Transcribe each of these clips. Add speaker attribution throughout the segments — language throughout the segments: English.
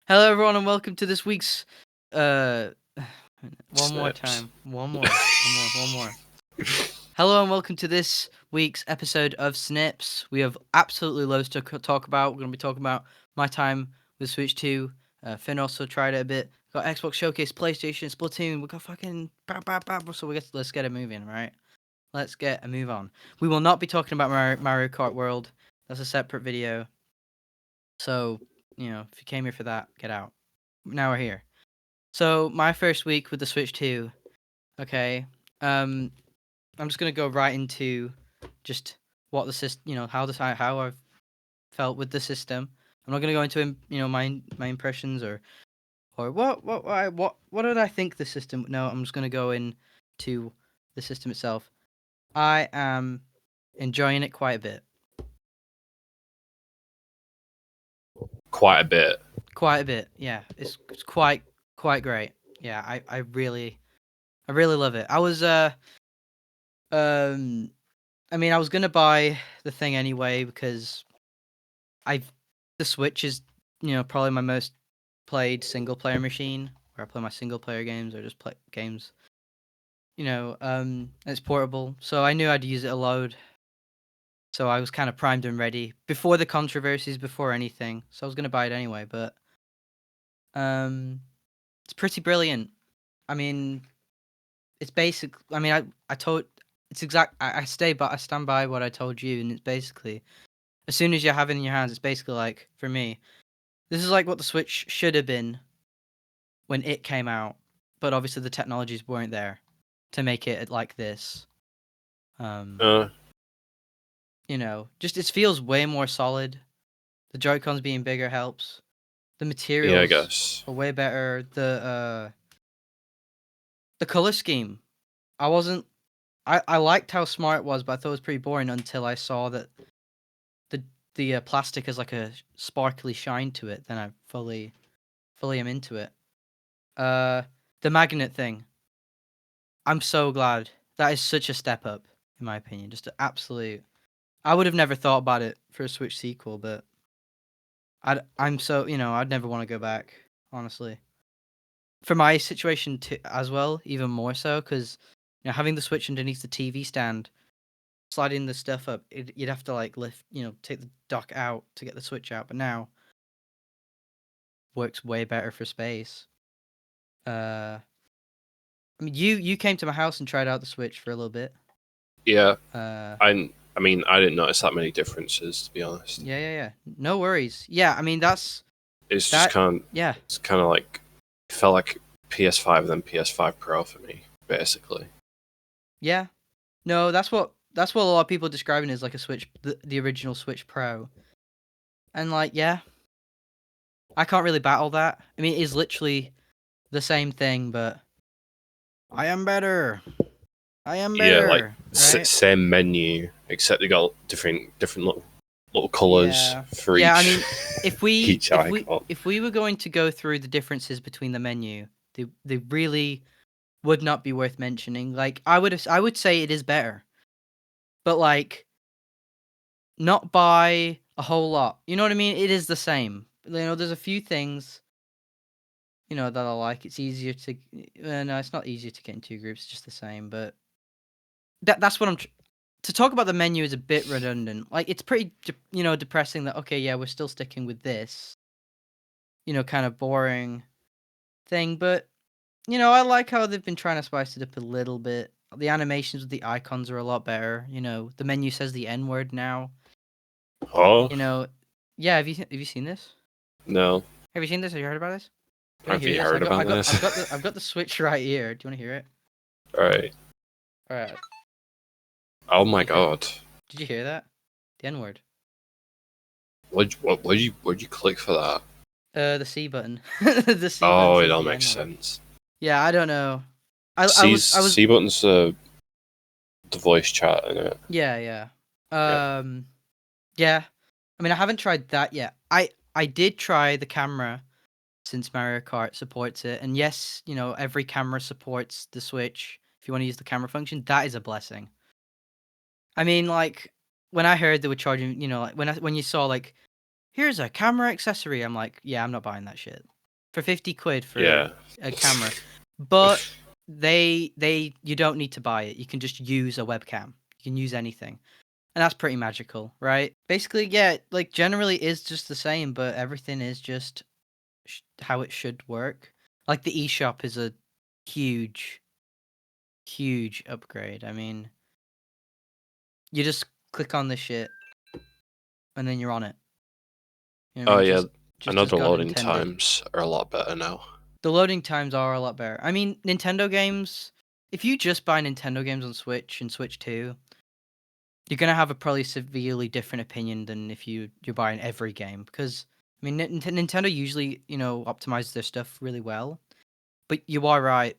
Speaker 1: Hello, everyone, and welcome to this week's. One more
Speaker 2: Snips.
Speaker 1: time. One more. Hello, and welcome to this week's episode of Snips. We have absolutely loads to talk about. We're going to be talking about my time with Switch 2. Finn also tried it a bit. Got Xbox Showcase, PlayStation, Splatoon. We got fucking. So let's get a move in, right? Let's get a move on. We will not be talking about Mario Kart World. That's a separate video. So, if you came here for that, get out. Now we're here. So my first week with the Switch 2. Okay. I'm just gonna go right into just what the system, how I've felt with the system. I'm not gonna go into my impressions or what did I think the system. No, I'm just gonna go into the system itself. I am enjoying it quite a bit.
Speaker 2: Quite a bit.
Speaker 1: Quite a bit. Yeah, it's quite great. Yeah, I really love it. I was um I mean, I was gonna buy the thing anyway because the Switch is, probably my most played single player machine where I play my single player games or just play games. It's portable, so I knew I'd use it a load. So I was kind of primed and ready before the controversies, before anything. So I was gonna buy it anyway, but it's pretty brilliant. I mean, it's basic. I mean, I told it's exact. I stand by what I told you, and it's basically as soon as you have it in your hands, it's basically like, for me, this is like what the Switch should have been when it came out, but obviously the technologies weren't there to make it like this.
Speaker 2: Uh,
Speaker 1: Just it feels way more solid. The Joy-Cons being bigger helps. The
Speaker 2: yeah, I
Speaker 1: materials
Speaker 2: guess.
Speaker 1: are way better. The color scheme, I liked how smart it was, but I thought it was pretty boring until I saw that the plastic has like a sparkly shine to it. Then I fully am into it. The magnet thing. I'm so glad. That is such a step up, in my opinion. Just an absolute. I would have never thought about it for a Switch sequel, but I'm so I'd never want to go back, honestly. For my situation too, as well, even more so, because having the Switch underneath the TV stand, sliding the stuff up, you'd have to like lift, take the dock out to get the Switch out. But now works way better for space. I mean, you came to my house and tried out the Switch for a little bit.
Speaker 2: Yeah,
Speaker 1: Uh,
Speaker 2: I mean, I didn't notice that many differences, to be honest.
Speaker 1: yeah. No worries. Yeah, I mean that's
Speaker 2: It's just
Speaker 1: that.
Speaker 2: kind of,
Speaker 1: Yeah,
Speaker 2: it's kind of like, it felt like PS5 then PS5 Pro for me, basically.
Speaker 1: yeah. No, that's what a lot of people are describing as like a Switch, the original Switch Pro. And like, yeah, I can't really battle that. I mean, it is literally the same thing, but I am better. I am
Speaker 2: Yeah, like
Speaker 1: better, right?
Speaker 2: same menu, except they got different little colors
Speaker 1: Yeah.
Speaker 2: for
Speaker 1: Yeah, I
Speaker 2: each
Speaker 1: mean, if we
Speaker 2: each icon.
Speaker 1: if we were going to go through the differences between the menu, they really would not be worth mentioning. Like I would say it is better. But like not by a whole lot. You know what I mean? It is the same. There's a few things that I like. It's easier to no, it's not easier to get into groups, it's just the same, but that's what to talk about the menu is a bit redundant. Like it's pretty depressing that okay, yeah, we're still sticking with this kind of boring thing, but I like how they've been trying to spice it up a little bit. The animations with the icons are a lot better. The menu says the N word now.
Speaker 2: Oh,
Speaker 1: Yeah, have you seen this?
Speaker 2: no.
Speaker 1: Have you seen this? Have you heard about this? Do you want
Speaker 2: Have
Speaker 1: to hear
Speaker 2: you
Speaker 1: this?
Speaker 2: heard about this?
Speaker 1: I've got the Switch right here. Do you want to hear it?
Speaker 2: Right.
Speaker 1: All right.
Speaker 2: Oh my
Speaker 1: Did you hear,
Speaker 2: god.
Speaker 1: did you hear that? The N word.
Speaker 2: Where'd you click for that?
Speaker 1: The C button. The C button
Speaker 2: Oh, it
Speaker 1: says
Speaker 2: all
Speaker 1: the
Speaker 2: makes
Speaker 1: N word.
Speaker 2: sense.
Speaker 1: Yeah, I don't know. I was.
Speaker 2: C button's the voice chat in it.
Speaker 1: Yeah.
Speaker 2: Yeah.
Speaker 1: Yeah. I mean, I haven't tried that yet. I did try the camera since Mario Kart supports it, and yes, every camera supports the Switch. If you want to use the camera function, that is a blessing. I mean, like when I heard they were charging, like when you saw like, here's a camera accessory, I'm like, yeah, I'm not buying that shit. for 50 quid for
Speaker 2: Yeah.
Speaker 1: a camera, but you don't need to buy it. You can just use a webcam. You can use anything. And that's pretty magical, right? Basically, yeah, like generally is just the same, but everything is just how it should work. Like the eShop is a huge, huge upgrade. I mean, you just click on this shit and then you're on it. You know what I
Speaker 2: Oh
Speaker 1: mean?
Speaker 2: yeah, I
Speaker 1: Just
Speaker 2: know
Speaker 1: as
Speaker 2: the
Speaker 1: God
Speaker 2: loading
Speaker 1: intended.
Speaker 2: times are a lot better now.
Speaker 1: The loading times are a lot better. I mean, Nintendo games, if you just buy Nintendo games on Switch and Switch 2, you're gonna have a probably severely different opinion than if you're buying every game because I mean Nintendo usually optimizes their stuff really well, but you are right.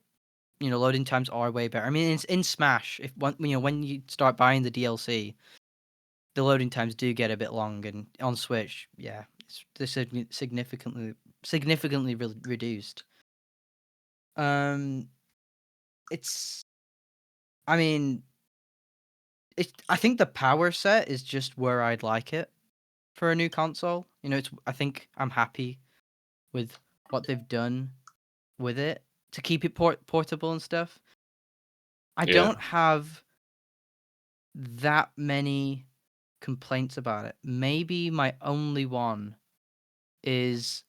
Speaker 1: Loading times are way better. I mean, in Smash, if when you start buying the DLC, the loading times do get a bit long, and on Switch, yeah, they're significantly reduced. Um, it's I mean, I think the power set is just where I'd like it for a new console. I think I'm happy with what they've done with it to keep it portable and stuff. I
Speaker 2: Yeah.
Speaker 1: don't have that many complaints about it. Maybe my only one is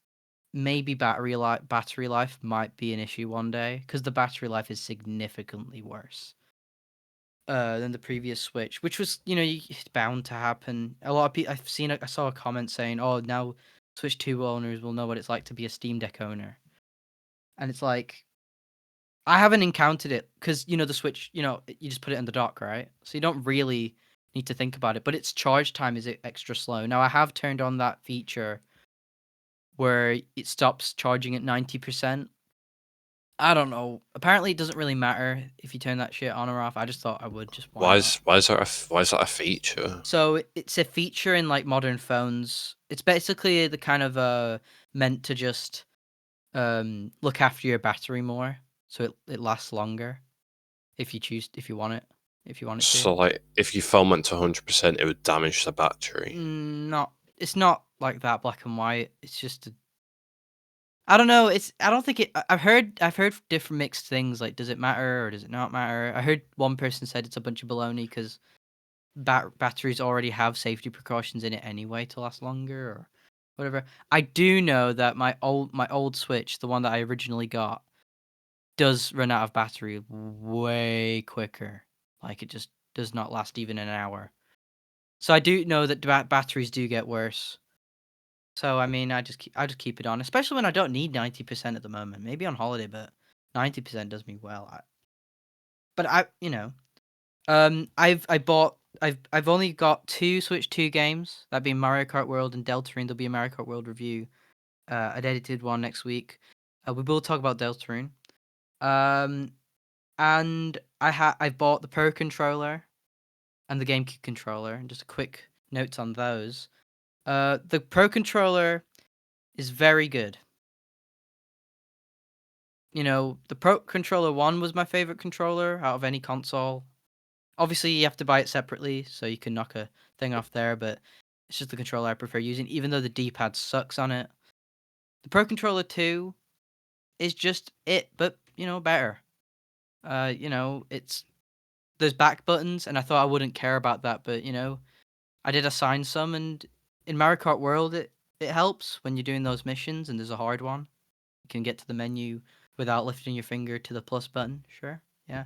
Speaker 1: maybe battery life might be an issue one day because the battery life is significantly worse than the previous Switch, which was it's bound to happen. A lot of people I saw a comment saying, "Oh, now Switch 2 owners will know what it's like to be a Steam Deck owner," and it's like I haven't encountered it because the Switch, you just put it in the dock, right? So you don't really need to think about it. But its charge time is extra slow. Now I have turned on that feature where it stops charging at 90%. I don't know. Apparently, it doesn't really matter if you turn that shit on or off. I just thought I would. Just why not?
Speaker 2: Why is that a feature?
Speaker 1: So it's a feature in like modern phones. It's basically the kind of meant to just look after your battery more, so it lasts longer if you want it to.
Speaker 2: So like, if your phone went to 100%, it would damage the battery.
Speaker 1: It's not like that black and white. It's just I don't know. I don't think it. I've heard different mixed things. Like, does it matter or does it not matter? I heard one person said it's a bunch of baloney because batteries already have safety precautions in it anyway to last longer or whatever. I do know that my old Switch, the one that I originally got, does run out of battery way quicker. Like, it just does not last even an hour. So I do know that batteries do get worse. So I mean, I just keep it on, especially when I don't need 90% at the moment. Maybe on holiday, but 90% does me well. But I've only got two Switch 2 games. That being Mario Kart World and Deltarune. There'll be a Mario Kart World review. An edited one next week. We will talk about Deltarune. Um, and I bought the Pro controller and the GameCube controller. And just a quick notes on those. The Pro controller is very good. The Pro Controller 1 was my favorite controller out of any console. Obviously, you have to buy it separately, so you can knock a thing off there, but it's just the controller I prefer using, even though the D-pad sucks on it. The Pro Controller 2 is just it, but, better. It's there's back buttons, and I thought I wouldn't care about that, but, I did assign some, and in Mario Kart World, it helps when you're doing those missions, and there's a hard one. You can get to the menu without lifting your finger to the plus button. Sure, yeah.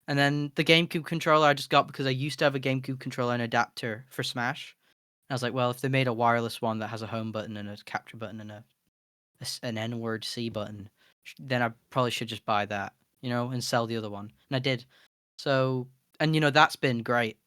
Speaker 1: And then the GameCube controller I just got because I used to have a GameCube controller and adapter for Smash. And I was like, well, if they made a wireless one that has a home button and a capture button and an N-word C button, then I probably should just buy that, and sell the other one. And I did. So, and that's been great.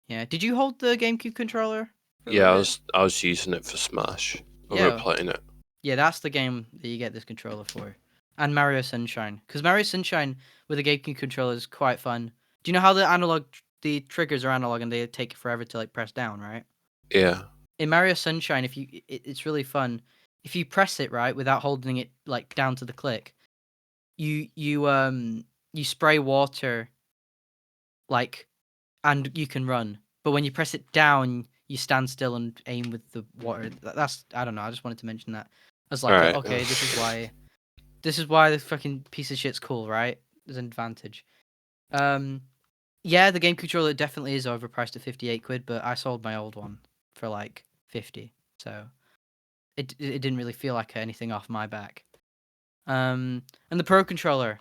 Speaker 1: Yeah. Did you hold the GameCube controller for a
Speaker 2: Yeah,
Speaker 1: little bit?
Speaker 2: I was using it for Smash when we were
Speaker 1: Yeah.
Speaker 2: playing it.
Speaker 1: Yeah, that's the game that you get this controller for. And Mario Sunshine. Because Mario Sunshine with a GameCube controller is quite fun. Do you know how the triggers are analog and they take forever to like press down, right?
Speaker 2: Yeah.
Speaker 1: In Mario Sunshine, it's really fun. If you press it right without holding it like down to the click, you spray water like and you can run. But when you press it down, you stand still and aim with the water. That's I don't know. I just wanted to mention that. as like,
Speaker 2: Alright.
Speaker 1: okay, this is why the fucking piece of shit's cool, right? There's an advantage. Yeah, the game controller definitely is overpriced at 58 quid, but I sold my old one for like 50, so it didn't really feel like anything off my back. And the Pro controller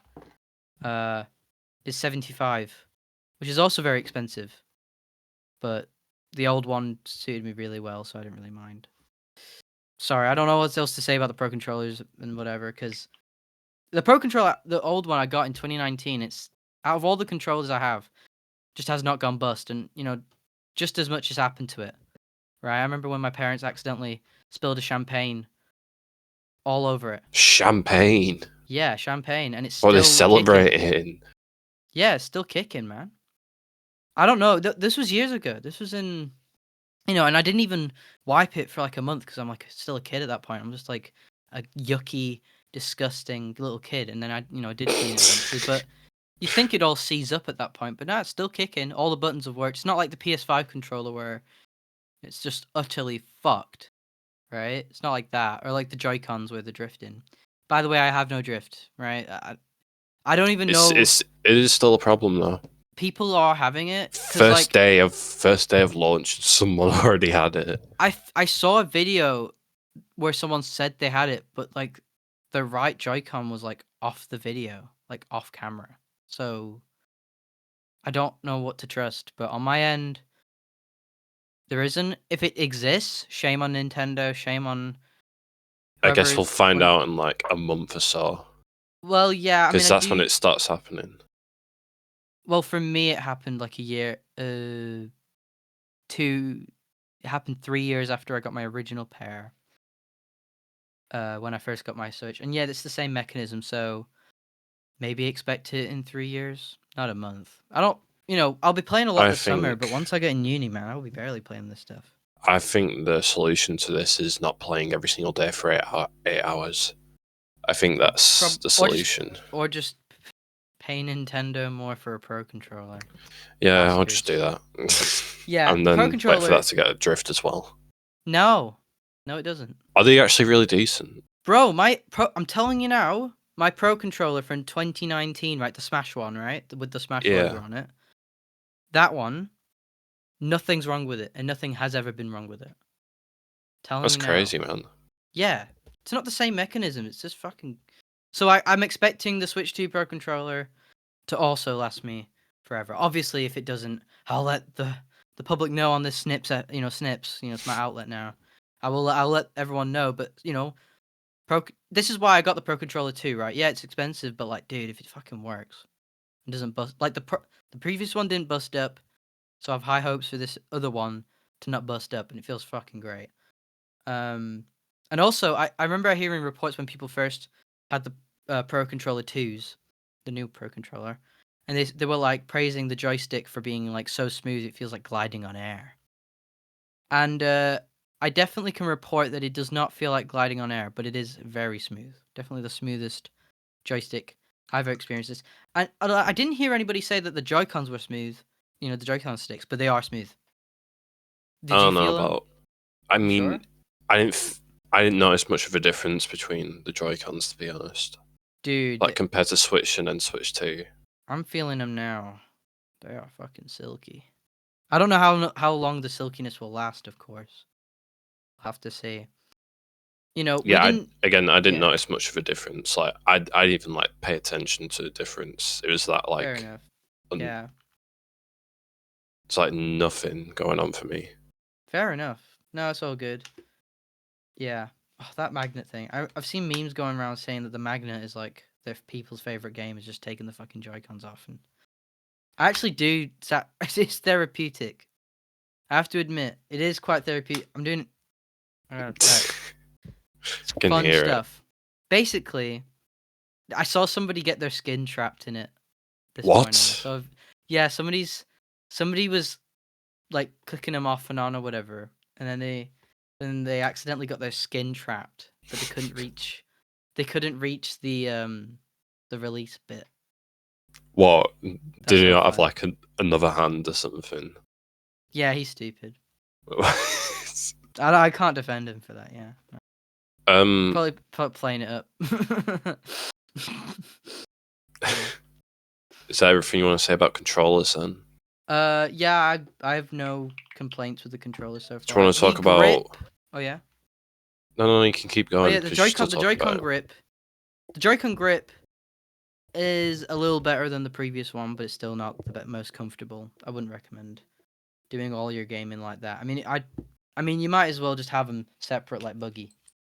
Speaker 1: is 75, which is also very expensive, but the old one suited me really well, so I didn't really mind. Sorry, I don't know what else to say about the Pro controllers and whatever, because the Pro controller, the old one I got in 2019, it's out of all the controllers I have, just has not gone bust, and just as much has happened to it. Right, I remember when my parents accidentally spilled a champagne all over it.
Speaker 2: Champagne.
Speaker 1: Yeah, champagne, and it's
Speaker 2: What are they
Speaker 1: still kicking.
Speaker 2: celebrating?
Speaker 1: Yeah, it's still kicking, man. I don't know. This was years ago. This was in, and I didn't even wipe it for like a month because I'm like still a kid at that point. I'm just like a yucky, disgusting little kid, and then I did clean it eventually. But you think it all seize up at that point, but no, it's still kicking. All the buttons have worked. It's not like the PS5 controller where it's just utterly fucked. Right? It's not like that, or like the Joy-Cons where they're drifting. By the way, I have no drift, right? I don't even know
Speaker 2: It is still a problem though.
Speaker 1: people are having it because
Speaker 2: First day of launch, someone already had it.
Speaker 1: I saw a video where someone said they had it, but like the right Joy-Con was like off the video, like off camera. So I don't know what to trust, but on my end, there isn't. If it exists, shame on Nintendo, shame on
Speaker 2: I
Speaker 1: whoever
Speaker 2: guess we'll
Speaker 1: is.
Speaker 2: find out in like a month or so,
Speaker 1: Well, yeah, I mean,
Speaker 2: because
Speaker 1: I
Speaker 2: that's when
Speaker 1: do.
Speaker 2: it starts happening.
Speaker 1: Well, for me, it happened like a year, two. It happened 3 years after I got my original pair. When I first got my Switch, and yeah, it's the same mechanism. So maybe expect it in 3 years, not a month. I don't. I'll be playing a lot
Speaker 2: I
Speaker 1: this summer, but
Speaker 2: think
Speaker 1: once I get in uni, man, I'll be barely playing this stuff.
Speaker 2: I think the solution to this is not playing every single day for 8 hours. I think that's the
Speaker 1: Or just
Speaker 2: solution.
Speaker 1: pay Nintendo more for a Pro controller.
Speaker 2: Yeah, I'll just
Speaker 1: Bastards.
Speaker 2: do that.
Speaker 1: Yeah,
Speaker 2: And
Speaker 1: the Pro
Speaker 2: then wait for
Speaker 1: controller.
Speaker 2: that to get a drift as well.
Speaker 1: No, it doesn't.
Speaker 2: Are they actually really decent?
Speaker 1: Bro, I'm telling you now, my Pro controller from 2019, right, the Smash one, right, with the Smash logo
Speaker 2: Yeah,
Speaker 1: on it. That one, nothing's wrong with it, and nothing has ever been wrong with it. Telling
Speaker 2: that's
Speaker 1: you now.
Speaker 2: crazy, man.
Speaker 1: Yeah, it's not the same mechanism. It's just fucking. So I'm expecting the Switch 2 Pro controller to also last me forever. Obviously, if it doesn't, I'll let the public know on this Snips. Snips. It's my outlet now. I'll let everyone know. But This is why I got the Pro controller too, right? Yeah, it's expensive, but like, dude, if it fucking works, it doesn't bust. Like the previous one didn't bust up, so I have high hopes for this other one to not bust up, and it feels fucking great. And also, I remember hearing reports when people first had the Pro Controller 2s, the new Pro Controller, and they were like praising the joystick for being like so smooth it feels like gliding on air. And I definitely can report that it does not feel like gliding on air, but it is very smooth. Definitely the smoothest joystick I've ever experienced. This, and I didn't hear anybody say that the Joy-Cons were smooth. The Joy-Con sticks, but they are smooth.
Speaker 2: I
Speaker 1: Did you
Speaker 2: don't know
Speaker 1: feel them?
Speaker 2: about. I
Speaker 1: You
Speaker 2: mean,
Speaker 1: sure?
Speaker 2: I didn't notice much of a difference between the Joy Cons, to be honest. Like
Speaker 1: Dude,
Speaker 2: compared to Switch and then Switch Two.
Speaker 1: I'm feeling them now. They are fucking silky. I don't know how long the silkiness will last, of course. I'll have to see. We
Speaker 2: Yeah,
Speaker 1: didn't.
Speaker 2: I didn't
Speaker 1: Yeah,
Speaker 2: notice much of a difference. Like I even like pay attention to the difference. It was that
Speaker 1: fair
Speaker 2: like,
Speaker 1: enough. Yeah,
Speaker 2: it's like nothing going on for me.
Speaker 1: fair enough. No, it's all good. Yeah. Oh, that magnet thing. I've seen memes going around saying that the magnet is like their people's favorite game is just taking the fucking Joy-Cons off. And I actually do. It's therapeutic. I have to admit, it is quite therapeutic. I'm doing. Right. It's
Speaker 2: Can
Speaker 1: fun
Speaker 2: hear it.
Speaker 1: stuff. Basically, I saw somebody get their skin trapped in it this morning.
Speaker 2: What?
Speaker 1: So yeah, somebody was like clicking them off and on or whatever, and then they accidentally got their skin trapped, but they couldn't reach the release bit.
Speaker 2: What?
Speaker 1: That's
Speaker 2: Did you
Speaker 1: so
Speaker 2: not have
Speaker 1: funny.
Speaker 2: like another hand or something?
Speaker 1: Yeah, he's stupid. I can't defend him for that. Yeah. Probably playing it up.
Speaker 2: Is that everything you want to say about controllers then?
Speaker 1: Yeah, I have no complaints with the controller so
Speaker 2: Do you
Speaker 1: far.
Speaker 2: want to
Speaker 1: The
Speaker 2: talk about?
Speaker 1: grip. Oh yeah.
Speaker 2: No, you can keep
Speaker 1: Oh
Speaker 2: going
Speaker 1: yeah,
Speaker 2: because you're still
Speaker 1: The
Speaker 2: talking
Speaker 1: Joy-Con
Speaker 2: about it.
Speaker 1: grip. The Joy-Con grip is a little better than the previous one, but it's still not the most comfortable. I wouldn't recommend doing all your gaming like that. I mean, you might as well just have them separate, like buggy.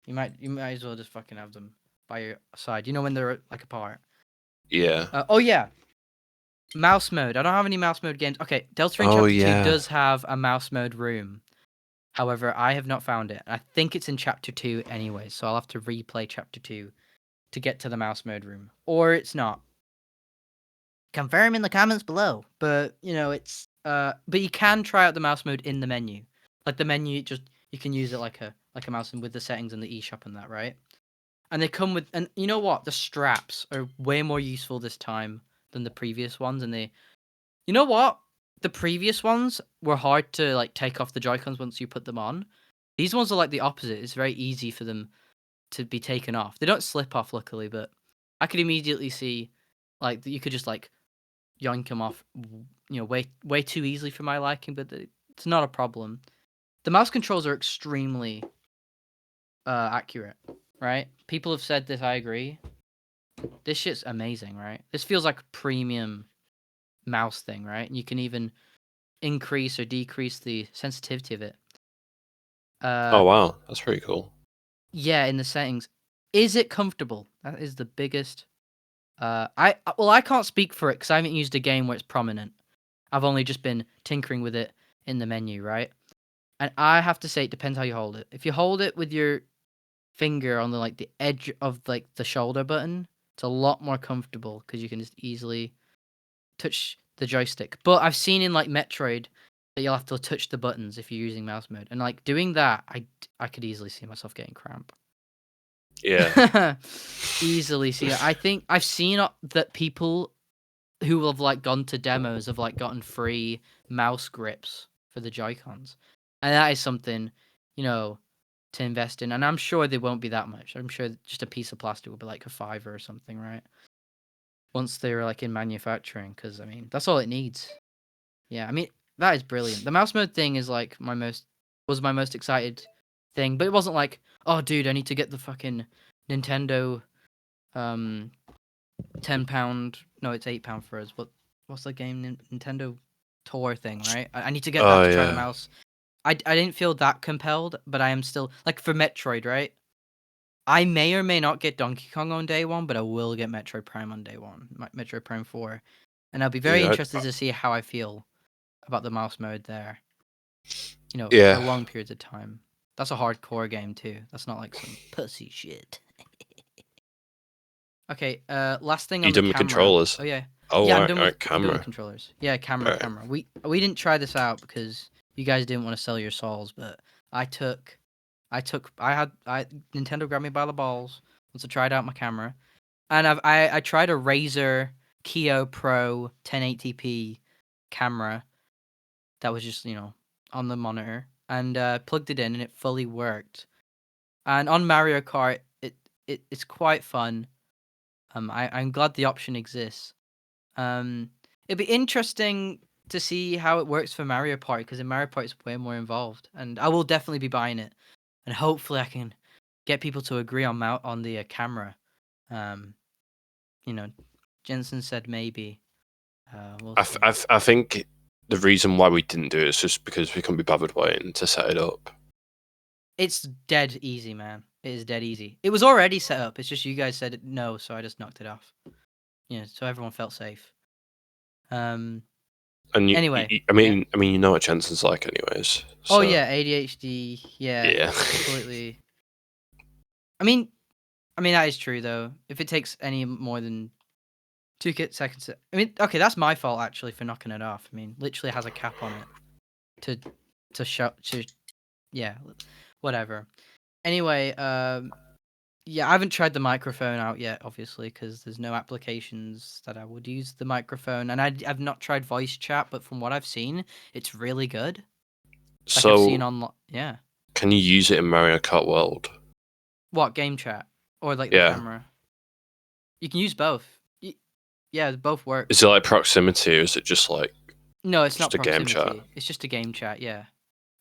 Speaker 1: You might as well just fucking have them by your side. You know when they're like apart.
Speaker 2: Yeah.
Speaker 1: Oh yeah, mouse mode. I don't have any mouse mode games. Okay, Delatrune
Speaker 2: Oh
Speaker 1: Chapter 2
Speaker 2: yeah.
Speaker 1: does have a mouse mode room. However, I have not found it. I think it's in Chapter 2 anyway, so I'll have to replay Chapter 2 to get to the mouse mode room. Or it's not. Confirm in the comments below. But, you know, it's... but you can try out the mouse mode in the menu. Like, the menu, just... You can use it like a mouse and with the settings and the eShop and that, right? And they come with... And you know what? The straps are way more useful this time than the previous ones, and they... You know what? The previous ones were hard to like take off the Joy-Cons once you put them on. These ones are like the opposite. It's very easy for them to be taken off. They don't slip off, luckily, but I could immediately see like you could just like yank them off, you know, way too easily for my liking. But it's not a problem. The mouse controls are extremely accurate, right? People have said this. I agree. This shit's amazing, right? This feels like a premium mouse thing, right? And you can even increase or decrease the sensitivity of it.
Speaker 2: Oh wow, that's pretty cool.
Speaker 1: Yeah, in the settings. Is it comfortable? That is the biggest. I can't speak for it because I haven't used a game where it's prominent. I've only just been tinkering with it in the menu, right? And I have to say, it depends how you hold it. If you hold it with your finger on the edge of like the shoulder button, it's a lot more comfortable because you can just easily touch the joystick. But I've seen in like Metroid that you'll have to touch the buttons if you're using mouse mode, and like doing that, I could easily see myself getting cramp.
Speaker 2: Yeah.
Speaker 1: Easily see that. I think I've seen that people who have like gone to demos have like gotten free mouse grips for the Joy-Cons, and that is something, you know, to invest in. And I'm sure they won't be that much. I'm sure just a piece of plastic will be like a $5 or something, right? Once they're like in manufacturing, because I mean that's all it needs. Yeah, I mean that is brilliant. The mouse mode thing is like my most excited thing, but it wasn't like, oh dude, I need to get the fucking Nintendo £10. No, it's £8 for us. What's the game? Nintendo Tour thing, right? I need to get that
Speaker 2: Oh
Speaker 1: to try the
Speaker 2: yeah.
Speaker 1: mouse. I didn't feel that compelled, but I am still like for Metroid, right? I may or may not get Donkey Kong on day one, but I will get Metroid Prime on day one, Metroid Prime 4, and I'll be very
Speaker 2: Yeah.
Speaker 1: interested to see how I feel about the mouse mode there. You know, for
Speaker 2: Yeah.
Speaker 1: long periods of time. That's a hardcore game too. That's not like some pussy shit. Okay, last thing
Speaker 2: You
Speaker 1: on the
Speaker 2: done with
Speaker 1: camera.
Speaker 2: controllers?
Speaker 1: Oh yeah.
Speaker 2: Oh,
Speaker 1: Yeah,
Speaker 2: alright,
Speaker 1: I'm done with
Speaker 2: camera.
Speaker 1: controllers. Yeah,
Speaker 2: Right.
Speaker 1: camera. We didn't try this out because you guys didn't want to sell your souls, but I took I Nintendo grabbed me by the balls once I tried out my camera. And I tried a Razer Kio Pro 1080p camera that was just, you know, on the monitor, and plugged it in and it fully worked. And on Mario Kart, it's quite fun. I'm glad the option exists. It'd be interesting to see how it works for Mario Party because in Mario Party it's way more involved, and I will definitely be buying it, and hopefully I can get people to agree on the camera. Um, you know, Jensen said maybe. We'll see.
Speaker 2: I think the reason why we didn't do it is just because we couldn't be bothered waiting to set it up.
Speaker 1: It's dead easy, man. It is dead easy. It was already set up. It's just you guys said no, so I just knocked it off. Yeah, so everyone felt safe. Um.
Speaker 2: And
Speaker 1: Anyway, yeah.
Speaker 2: I mean, you know what Jensen's like, anyways.
Speaker 1: Oh
Speaker 2: So
Speaker 1: yeah, ADHD. Yeah,
Speaker 2: yeah.
Speaker 1: completely. I mean, that is true though. If it takes any more than 2 seconds, I mean, okay, that's my fault actually for knocking it off. I mean, literally has a cap on it to show to yeah, whatever. Anyway, yeah, I haven't tried the microphone out yet, obviously, because there's no applications that I would use the microphone, and I've not tried voice chat, but from what I've seen, it's really good. Like I've seen
Speaker 2: So
Speaker 1: on, yeah.
Speaker 2: can you use it in Mario Kart World?
Speaker 1: What, game chat or like the
Speaker 2: Yeah.
Speaker 1: camera? You can use both. Yeah, both work.
Speaker 2: Is it like proximity, or is it just like
Speaker 1: No, it's not
Speaker 2: just a game chat?
Speaker 1: proximity. It's just a game chat. Yeah,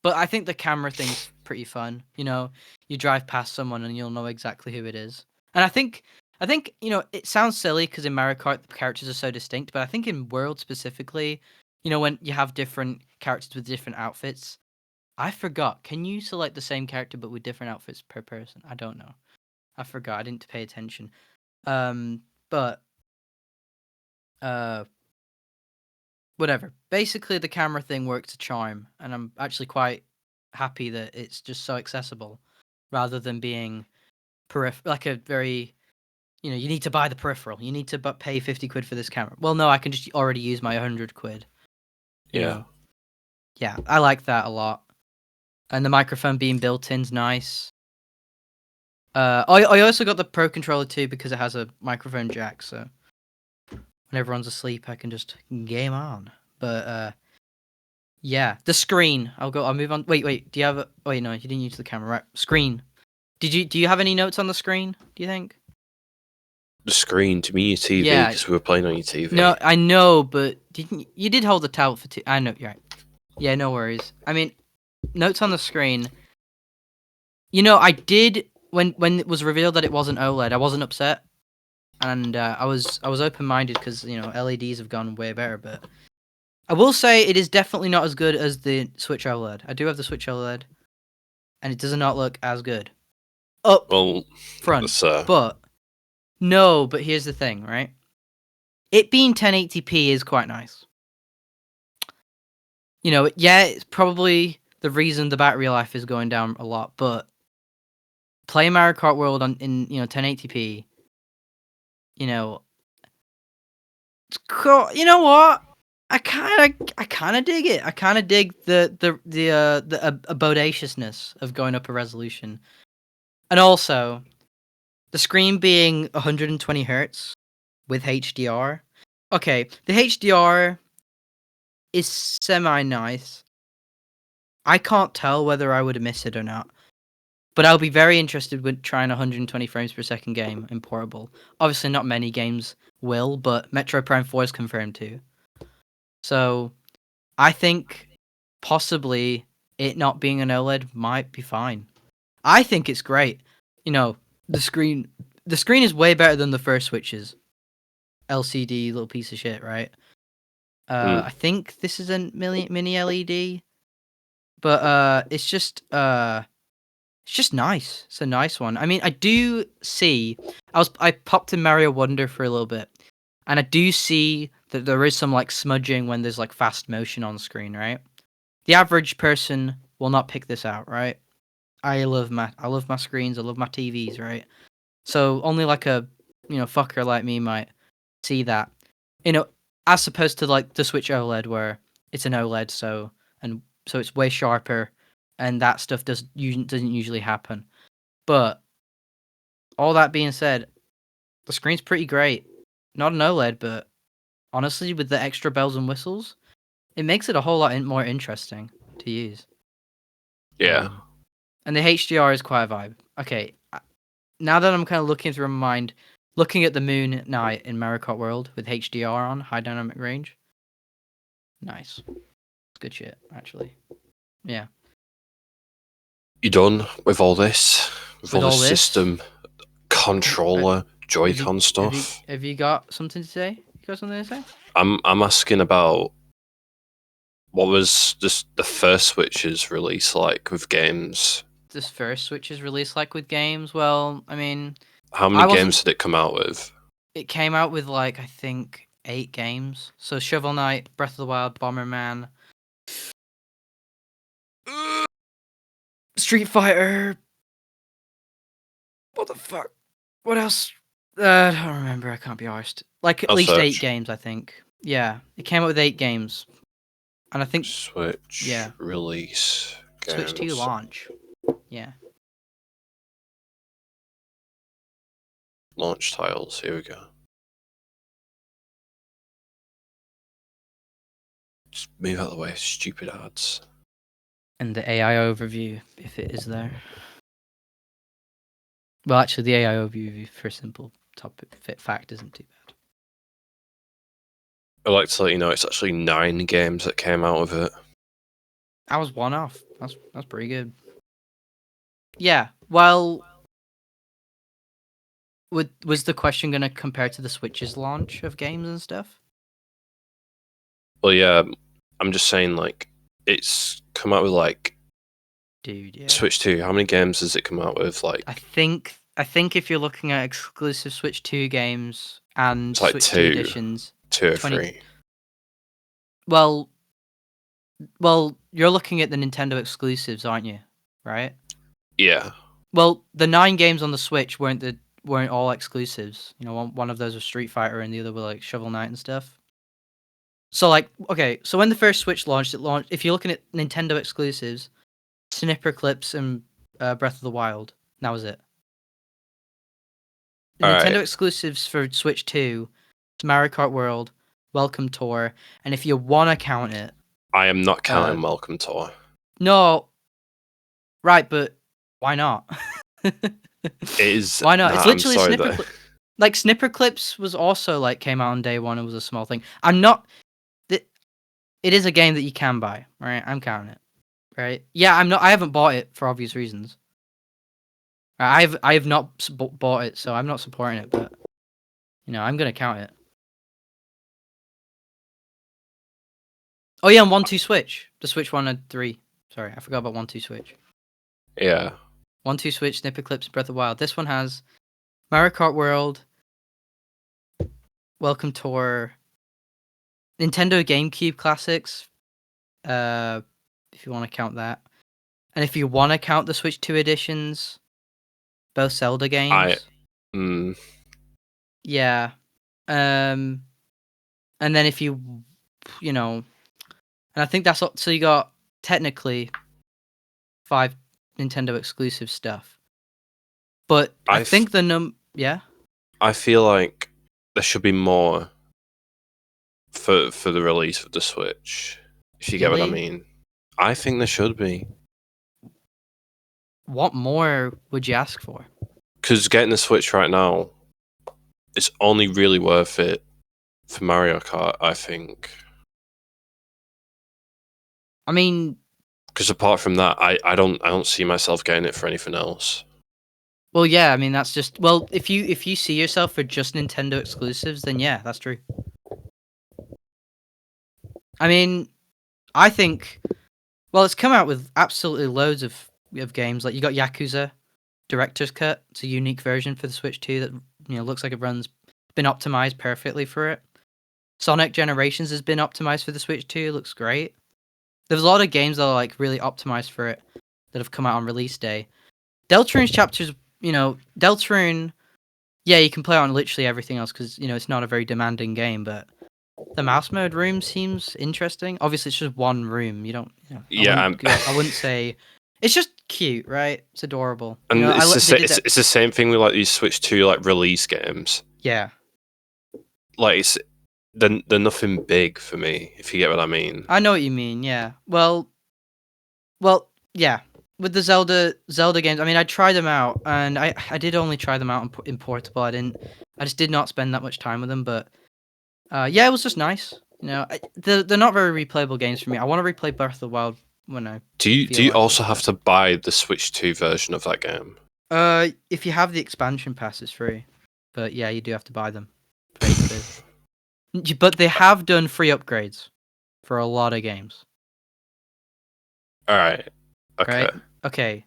Speaker 1: but I think the camera thing's pretty fun. You know, you drive past someone and you'll know exactly who it is. And I think it sounds silly because in Mario Kart the characters are so distinct, but I think in World specifically, when you have different characters with different outfits, I forgot. Can you select the same character but with different outfits per person? I don't know. I forgot. I didn't pay attention. But uh, whatever. Basically, the camera thing works a charm, and I'm actually quite happy that it's just so accessible, rather than being like a very you need to buy the peripheral. You need to pay 50 quid for this camera. Well, no, I can just already use my 100 quid.
Speaker 2: Yeah.
Speaker 1: Yeah, I like that a lot. And the microphone being built in's nice. I also got the Pro controller too because it has a microphone jack, so when everyone's asleep, I can just game on. But yeah, the screen. I'll move on. Wait. Do you have a? Oh, wait, no, you didn't use the camera. Right, screen. Do you have any notes on the screen? Do you think?
Speaker 2: The screen, to me, your TV,
Speaker 1: Yeah.
Speaker 2: because we were playing on your TV.
Speaker 1: No, I know, but you did hold the tablet for two? I know, you're right. Yeah, no worries. I mean, notes on the screen. I did when it was revealed that it wasn't OLED. I wasn't upset, and I was open minded because LEDs have gone way better. But I will say it is definitely not as good as the Switch OLED. I do have the Switch OLED, and it does not look as good up
Speaker 2: Well,
Speaker 1: front.
Speaker 2: that's
Speaker 1: But no, but here's the thing, right? It being 1080p is quite nice. Yeah, it's probably the reason the battery life is going down a lot, but playing Mario Kart World in 1080p, it's cool. You know what? I kind of dig it. I kind of dig the bodaciousness of going up a resolution, and also the screen being 120 hertz with HDR. Okay, the HDR is semi nice. I can't tell whether I would miss it or not. But I'll be very interested with trying 120 frames per second game in portable. Obviously, not many games will, but Metro Prime 4 is confirmed too. So I think possibly it not being an OLED might be fine. I think it's great. The screen is way better than the first Switches. LCD little piece of shit, right? I think this is a mini LED, but it's just nice. It's a nice one. I mean, I do see. I popped in Mario Wonder for a little bit, and I do see that there is some like smudging when there's like fast motion on screen, right? The average person will not pick this out, right? I love my screens. I love my TVs, right? So only like a fucker like me might see that. As opposed to like the Switch OLED where it's an OLED, so it's way sharper, and that stuff doesn't usually happen. But all that being said, the screen's pretty great. Not an OLED, but honestly, with the extra bells and whistles, it makes it a whole lot more interesting to use.
Speaker 2: yeah.
Speaker 1: And the HDR is quite a vibe. Okay, now that I'm kind of looking through my mind, looking at the moon at night in Mario Kart World with HDR on, high dynamic range. Nice. It's good shit, actually. Yeah.
Speaker 2: You done with all this? With all
Speaker 1: all
Speaker 2: this
Speaker 1: this?
Speaker 2: system, controller, Joy-Con stuff?
Speaker 1: Have you got something to say? You got something to say?
Speaker 2: I'm asking about what was the first Switch's release like with games?
Speaker 1: This first Switch's release like with games? Well, I mean,
Speaker 2: How many games did it come out with?
Speaker 1: it came out with like I think 8 games. So Shovel Knight, Breath of the Wild, Bomberman, Street Fighter. What the fuck? What else? I don't remember. I can't be arsed. Like at
Speaker 2: I'll
Speaker 1: least
Speaker 2: search.
Speaker 1: 8 games, I think. Yeah, it came out with 8 games, and I think
Speaker 2: Switch release games.
Speaker 1: Switch 2 launch. Yeah.
Speaker 2: Launch titles. Here we go. Just move out of the way, stupid ads.
Speaker 1: And the AI overview, if it is there. Well, actually, the AI overview for a simple topic fit fact isn't too bad.
Speaker 2: I'd like to let you know it's actually 9 games that came out of it.
Speaker 1: I was one off. That's pretty good. Yeah. Well, was the question going to compare to the Switch's launch of games and stuff?
Speaker 2: Well, yeah, I'm just saying, like, it's come out with, like,
Speaker 1: Dude, yeah.
Speaker 2: Switch 2. How many games has it come out with? Like,
Speaker 1: I think if you're looking at exclusive Switch 2 games and
Speaker 2: it's like
Speaker 1: Switch 2
Speaker 2: two,
Speaker 1: editions,
Speaker 2: 2 or
Speaker 1: 20
Speaker 2: 3.
Speaker 1: well, you're looking at the Nintendo exclusives, aren't you? Right?
Speaker 2: Yeah.
Speaker 1: Well, the 9 games on the Switch weren't all exclusives. You know, one of those was Street Fighter and the other were like Shovel Knight and stuff. So like, okay, so when the first Switch launched, if you're looking at Nintendo exclusives, Snipper Clips and Breath of the Wild. That was it.
Speaker 2: All
Speaker 1: Nintendo
Speaker 2: right.
Speaker 1: exclusives for Switch 2, Mario Kart World, Welcome Tour, and if you want to count it,
Speaker 2: I am not counting Welcome Tour.
Speaker 1: no, right, but why not?
Speaker 2: It is.
Speaker 1: Why not?
Speaker 2: Nah,
Speaker 1: It's
Speaker 2: I'm
Speaker 1: literally a
Speaker 2: sorry
Speaker 1: snipper
Speaker 2: though.
Speaker 1: clip. Like Snipper Clips was also like came out on day one and was a small thing. I'm not. It is a game that you can buy, right? I'm counting it, right? Yeah, I'm not. I haven't bought it for obvious reasons. I have not bought it, so I'm not supporting it. But you know, I'm gonna count it. Oh yeah, and 1-2 Switch. The Switch 1 and 3. Sorry, I forgot about 1-2 Switch.
Speaker 2: Yeah.
Speaker 1: 1-2 Switch, Snipper Clips, Breath of the Wild. This one has Mario Kart World, Welcome Tour, Nintendo GameCube classics. If you want to count that, and if you want to count the Switch 2 editions, both Zelda
Speaker 2: I.
Speaker 1: games.
Speaker 2: Mm,
Speaker 1: Yeah. And then if you know, and I think that's all. So you got technically 5 Nintendo exclusive stuff. But I think yeah.
Speaker 2: I feel like there should be more for the release of the Switch. If you get what I
Speaker 1: Really?
Speaker 2: mean. I think there should be.
Speaker 1: What more would you ask for?
Speaker 2: Because getting the Switch right now, it's only really worth it for Mario Kart, I think.
Speaker 1: I mean,
Speaker 2: Because apart from that, I don't see myself getting it for anything else.
Speaker 1: well, yeah. I mean, that's just well. If you see yourself for just Nintendo exclusives, then yeah, that's true. I mean, I think. Well, it's come out with absolutely loads of games. Like you got Yakuza Director's Cut. It's a unique version for the Switch 2 that looks like it runs been optimized perfectly for it. Sonic Generations has been optimized for the Switch 2. Looks great. There's a lot of games that are like really optimized for it that have come out on release day. Deltarune's chapters, Deltarune, yeah, you can play on literally everything else because it's not a very demanding game. But the mouse mode room seems interesting. Obviously, it's just one room. You don't,
Speaker 2: Yeah,
Speaker 1: I wouldn't say it's just cute, right? It's adorable.
Speaker 2: and
Speaker 1: They did that.
Speaker 2: it's the same thing with like these Switch 2 like release games.
Speaker 1: Yeah,
Speaker 2: Like they're nothing big for me, if you get what I mean.
Speaker 1: I know what you mean. Yeah. Well, yeah. With the Zelda games, I mean, I tried them out, and I did only try them out in portable. I just did not spend that much time with them. But yeah, it was just nice. They're not very replayable games for me. I want to replay Breath of the Wild when I
Speaker 2: Do
Speaker 1: feel
Speaker 2: you
Speaker 1: like
Speaker 2: also
Speaker 1: it.
Speaker 2: have to buy the Switch 2 version of that game?
Speaker 1: If you have the expansion pass, it's free. But yeah, you do have to buy them. Face it. But they have done free upgrades for a lot of games.
Speaker 2: All right. Okay.
Speaker 1: Right? Okay.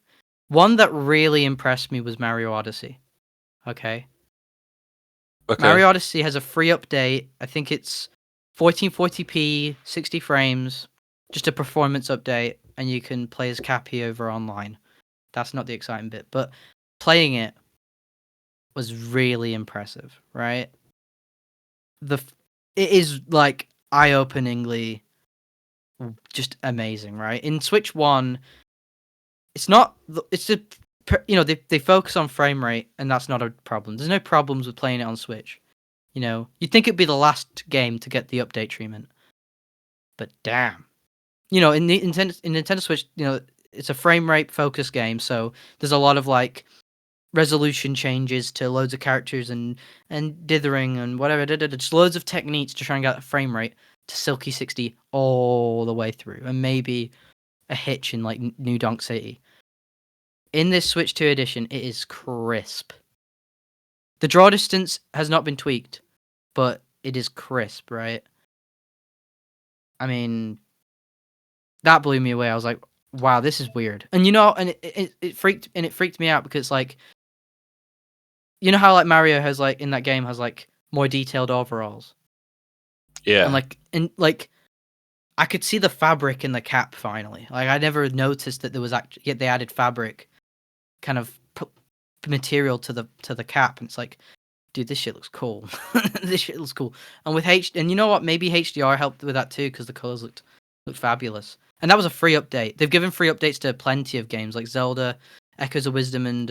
Speaker 1: One that really impressed me was Mario Odyssey. Okay.
Speaker 2: Okay.
Speaker 1: Mario Odyssey has a free update. I think it's 1440p, 60 frames, just a performance update, and you can play as Cappy over online. That's not the exciting bit, but playing it was really impressive, right? It is like eye-openingly just amazing, right? In Switch 1, it's not it's a they focus on frame rate and that's not a problem. There's no problems with playing it on Switch. You'd think it'd be the last game to get the update treatment. But damn. In Nintendo Switch, it's a frame rate focused game, so there's a lot of like resolution changes to loads of characters and dithering and whatever, just loads of techniques to try and get a frame rate to silky 60 all the way through, and maybe a hitch in like New Donk City. In this Switch 2 edition, it is crisp. The draw distance has not been tweaked, but it is crisp, right? I mean, that blew me away. I was like, wow, this is weird. And it freaked me out because like, you know how like Mario has like in that game has like more detailed overalls.
Speaker 2: Yeah.
Speaker 1: And like I could see the fabric in the cap finally. Like I never noticed that there was actually they added fabric kind of material to the cap, and it's like, dude, this shit looks cool. This shit looks cool. And with and you know what? Maybe HDR helped with that too because the colors looked fabulous. And that was a free update. They've given free updates to plenty of games like Zelda, Echoes of Wisdom, and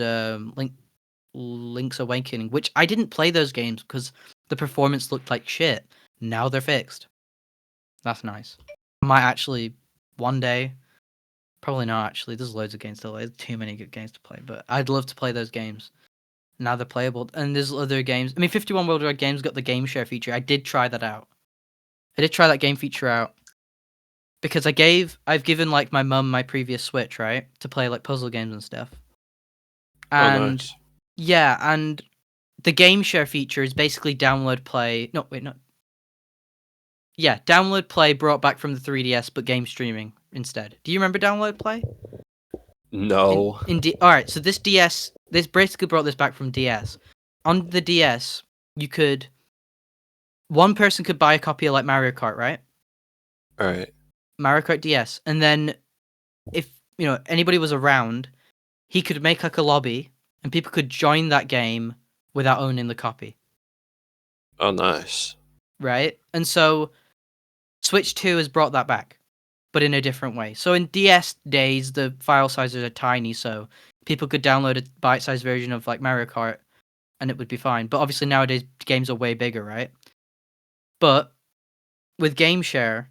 Speaker 1: Link's Awakening, which I didn't play those games because the performance looked like shit. Now they're fixed. That's nice. I might actually one day. Probably not actually. There's loads of games to play. There's too many good games to play, but I'd love to play those games. Now they're playable, and there's other games. I mean, 51 Worldwide Games got the game share feature. I did try that out. I did try that game feature out because I've given like my mum my previous Switch, right, to play like puzzle games and stuff. And
Speaker 2: nice.
Speaker 1: yeah, and the game share feature is basically download play. No, wait, no. Yeah, download play brought back from the 3DS, but game streaming instead. Do you remember download play?
Speaker 2: No.
Speaker 1: All right, so this basically brought this back from DS. On the DS, one person could buy a copy of like Mario Kart, right?
Speaker 2: All right.
Speaker 1: Mario Kart DS, and then if anybody was around, he could make like a lobby, and people could join that game without owning the copy.
Speaker 2: Oh, nice.
Speaker 1: Right, and so Switch 2 has brought that back, but in a different way. So in DS days, the file sizes are tiny, so people could download a bite-sized version of like Mario Kart, and it would be fine. But obviously nowadays games are way bigger, right? But with Game Share,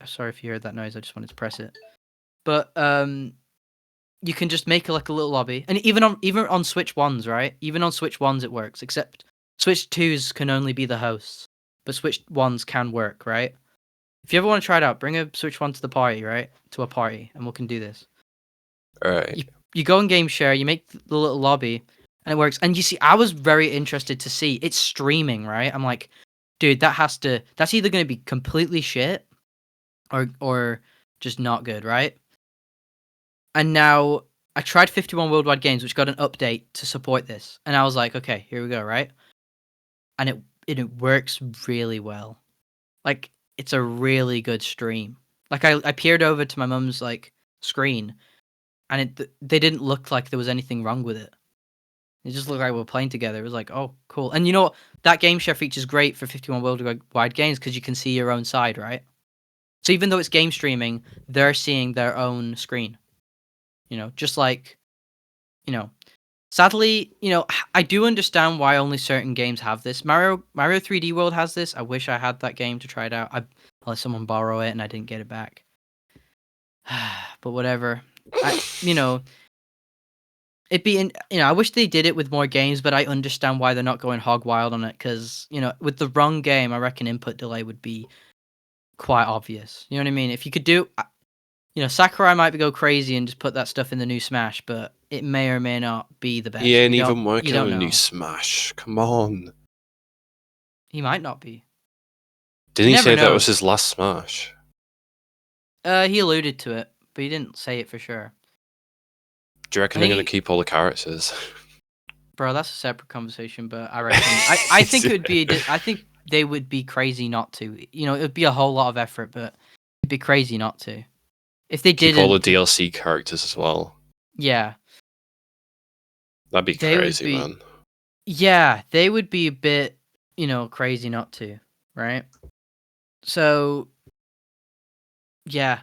Speaker 1: sorry if you heard that noise. I just wanted to press it. But you can just make like a little lobby, and even on Switch ones, right? Even on Switch ones it works. Except Switch 2s can only be the hosts, but Switch ones can work, right? If you ever want to try it out, bring a Switch 1 to the party, right? To a party, and we can do this.
Speaker 2: All right.
Speaker 1: You go on Game Share, you make the little lobby, and it works. And you see, I was very interested to see it's streaming, right? I'm like, dude, that's either going to be completely shit or just not good, right? And now I tried 51 Worldwide Games, which got an update to support this, and I was like, okay, here we go, right? And it works really well. Like, it's a really good stream. Like I peered over to my mum's like screen, and they didn't look like there was anything wrong with it. It just looked like we were playing together. It was like, oh, cool. And you know what? That game share feature is great for 51 Worldwide Games because you can see your own side, right? So even though it's game streaming, they're seeing their own screen. Just like, sadly, I do understand why only certain games have this. Mario 3D World has this. I wish I had that game to try it out. I let someone borrow it and I didn't get it back. But whatever. It'd be I wish they did it with more games, but I understand why they're not going hog wild on it because, with the wrong game, I reckon input delay would be quite obvious. You know what I mean? If you could do Sakurai might go crazy and just put that stuff in the new Smash, but it may or may not be the best.
Speaker 2: He ain't even working on a
Speaker 1: know.
Speaker 2: new Smash. Come on.
Speaker 1: He might not be.
Speaker 2: Didn't he say that was his last Smash?
Speaker 1: He alluded to it, but he didn't say it for sure.
Speaker 2: Do you reckon they're going to keep all the characters?
Speaker 1: Bro, that's a separate conversation, but I reckon I think it would be. I think they would be crazy not to. It would be a whole lot of effort, but it'd be crazy not to. If they did
Speaker 2: all the DLC characters as well.
Speaker 1: Yeah.
Speaker 2: That'd be crazy, man.
Speaker 1: Yeah, they would be a bit, crazy not to, right? So, yeah.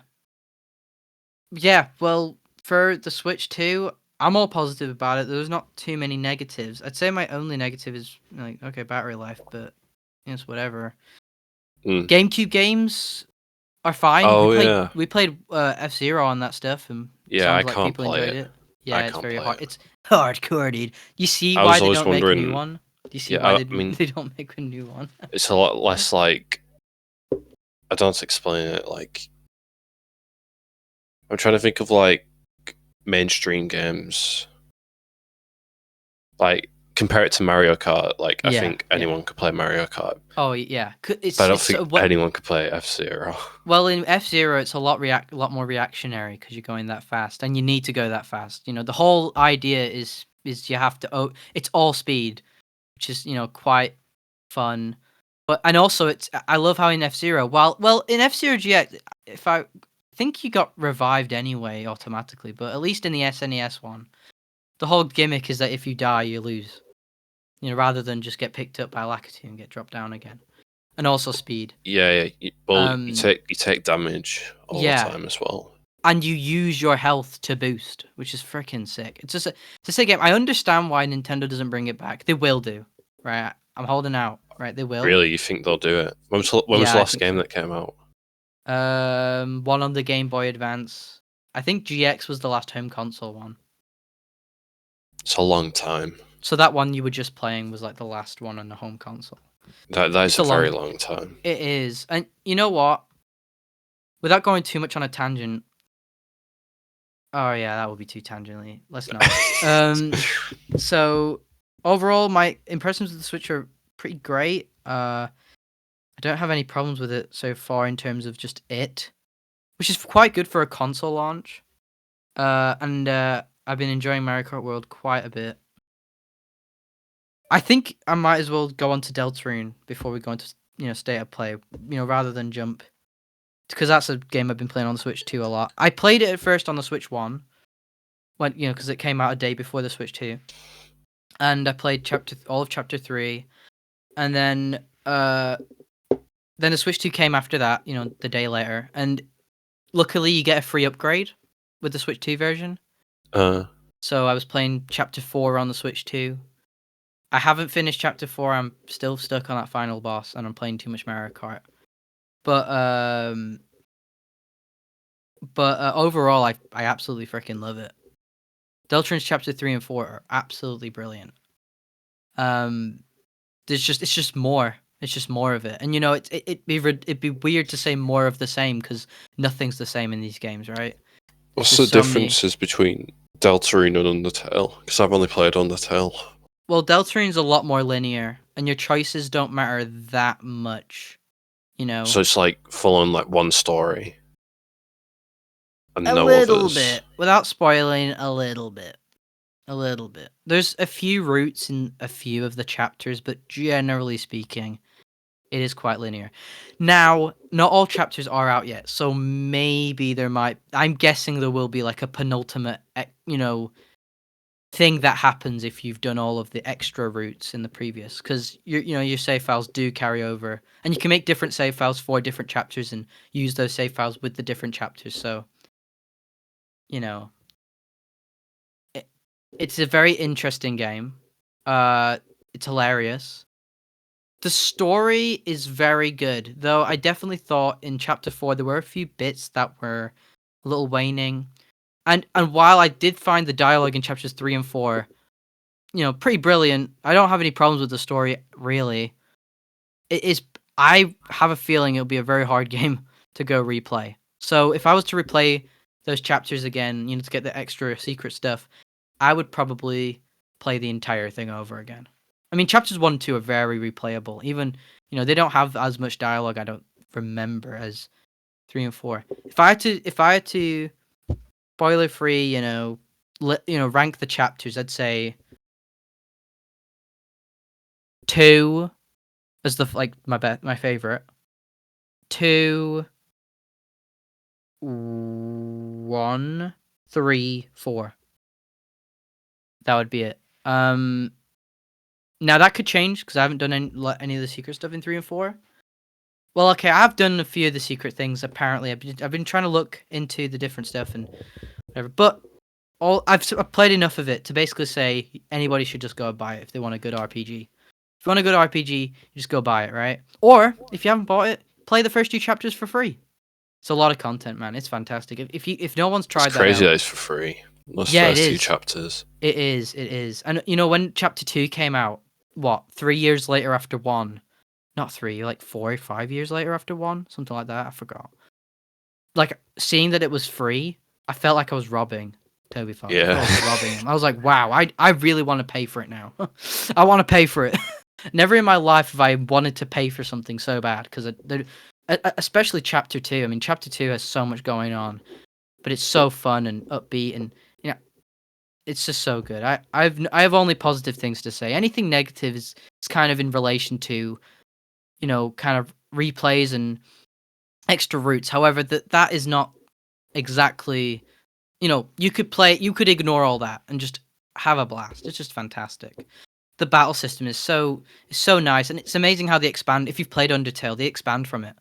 Speaker 1: Yeah, well, for the Switch 2, I'm all positive about it. There's not too many negatives. I'd say my only negative is, like, okay, battery life, but it's whatever. GameCube games are fine.
Speaker 2: Oh,
Speaker 1: we played F-Zero on that stuff, and
Speaker 2: I can't play it.
Speaker 1: Yeah, it's
Speaker 2: can't
Speaker 1: very
Speaker 2: play
Speaker 1: hard.
Speaker 2: it.
Speaker 1: It's hardcore, dude. You see
Speaker 2: I
Speaker 1: why
Speaker 2: was
Speaker 1: they
Speaker 2: always
Speaker 1: don't make a new
Speaker 2: wondering.
Speaker 1: one? Do you see
Speaker 2: Yeah,
Speaker 1: why
Speaker 2: I mean,
Speaker 1: they don't make a new one?
Speaker 2: it's a lot less like. I don't explain it. Like, I'm trying to think of like mainstream games. Like, compare it to Mario Kart. Like, I
Speaker 1: Yeah,
Speaker 2: think
Speaker 1: yeah.
Speaker 2: anyone could play Mario Kart,
Speaker 1: Oh yeah,
Speaker 2: but I don't
Speaker 1: it's
Speaker 2: think
Speaker 1: so what.
Speaker 2: anyone could play F-Zero.
Speaker 1: Well, in F-Zero, it's a lot more reactionary because you're going that fast, and you need to go that fast. You know, the whole idea is you have to. Oh, it's all speed, which is quite fun. But and also I love how in F-Zero, well in F-Zero GX, if I think you got revived anyway automatically, but at least in the SNES one, the whole gimmick is that if you die, you lose. You know, rather than just get picked up by Lakitu and get dropped down again, and also speed.
Speaker 2: Yeah, yeah. Well,
Speaker 1: Um,
Speaker 2: you take damage all the
Speaker 1: yeah,
Speaker 2: time as well.
Speaker 1: and you use your health to boost, which is freaking sick. It's a sick game. I understand why Nintendo doesn't bring it back. They will do, right? I'm holding out, right? They will.
Speaker 2: Really, you think they'll do it? When was
Speaker 1: Yeah,
Speaker 2: the
Speaker 1: I
Speaker 2: last
Speaker 1: think
Speaker 2: game
Speaker 1: so.
Speaker 2: that came out?
Speaker 1: One on the Game Boy Advance. I think GX was the last home console one.
Speaker 2: It's a long time.
Speaker 1: So that one you were just playing was like the last one on the home console.
Speaker 2: That is
Speaker 1: It's
Speaker 2: a
Speaker 1: a
Speaker 2: very
Speaker 1: long.
Speaker 2: long time.
Speaker 1: It is, and you know what? Without going too much on a tangent. Oh yeah, that would be too tangentially. Let's not. So overall, my impressions of the Switch are pretty great. I don't have any problems with it so far in terms of just it, which is quite good for a console launch. And I've been enjoying Mario Kart World quite a bit. I think I might as well go on to Deltarune before we go into state of play. Rather than jump, because that's a game I've been playing on the Switch 2 a lot. I played it at first on the Switch 1, when because it came out a day before the Switch 2, and I played all of Chapter 3, and then the Switch 2 came after that. The day later, and luckily you get a free upgrade with the Switch 2 version.
Speaker 2: Uh,
Speaker 1: So I was playing Chapter 4 on the Switch 2. I haven't finished Chapter 4. I'm still stuck on that final boss, and I'm playing too much Mario Kart. But overall, I absolutely freaking love it. Deltrune's Chapter 3 and 4 are absolutely brilliant. It's just more. It's just more of it, and it'd be weird to say more of the same because nothing's the same in these games, right? There's
Speaker 2: what's the
Speaker 1: just so many.
Speaker 2: differences between Deltarune and Undertale? Because I've only played Undertale.
Speaker 1: Well, Deltarune's a lot more linear, and your choices don't matter that much.
Speaker 2: So it's like full on like one story and
Speaker 1: A
Speaker 2: no
Speaker 1: little
Speaker 2: others.
Speaker 1: bit, without spoiling. A little bit. A little bit. There's a few routes in a few of the chapters, but generally speaking, it is quite linear. Now, not all chapters are out yet, so maybe there might. I'm guessing there will be like a penultimate, thing that happens if you've done all of the extra routes in the previous, because your save files do carry over, and you can make different save files for different chapters and use those save files with the different chapters. So, you know, it's a very interesting game. It's hilarious. The story is very good, though I definitely thought in chapter 4 there were a few bits that were a little waning. And while I did find the dialogue in chapters 3 and 4, pretty brilliant, I don't have any problems with the story really. It is I have a feeling it'll be a very hard game to go replay. So if I was to replay those chapters again, to get the extra secret stuff, I would probably play the entire thing over again. I mean, chapters 1 and 2 are very replayable. Even, they don't have as much dialogue, I don't remember, as 3 and 4. If I had to spoiler free, rank the chapters, I'd say 2 as my favorite. 2, 1, 3, 4. That would be it. Now that could change because I haven't done any of the secret stuff in 3 and 4. Well, okay, I've done a few of the secret things. Apparently, I've been trying to look into the different stuff and whatever. But I've played enough of it to basically say anybody should just go buy it if they want a good RPG. If you want a good RPG, you just go buy it, right? Or if you haven't bought it, play the first 2 chapters for free. It's a lot of content, man. It's fantastic. If no one's
Speaker 2: It's
Speaker 1: tried that
Speaker 2: crazy
Speaker 1: out,
Speaker 2: that it's for free. Those
Speaker 1: Yeah, it
Speaker 2: first two
Speaker 1: is.
Speaker 2: chapters.
Speaker 1: It is. It is. And when chapter 2 came out, what, 3 years later after 1? Not 3, like 4 or 5 years later after 1, something like that. I forgot. Like, seeing that it was free, I felt like I was robbing Toby Fox. I
Speaker 2: Yeah.
Speaker 1: felt I was robbing him. I was like, wow, I really want to pay for it now. I want to pay for it. Never in my life have I wanted to pay for something so bad, because especially chapter 2. I mean, chapter 2 has so much going on, but it's so fun and upbeat, and it's just so good. I have only positive things to say. Anything negative is kind of in relation to, kind of replays and extra routes. However, that is not exactly, you could ignore all that and just have a blast. It's just fantastic. The battle system is so nice, and it's amazing how they expand. If you've played Undertale, they expand from it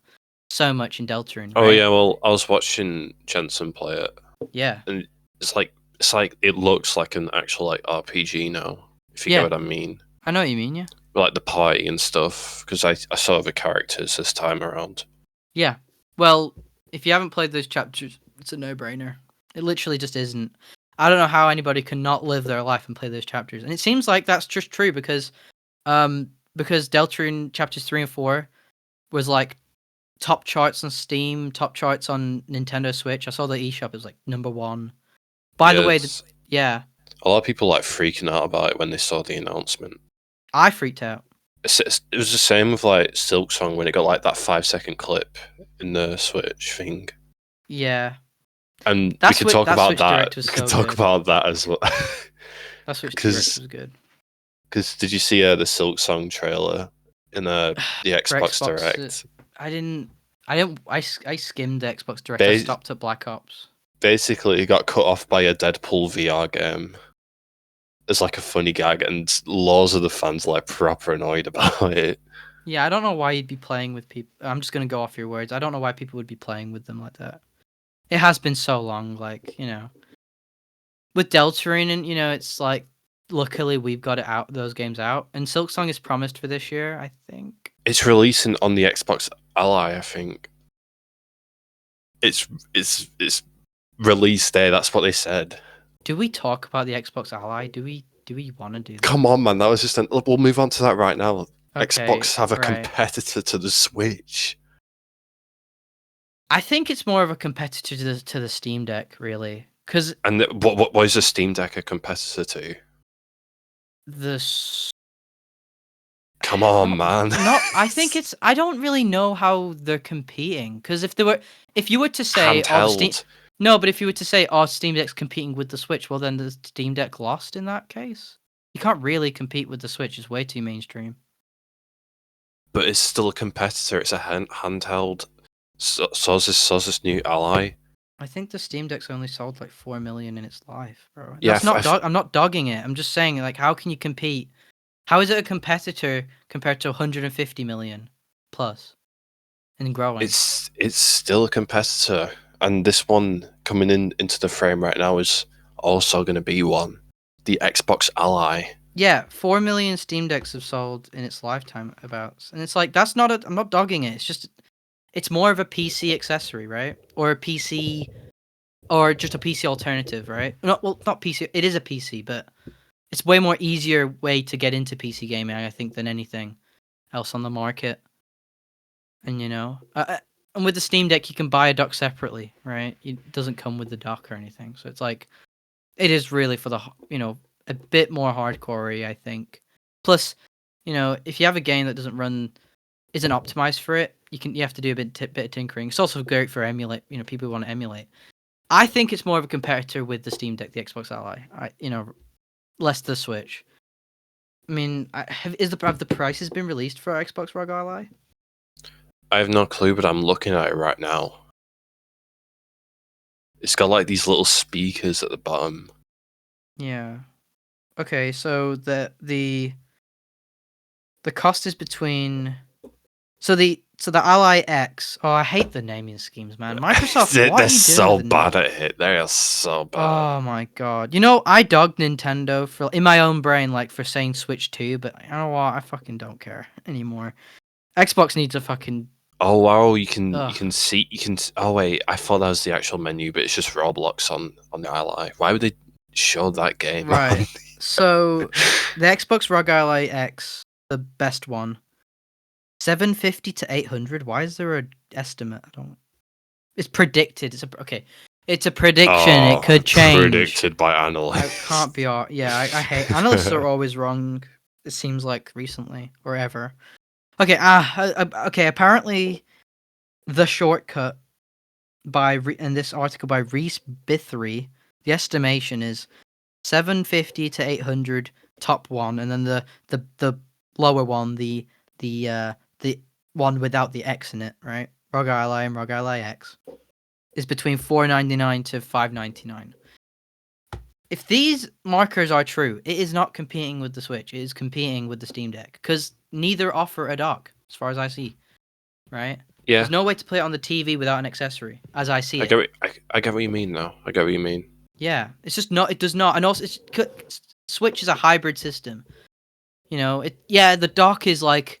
Speaker 1: so much in Deltarune,
Speaker 2: Oh
Speaker 1: right?
Speaker 2: yeah, well, I was watching Jensen play it,
Speaker 1: Yeah,
Speaker 2: and it's like it looks like an actual like RPG now. If you get
Speaker 1: yeah,
Speaker 2: what I mean,
Speaker 1: I know what you mean. Yeah,
Speaker 2: like the party and stuff. Because I saw the characters this time around.
Speaker 1: yeah. Well, if you haven't played those chapters, it's a no-brainer. It literally just isn't. I don't know how anybody can not live their life and play those chapters, and it seems like that's just true because Deltarune chapters 3 and 4 was like top charts on Steam, top charts on Nintendo Switch. I saw the eShop was like #1. By the
Speaker 2: Yeah,
Speaker 1: way,
Speaker 2: it's,
Speaker 1: yeah,
Speaker 2: a lot of people like freaking out about it when they saw the announcement.
Speaker 1: I freaked out.
Speaker 2: It was the same with like Silk Song when it got like that 5 second clip in the Switch thing.
Speaker 1: Yeah,
Speaker 2: And we
Speaker 1: that
Speaker 2: could
Speaker 1: Switch
Speaker 2: talk
Speaker 1: that
Speaker 2: about
Speaker 1: Switch
Speaker 2: that.
Speaker 1: Direct was
Speaker 2: We could
Speaker 1: so
Speaker 2: talk
Speaker 1: good.
Speaker 2: about that as well.
Speaker 1: That Switch Direct
Speaker 2: Because
Speaker 1: was good.
Speaker 2: did you see the Silk Song trailer in the
Speaker 1: For
Speaker 2: Xbox
Speaker 1: Xbox,
Speaker 2: Direct?
Speaker 1: I didn't. I skimmed the Xbox Direct. I
Speaker 2: Ba-
Speaker 1: stopped at Black Ops.
Speaker 2: Basically, it got cut off by a Deadpool VR game. It's like a funny gag, and loads of the fans like proper annoyed about it.
Speaker 1: Yeah, I don't know why you'd be playing with people. I'm just gonna go off your words. I don't know why people would be playing with them like that. It has been so long, like, with Deltarune, and it's like, luckily we've got it out, those games out, and Silksong is promised for this year, I think.
Speaker 2: It's releasing on the Xbox Ally, I think. It's release day. That's what they said.
Speaker 1: Do we talk about the Xbox Ally? Do we want to do that?
Speaker 2: Come on, man. That was just we'll move on to that right now.
Speaker 1: Okay,
Speaker 2: Xbox have a
Speaker 1: right.
Speaker 2: competitor to the Switch.
Speaker 1: I think it's more of a competitor to the Steam Deck, really, because
Speaker 2: And what is the Steam Deck a competitor to?
Speaker 1: the s-
Speaker 2: Come on,
Speaker 1: not
Speaker 2: man.
Speaker 1: not. I think it's. I don't really know how they're competing, because if you were to say, oh, the Steam.
Speaker 2: Handheld.
Speaker 1: No, but if you were to say, oh, Steam Deck's competing with the Switch, well, then the Steam Deck lost in that case. You can't really compete with the Switch. It's way too mainstream.
Speaker 2: But it's still a competitor. It's a handheld. So's this new Ally.
Speaker 1: I think the Steam Deck's only sold like 4 million in its life, bro.
Speaker 2: Yeah,
Speaker 1: That's not I'm not dogging it. I'm just saying, like, how can you compete? How is it a competitor compared to 150 million plus and growing?
Speaker 2: it's still a competitor, and this one coming into the frame right now is also going to be one. The Xbox Ally.
Speaker 1: Yeah, 4 million Steam Decks have sold in its lifetime, about, and it's like, that's not I'm not dogging it. It's just, it's more of a PC accessory, right? Or a PC, or just a PC alternative, right? Not PC. It is a PC, but it's way more easier way to get into PC gaming, I think, than anything else on the market. And and with the Steam Deck, you can buy a dock separately, right? It doesn't come with the dock or anything, so it's like, it is really for the a bit more hardcore, I think. Plus, if you have a game that isn't optimized for it, you have to do a bit of tinkering. It's also great for emulate, people who want to emulate. I think it's more of a competitor with the Steam Deck, the Xbox Ally. Less the Switch. I mean, have the prices been released for Xbox ROG Ally?
Speaker 2: I have no clue, but I'm looking at it right now. It's got like these little speakers at the bottom.
Speaker 1: Yeah. Okay, so the cost is between, so the Ally X. Oh, I hate the naming schemes, man. Microsoft,
Speaker 2: they're
Speaker 1: what are you doing
Speaker 2: so
Speaker 1: with the
Speaker 2: bad at it. They are so bad.
Speaker 1: Oh my god. I dogged Nintendo for, in my own brain, like, for saying Switch 2, but you know what? I fucking don't care anymore. Xbox needs a fucking
Speaker 2: Oh wow, you can
Speaker 1: ugh.
Speaker 2: see. Oh wait, I thought that was the actual menu, but it's just Roblox on the Ally. Why would they? show that game.
Speaker 1: Right. So the Xbox ROG Ally X, the best one, 750 to 800. Why is there a estimate? I don't. It's predicted. It's a prediction. It could change.
Speaker 2: Predicted by
Speaker 1: I
Speaker 2: analysts.
Speaker 1: can't be. Yeah, I hate analysts. Are always wrong. It seems like recently or ever. Okay. Okay. Apparently, the shortcut in this article by Reese Bithry, the estimation is 750 to 800 top one, and then the lower one, the one without the X in it, right? ROG Ally and ROG Ally X is between 499 to 599. If these markers are true, it is not competing with the Switch. It is competing with the Steam Deck because neither offer a dock, as far as I see. Right?
Speaker 2: Yeah,
Speaker 1: There's no way to play it on the TV without an accessory, as I see it.
Speaker 2: I get what you mean now. I get what you mean.
Speaker 1: Yeah, it's just not. It does not, and also Switch is a hybrid system. You know, the dock is like,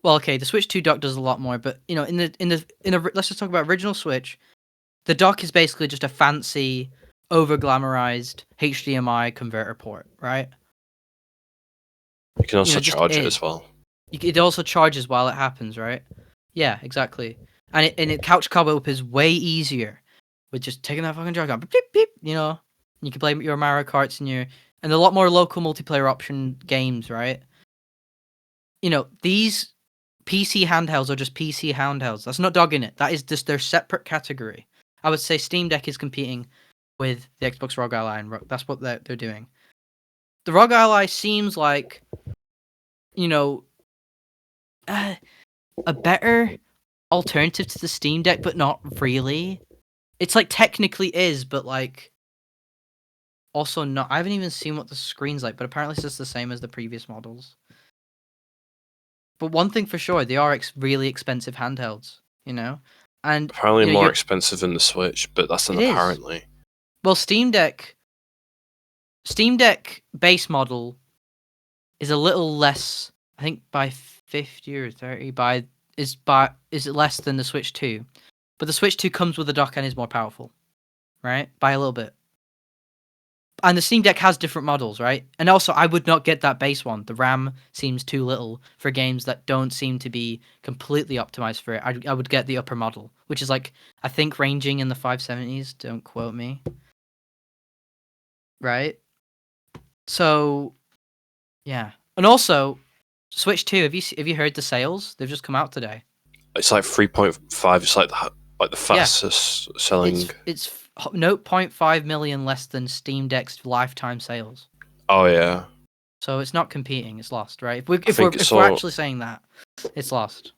Speaker 1: well, okay, the Switch 2 dock does a lot more, but you know, let's just talk about original Switch. The dock is basically just a fancy, over glamorized HDMI converter port, right?
Speaker 2: You can also
Speaker 1: Just
Speaker 2: charge it as well.
Speaker 1: It also charges while it happens, right? Yeah, exactly. And couch co-op is way easier with just taking that fucking drag on, beep beep. You know, you can play your Mario Karts and a lot more local multiplayer option games, right? You know, these PC handhelds are just PC handhelds. That's not dogging it. That is just their separate category. I would say Steam Deck is competing with the Xbox ROG Ally, and that's what they're doing. The ROG Ally seems like, you know, a better alternative to the Steam Deck, but not really. It's like technically is, but like also not. I haven't even seen what the screen's like, but apparently it's just the same as the previous models. But one thing for sure, they are really expensive handhelds, you know? And
Speaker 2: Apparently
Speaker 1: you know,
Speaker 2: more expensive than the Switch, but that's an
Speaker 1: it is.
Speaker 2: apparently.
Speaker 1: Well, Steam Deck base model is a little less, I think by 50 or 30 is less than the Switch 2. But the Switch 2 comes with a dock and is more powerful, right? By a little bit. And the Steam Deck has different models, right? And also, I would not get that base one. The RAM seems too little for games that don't seem to be completely optimized for it. I would get the upper model, which is like, I think ranging in the 570s. Don't quote me. Right? So, yeah. And also, Switch 2, have you heard the sales? They've just come out today.
Speaker 2: It's like 3.5. It's like the fastest selling.
Speaker 1: It's 0.5 million less than Steam Deck's lifetime sales.
Speaker 2: Oh yeah.
Speaker 1: So it's not competing. It's lost, right? If we're actually saying that, it's lost.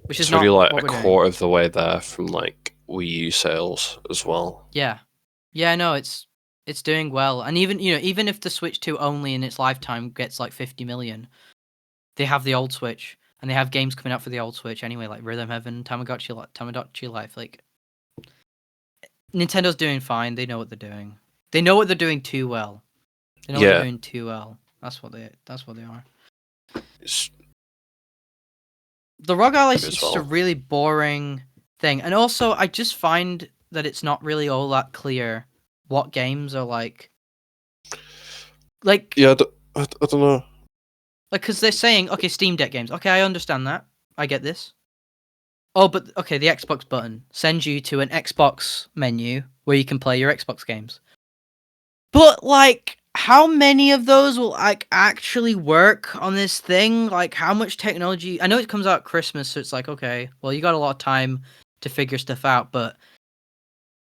Speaker 1: Which is
Speaker 2: really
Speaker 1: not
Speaker 2: like
Speaker 1: what
Speaker 2: a
Speaker 1: we're
Speaker 2: quarter
Speaker 1: doing.
Speaker 2: of the way there from like Wii U sales as well.
Speaker 1: Yeah, no, it's doing well, and even if the Switch 2 only in its lifetime gets like 50 million, they have the old Switch, and they have games coming out for the old Switch anyway, like Rhythm Heaven, Tamagotchi Life. Like, Nintendo's doing fine. They know what they're doing. They know what they're doing too well. They know what they're doing too well. That's what they are. The ROG Ally is just a really boring thing, and also I just find that it's not really all that clear what games are like. Like,
Speaker 2: yeah, I don't know.
Speaker 1: Like, because they're saying, okay, Steam Deck games. Okay, I understand that. I get this. Oh, but okay, the Xbox button sends you to an Xbox menu where you can play your Xbox games. But like, how many of those will like actually work on this thing? Like, how much technology? I know it comes out at Christmas, so it's like, okay, well, you got a lot of time to figure stuff out. But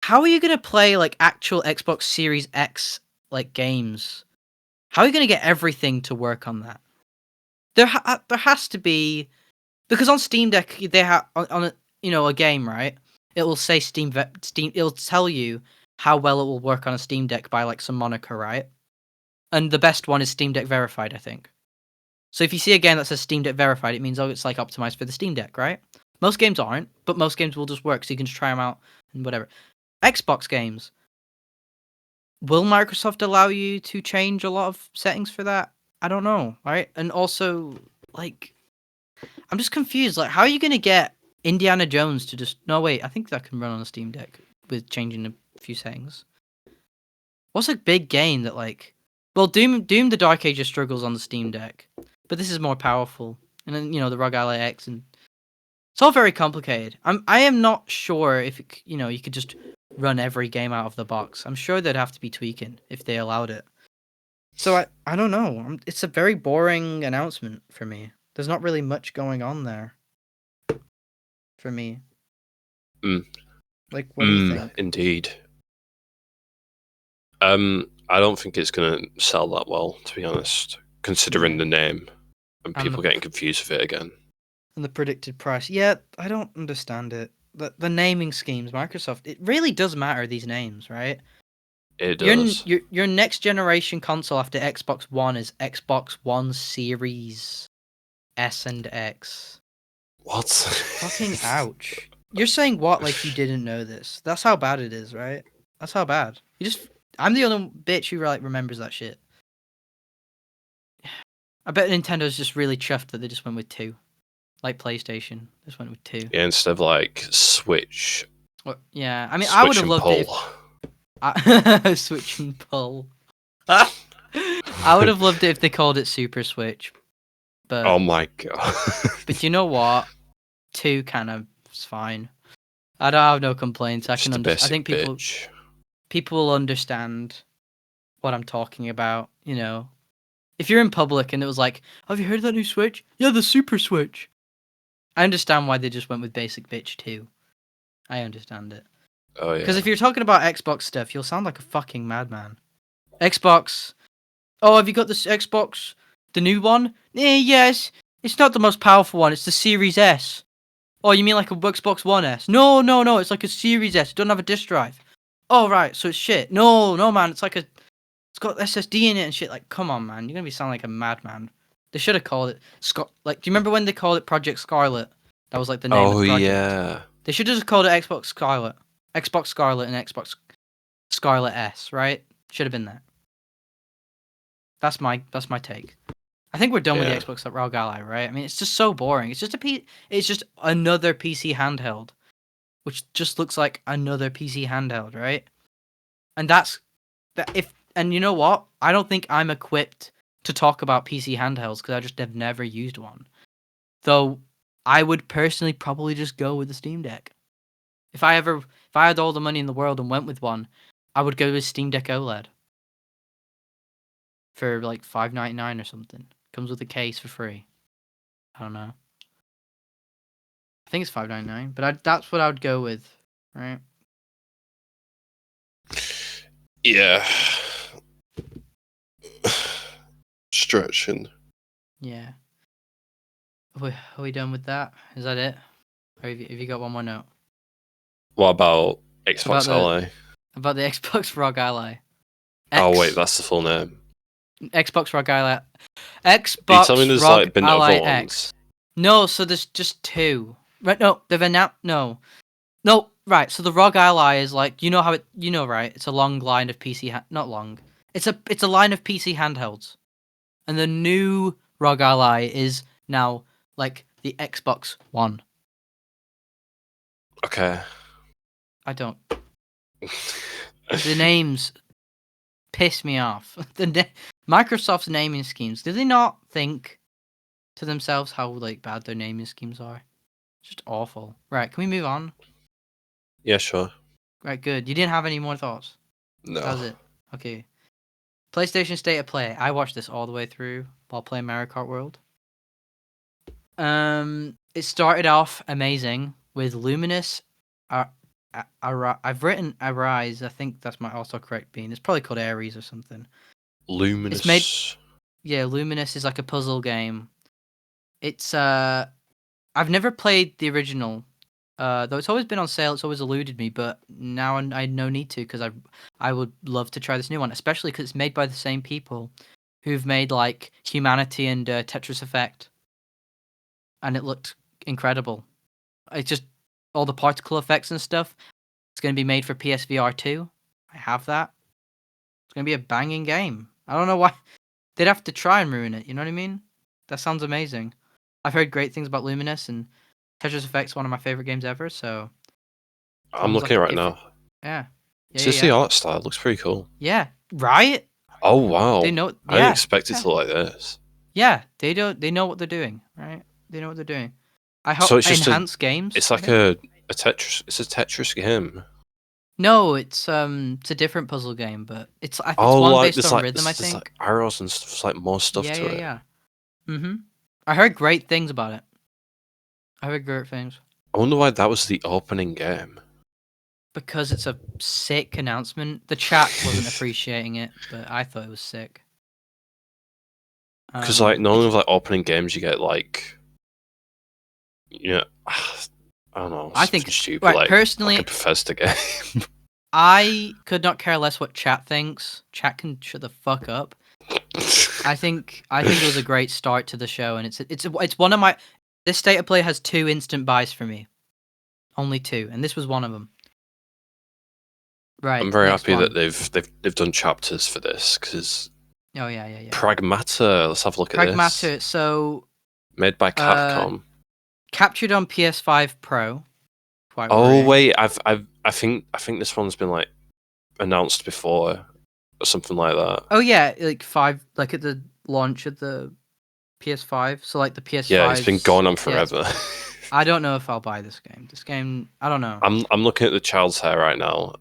Speaker 1: how are you gonna play like actual Xbox Series X like games? How are you gonna get everything to work on that? There has to be, because on Steam Deck they have on a game, right? It will say Steam. It'll tell you how well it will work on a Steam Deck by like some moniker, right? And the best one is Steam Deck Verified, I think. So if you see a game that says Steam Deck Verified, it means it's like optimized for the Steam Deck, right? Most games aren't, but most games will just work, so you can just try them out and whatever. Xbox games, will Microsoft allow you to change a lot of settings for that? I don't know, right? And also, like, I'm just confused. Like, how are you going to get Indiana Jones to just... No, wait, I think that can run on a Steam Deck with changing a few settings. What's a big game that like? Well, Doom the Dark Ages struggles on the Steam Deck, but this is more powerful. And then the ROG Ally X, and it's all very complicated. I am not sure if you could just run every game out of the box. I'm sure they'd have to be tweaking if they allowed it. So I don't know. It's a very boring announcement for me. There's not really much going on there for me. Like, what do you think?
Speaker 2: Indeed. I don't think it's gonna sell that well, to be honest, considering the name and people getting confused with it again.
Speaker 1: And the predicted price. Yeah, I don't understand it. The naming schemes, Microsoft, it really does matter, these names, right?
Speaker 2: It does.
Speaker 1: Your next generation console after Xbox One is Xbox One Series S and X.
Speaker 2: What?
Speaker 1: Fucking ouch. You're saying what like you didn't know this. That's how bad it is, right? That's how bad. I'm the only bitch who like remembers that shit. I bet Nintendo's just really chuffed that they just went with 2. Like PlayStation, just went with 2.
Speaker 2: Yeah, instead of like Switch.
Speaker 1: Well, yeah, I mean,
Speaker 2: Switch
Speaker 1: I would have
Speaker 2: and
Speaker 1: loved
Speaker 2: pull.
Speaker 1: it if Switch and pull. I would have loved it if they called it Super Switch. But
Speaker 2: oh my god.
Speaker 1: But you know what? 2 kind of is fine. I don't have no complaints. I can understand. I think people will understand what I'm talking about. If you're in public and it was like, "Have you heard of that new Switch? Yeah, the Super Switch." I understand why they just went with basic bitch 2. I understand it.
Speaker 2: Oh yeah.
Speaker 1: Because if you're talking about Xbox stuff, you'll sound like a fucking madman. Xbox. Oh, have you got this Xbox? The new one? Yes. It's not the most powerful one. It's the Series S. Oh, you mean like a Xbox One S? No. It's like a Series S. It doesn't have a disk drive. Oh, right. So it's shit. No, man. It's got SSD in it and shit. Like, come on, man. You're gonna be sounding like a madman. They should have called it do you remember when they called it Project Scarlet? That was like the name of the project.
Speaker 2: Yeah.
Speaker 1: They should have just called it Xbox Scarlet, and Xbox Scarlet S, right? Should have been that. That's my take. I think we're done with the Xbox ROG Ally, right? I mean, it's just so boring. It's just another PC handheld, which just looks like another PC handheld, right? And and you know what? I don't think I'm equipped to talk about PC handhelds because I just have never used one. Though I would personally probably just go with the Steam Deck. If I had all the money in the world and went with one, I would go with Steam Deck OLED for like $5.99 or something. Comes with a case for free. I don't know. I think it's $5.99, but that's what I would go with, right?
Speaker 2: Yeah. Stretching.
Speaker 1: Yeah. Are we done with that? Is that it? Or have you got one more note?
Speaker 2: What about Xbox Ally?
Speaker 1: About the Xbox ROG Ally.
Speaker 2: Oh wait, that's the full name.
Speaker 1: Xbox ROG Ally. Xbox
Speaker 2: Are you telling me there's
Speaker 1: ROG
Speaker 2: like been
Speaker 1: Ally
Speaker 2: other
Speaker 1: X.
Speaker 2: ones?
Speaker 1: No, so there's just 2. Right? No, they've announced. No, right. So the ROG Ally is like right? It's a long line of PC. Not long. It's a line of PC handhelds, and the new ROG Ally is now like the Xbox One.
Speaker 2: Okay.
Speaker 1: I don't. The names piss me off. Microsoft's naming schemes. Do they not think to themselves how like bad their naming schemes are? It's just awful. Right, can we move on?
Speaker 2: Yeah, sure.
Speaker 1: Right, good. You didn't have any more thoughts?
Speaker 2: No.
Speaker 1: That was it. Okay. PlayStation State of Play. I watched this all the way through while playing Mario Kart World. It started off amazing with Luminous. I've written Arise. I think that's my autocorrect being. It's probably called Ares or something.
Speaker 2: Luminous.
Speaker 1: Luminous is like a puzzle game. It's I've never played the original. Though it's always been on sale, it's always eluded me. But now I no need to because I would love to try this new one, especially because it's made by the same people who've made like Humanity and Tetris Effect, and it looked incredible. It's just all the particle effects and stuff. It's going to be made for PSVR 2. I have that. It's going to be a banging game. I don't know why they'd have to try and ruin it. You know what I mean? That sounds amazing. I've heard great things about Luminous, and Tetris Effect's one of my favorite games ever. So
Speaker 2: I'm looking right now.
Speaker 1: Yeah.
Speaker 2: Just the art style looks pretty cool.
Speaker 1: Yeah, right?
Speaker 2: Oh wow!
Speaker 1: They know.
Speaker 2: I didn't
Speaker 1: Yeah,
Speaker 2: expect it
Speaker 1: yeah,
Speaker 2: to look like this.
Speaker 1: yeah. They don't. They know what they're doing, right? They know what they're doing. I
Speaker 2: So
Speaker 1: hope
Speaker 2: it's just
Speaker 1: enhanced games.
Speaker 2: it's
Speaker 1: I
Speaker 2: like
Speaker 1: think.
Speaker 2: a Tetris. It's a Tetris game.
Speaker 1: No, it's a different puzzle game, but it's
Speaker 2: Oh,
Speaker 1: one
Speaker 2: like
Speaker 1: based
Speaker 2: there's
Speaker 1: on
Speaker 2: like
Speaker 1: rhythm, I
Speaker 2: there's like
Speaker 1: think.
Speaker 2: arrows and stuff. There's like more stuff
Speaker 1: Yeah,
Speaker 2: to
Speaker 1: yeah,
Speaker 2: it.
Speaker 1: yeah. I heard great things about it. I heard great things
Speaker 2: I wonder why that was the opening game.
Speaker 1: because it's a sick announcement. The chat wasn't appreciating it, but I thought it was sick.
Speaker 2: Because like normally
Speaker 1: It's
Speaker 2: with like opening games, you get like you know, I don't know,
Speaker 1: I
Speaker 2: something
Speaker 1: think
Speaker 2: stupid
Speaker 1: right
Speaker 2: like a
Speaker 1: personally,
Speaker 2: Bethesda game.
Speaker 1: I could not care less what chat thinks. Chat can shut the fuck up. I think it was a great start to the show, and it's one of my. This state of play has 2 instant buys for me, only 2, and this was one of them. Right,
Speaker 2: I'm very
Speaker 1: next
Speaker 2: happy that
Speaker 1: one.
Speaker 2: they've done chapters for this because
Speaker 1: Oh yeah, yeah, yeah.
Speaker 2: Pragmata. Let's have a look at this.
Speaker 1: Pragmata. So,
Speaker 2: Made by
Speaker 1: uh,
Speaker 2: Capcom.
Speaker 1: captured on PS5 Pro. Quite
Speaker 2: Oh
Speaker 1: worrying.
Speaker 2: wait, I think this one's been like announced before or something like that.
Speaker 1: Oh yeah, like five, like at the launch of the PS5. So like the
Speaker 2: Yeah, it's been
Speaker 1: PS5's.
Speaker 2: going on
Speaker 1: Yeah,
Speaker 2: forever.
Speaker 1: I don't know if I'll buy this game. This game, I don't know.
Speaker 2: I'm looking at the child's hair right now.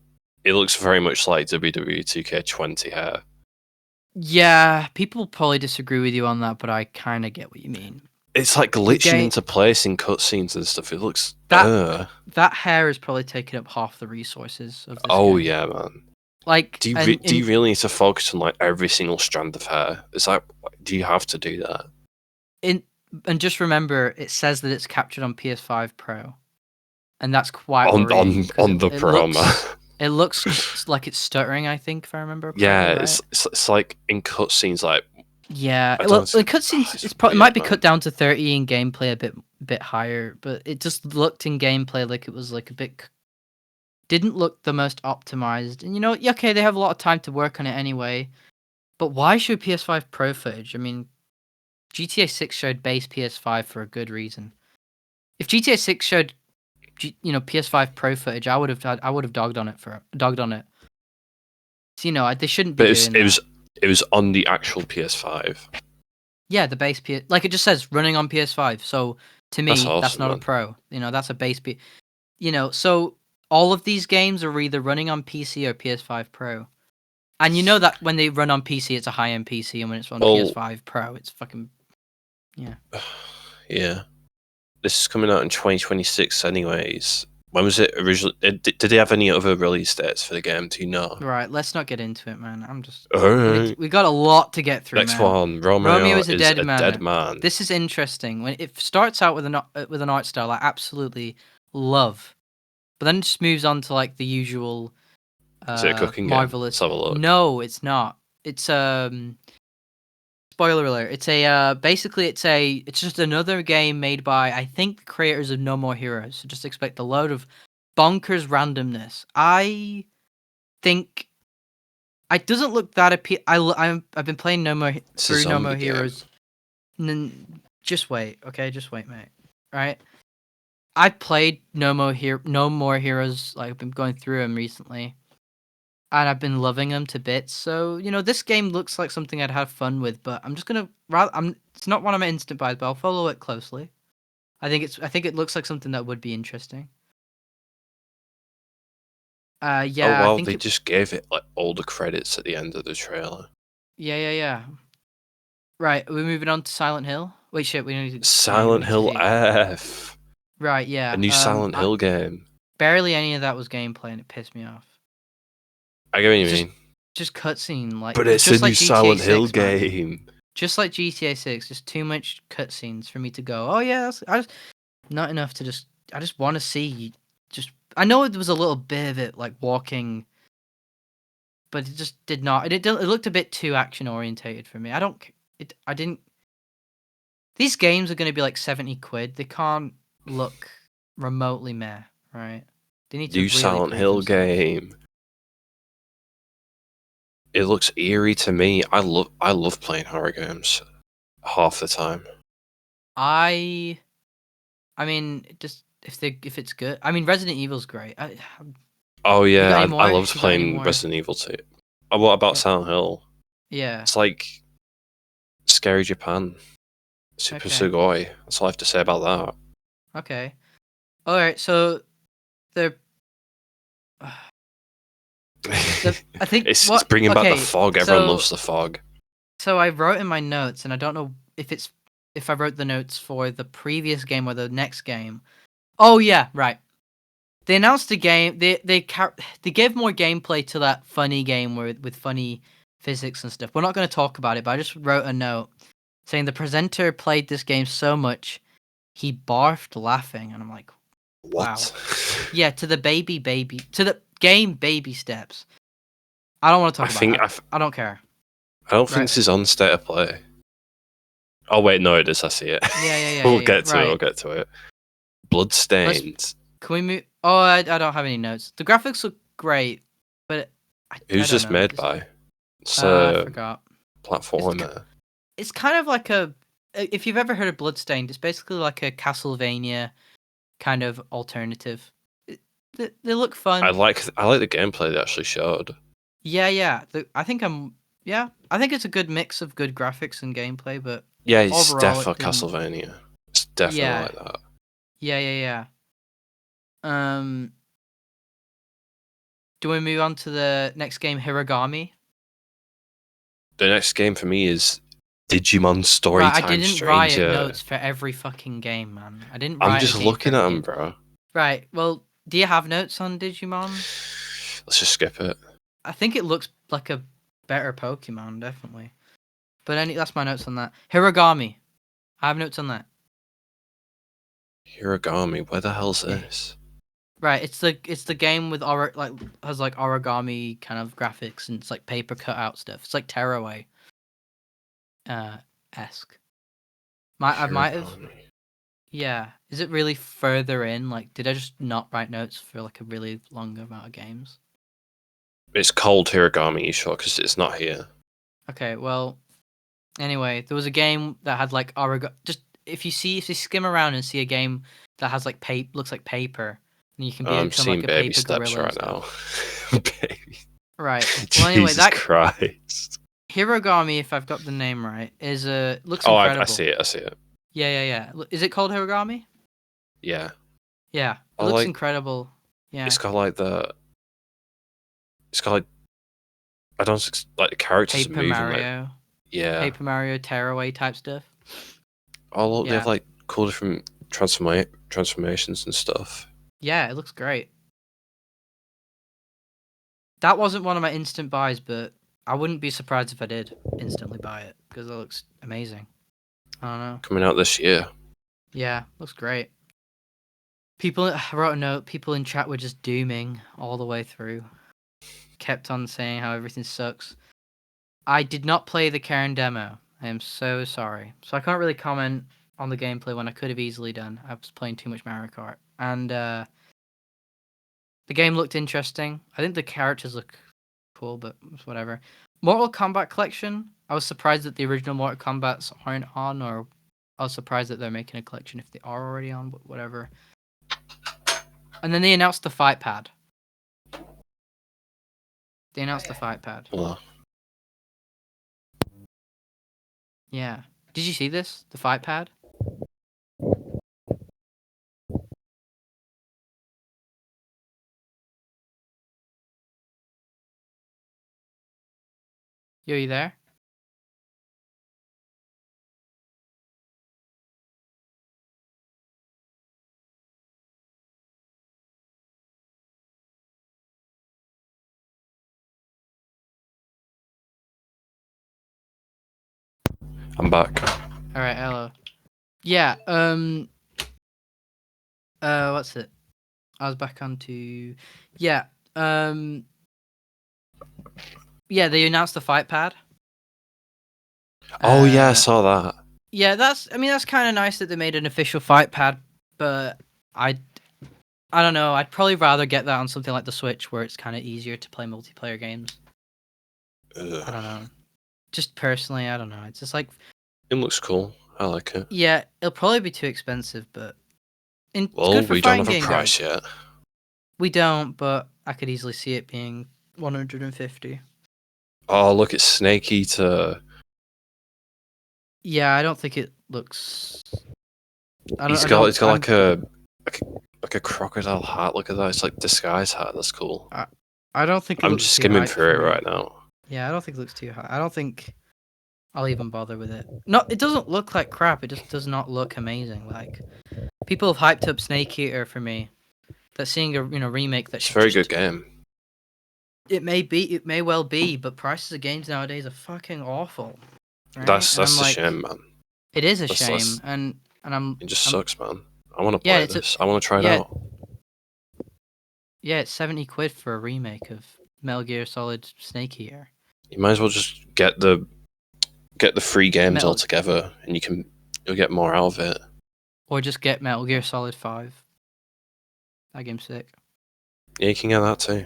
Speaker 2: It looks very much like WWE 2K20 hair.
Speaker 1: Yeah, people probably disagree with you on that, but I kind of get what you mean.
Speaker 2: It's like
Speaker 1: The
Speaker 2: glitching
Speaker 1: game
Speaker 2: into place in cutscenes and stuff. It looks.
Speaker 1: that that hair is probably taking up half the resources of this
Speaker 2: Oh
Speaker 1: game.
Speaker 2: yeah, man.
Speaker 1: Like, and
Speaker 2: Do you
Speaker 1: in
Speaker 2: really need to focus on like every single strand of hair? Is that do you have to do that?
Speaker 1: in and just remember, it says that it's captured on PS5 Pro, and that's quite worrying because
Speaker 2: On the promo?
Speaker 1: it looks like it's stuttering. I think if I remember
Speaker 2: Yeah,
Speaker 1: correctly, right?
Speaker 2: it's like in cutscenes. Like
Speaker 1: Yeah,
Speaker 2: I
Speaker 1: well,
Speaker 2: don't.
Speaker 1: in cutscenes,
Speaker 2: It's
Speaker 1: it might
Speaker 2: weird,
Speaker 1: be
Speaker 2: man.
Speaker 1: cut down to 30 in gameplay, a bit higher, but it just looked in gameplay like it was like a bit didn't look the most optimized. And yeah, okay, they have a lot of time to work on it anyway. But why show PS5 Pro footage? I mean, GTA 6 showed base PS5 for a good reason. If GTA 6 showed, PS5 Pro footage, I would have dogged on it. So, they shouldn't be
Speaker 2: But
Speaker 1: doing that.
Speaker 2: it was on the actual PS5.
Speaker 1: Yeah, the base PS, like it just says running on PS5. So to
Speaker 2: That's
Speaker 1: me, that's
Speaker 2: awesome,
Speaker 1: not a
Speaker 2: man.
Speaker 1: pro. That's a base P. So all of these games are either running on PC or PS5 Pro. And you know that when they run on PC, it's a high-end PC, and when it's on
Speaker 2: Well,
Speaker 1: PS5 Pro, it's fucking yeah.
Speaker 2: yeah. This is coming out in 2026, anyways. When was it originally? Did they have any other release dates for the game? Do you know?
Speaker 1: Right, let's not get into it, man.
Speaker 2: Alright.
Speaker 1: We got a lot to get through,
Speaker 2: Next
Speaker 1: man.
Speaker 2: one.
Speaker 1: Romeo
Speaker 2: Romeo
Speaker 1: is a
Speaker 2: is
Speaker 1: dead
Speaker 2: a dead
Speaker 1: man.
Speaker 2: man.
Speaker 1: This is interesting. When it starts out with an art style I absolutely love, but then it just moves on to like the usual
Speaker 2: Is it a cooking game? Let's
Speaker 1: marvelous.
Speaker 2: have a look.
Speaker 1: No, it's not. It's spoiler alert. It's it's just another game made by I think the creators of No More Heroes. So just expect a load of bonkers randomness. I think it doesn't look that I've been playing
Speaker 2: It's a
Speaker 1: through No
Speaker 2: zombie
Speaker 1: More
Speaker 2: game.
Speaker 1: Heroes. Just wait, okay? Just wait, mate. Right? I played No More Heroes. Like I've been going through them recently, and I've been loving them to bits. So this game looks like something I'd have fun with. But I'm just gonna It's not one of my instant buys, but I'll follow it closely. I think it looks like something that would be interesting.
Speaker 2: Oh
Speaker 1: Yeah, I
Speaker 2: wow,
Speaker 1: think
Speaker 2: they just gave it like all the credits at the end of the trailer.
Speaker 1: yeah. Right, are we moving on to Silent Hill? Wait, shit, we need to. Hang on, we
Speaker 2: Silent
Speaker 1: need to
Speaker 2: Hill
Speaker 1: see.
Speaker 2: F.
Speaker 1: Right,
Speaker 2: A
Speaker 1: yeah.
Speaker 2: new Silent Hill game.
Speaker 1: Barely any of that was gameplay, and it pissed me off.
Speaker 2: I get what you
Speaker 1: It's
Speaker 2: mean.
Speaker 1: just cutscene, like
Speaker 2: But it's a
Speaker 1: just
Speaker 2: new
Speaker 1: like GTA
Speaker 2: Silent Hill
Speaker 1: 6, man.
Speaker 2: game.
Speaker 1: Just like GTA 6, just too much cutscenes for me to go. Oh yeah, not enough to just. I just want to see. Just I know there was a little bit of it like walking, but it just did not. It looked a bit too action orientated for me. I didn't. These games are going to be like 70 quid. They can't look remotely meh, right? They need to
Speaker 2: New
Speaker 1: really
Speaker 2: Silent
Speaker 1: prove
Speaker 2: Hill
Speaker 1: themselves.
Speaker 2: game. It looks eerie to me. I love playing horror games half the time.
Speaker 1: I mean, just if it's good. I mean, Resident Evil's great.
Speaker 2: Oh
Speaker 1: You got any
Speaker 2: yeah, I
Speaker 1: more?
Speaker 2: loved
Speaker 1: You got any
Speaker 2: playing
Speaker 1: more?
Speaker 2: Resident Evil 2. What about Silent Hill?
Speaker 1: Yeah.
Speaker 2: It's like Scary Japan, Super
Speaker 1: Okay.
Speaker 2: Sugoi. That's all I have to say about
Speaker 1: Okay. All right. So the
Speaker 2: that.
Speaker 1: I think
Speaker 2: It's
Speaker 1: what
Speaker 2: bringing back the
Speaker 1: okay.
Speaker 2: fog. Everyone loves the fog.
Speaker 1: So I wrote in my notes, and I don't know if I wrote the notes for the previous game or the next game. Oh yeah, right. They announced the game. They gave more gameplay to that funny game with funny physics and stuff. We're not going to talk about it, but I just wrote a note saying the presenter played this game so much he barfed laughing, and I'm like, wow.
Speaker 2: What?
Speaker 1: Yeah, to the to the game baby steps. I don't want to talk about it. I don't care.
Speaker 2: I don't think
Speaker 1: Right.
Speaker 2: this is on State of Play. Oh wait, no, it is. I see it.
Speaker 1: Yeah.
Speaker 2: We'll get to it.
Speaker 1: Right.
Speaker 2: We'll get to it. Bloodstained.
Speaker 1: Can we move? Oh, I don't have any notes. The graphics look great, but I
Speaker 2: Who's
Speaker 1: don't
Speaker 2: this
Speaker 1: know.
Speaker 2: made by? It's
Speaker 1: I
Speaker 2: a
Speaker 1: forgot.
Speaker 2: platformer.
Speaker 1: It's kind of like a. If you've ever heard of Bloodstained, it's basically like a Castlevania kind of alternative. They look fun.
Speaker 2: I like the gameplay they actually showed.
Speaker 1: Yeah. I think I think it's a good mix of good graphics and gameplay, but
Speaker 2: Yeah, it's
Speaker 1: overall it
Speaker 2: definitely
Speaker 1: didn't.
Speaker 2: Castlevania. It's definitely
Speaker 1: Yeah,
Speaker 2: like that.
Speaker 1: yeah. Um, do we move on to the next game, Hiragami?
Speaker 2: The next game for me is Digimon
Speaker 1: Right, I
Speaker 2: Storytime
Speaker 1: didn't write
Speaker 2: Stranger.
Speaker 1: notes for every fucking game, man. I didn't
Speaker 2: I'm
Speaker 1: write a
Speaker 2: just
Speaker 1: game for
Speaker 2: looking at
Speaker 1: every
Speaker 2: them,
Speaker 1: game.
Speaker 2: bro.
Speaker 1: Right, well, do you have notes on Digimon?
Speaker 2: Let's just skip it.
Speaker 1: I think it looks like a better Pokemon, definitely. But that's my notes on that. Hiragami. I have notes on that.
Speaker 2: Hiragami, where the hell's
Speaker 1: Yeah.
Speaker 2: this?
Speaker 1: Right, it's the game with has like origami kind of graphics and it's like paper cutout stuff. It's like Tearaway esque. I might have.
Speaker 2: Hiragami.
Speaker 1: Yeah. Is it really further in? Like, did I just not write notes for like a really long amount of games?
Speaker 2: It's called Hiragami, you sure? Because it's not here.
Speaker 1: Okay, well, anyway, there was a game that had like origami. Just if you skim around and see a game that has like looks like paper, and you can
Speaker 2: I'm
Speaker 1: become
Speaker 2: seeing
Speaker 1: like a
Speaker 2: baby
Speaker 1: paper
Speaker 2: steps
Speaker 1: gorilla and
Speaker 2: right now.
Speaker 1: stuff.
Speaker 2: Baby.
Speaker 1: Right. Well, anyway,
Speaker 2: Jesus Christ.
Speaker 1: Hiragami, if I've got the name right, is looks
Speaker 2: Oh,
Speaker 1: incredible.
Speaker 2: I see it. I see it.
Speaker 1: Yeah. Is it called Hiragami?
Speaker 2: Yeah.
Speaker 1: Yeah, it
Speaker 2: I
Speaker 1: looks
Speaker 2: like.
Speaker 1: incredible. Yeah.
Speaker 2: It's got like the. It's got like. I don't like the characters
Speaker 1: Paper
Speaker 2: moving
Speaker 1: Mario.
Speaker 2: like. Yeah.
Speaker 1: Paper Mario Tearaway type stuff.
Speaker 2: Oh, they
Speaker 1: Yeah.
Speaker 2: have like cool different transformations and stuff.
Speaker 1: Yeah, it looks great. That wasn't one of my instant buys, but I wouldn't be surprised if I did instantly buy it because it looks amazing. I don't know.
Speaker 2: Coming out this year.
Speaker 1: Yeah, looks great. I wrote a note. People in chat were just dooming all the way through. Kept on saying how everything sucks. I did not play the Karen demo. I am so sorry. So I can't really comment on the gameplay when I could have easily done. I was playing too much Mario Kart. And the game looked interesting. I think the characters look cool, but whatever. Mortal Kombat collection. I was surprised that the original Mortal Kombats aren't on, or I was surprised that they're making a collection if they are already on, but whatever. And then they announced the fight pad.
Speaker 2: Well,
Speaker 1: Yeah. Did you see this? The fight pad? Yo, you there?
Speaker 2: I'm back.
Speaker 1: All right, hello. Yeah. What's it? I was back onto. Yeah. Yeah. They announced the fight pad.
Speaker 2: Oh yeah, I saw that.
Speaker 1: Yeah, that's kind of nice that they made an official fight pad, but I don't know. I'd probably rather get that on something like the Switch, where it's kind of easier to play multiplayer games.
Speaker 2: Ugh.
Speaker 1: I don't know. Just personally, I don't know. It's just like,
Speaker 2: It looks cool. I like it.
Speaker 1: yeah, it'll probably be too expensive, but it's
Speaker 2: Well,
Speaker 1: good for
Speaker 2: we don't
Speaker 1: fighting
Speaker 2: have a
Speaker 1: game
Speaker 2: price
Speaker 1: guys.
Speaker 2: yet.
Speaker 1: We don't, but I could easily see it being 150.
Speaker 2: Oh, look, it's Snake Eater.
Speaker 1: Yeah, I don't think it looks. I
Speaker 2: He's
Speaker 1: don't.
Speaker 2: got like a like a crocodile hat. Look at that. It's like disguise hat. That's cool.
Speaker 1: I, I don't think it
Speaker 2: I'm
Speaker 1: looks
Speaker 2: just
Speaker 1: too
Speaker 2: skimming
Speaker 1: hype for
Speaker 2: through it
Speaker 1: me.
Speaker 2: right now.
Speaker 1: Yeah, I don't think it looks too high. I don't think I'll even bother with it. No, it doesn't look like crap. It just does not look amazing. Like people have hyped up Snake Eater for me. That seeing a remake that
Speaker 2: It's a
Speaker 1: should
Speaker 2: very good
Speaker 1: just
Speaker 2: game.
Speaker 1: it may well be, but prices of games nowadays are fucking awful, right?
Speaker 2: That's
Speaker 1: And I'm
Speaker 2: that's a
Speaker 1: like,
Speaker 2: shame, man.
Speaker 1: it is a
Speaker 2: That's
Speaker 1: shame, and
Speaker 2: it just
Speaker 1: I'm
Speaker 2: sucks, man. I want to
Speaker 1: yeah,
Speaker 2: play this. I want to try it
Speaker 1: yeah
Speaker 2: out.
Speaker 1: yeah, it's 70 quid for a remake of Metal Gear Solid Snake Eater.
Speaker 2: You might as well just get the free games
Speaker 1: Metal
Speaker 2: altogether, and you'll get more out of it.
Speaker 1: or just get Metal Gear Solid 5. That game's sick.
Speaker 2: Yeah, you can get that too.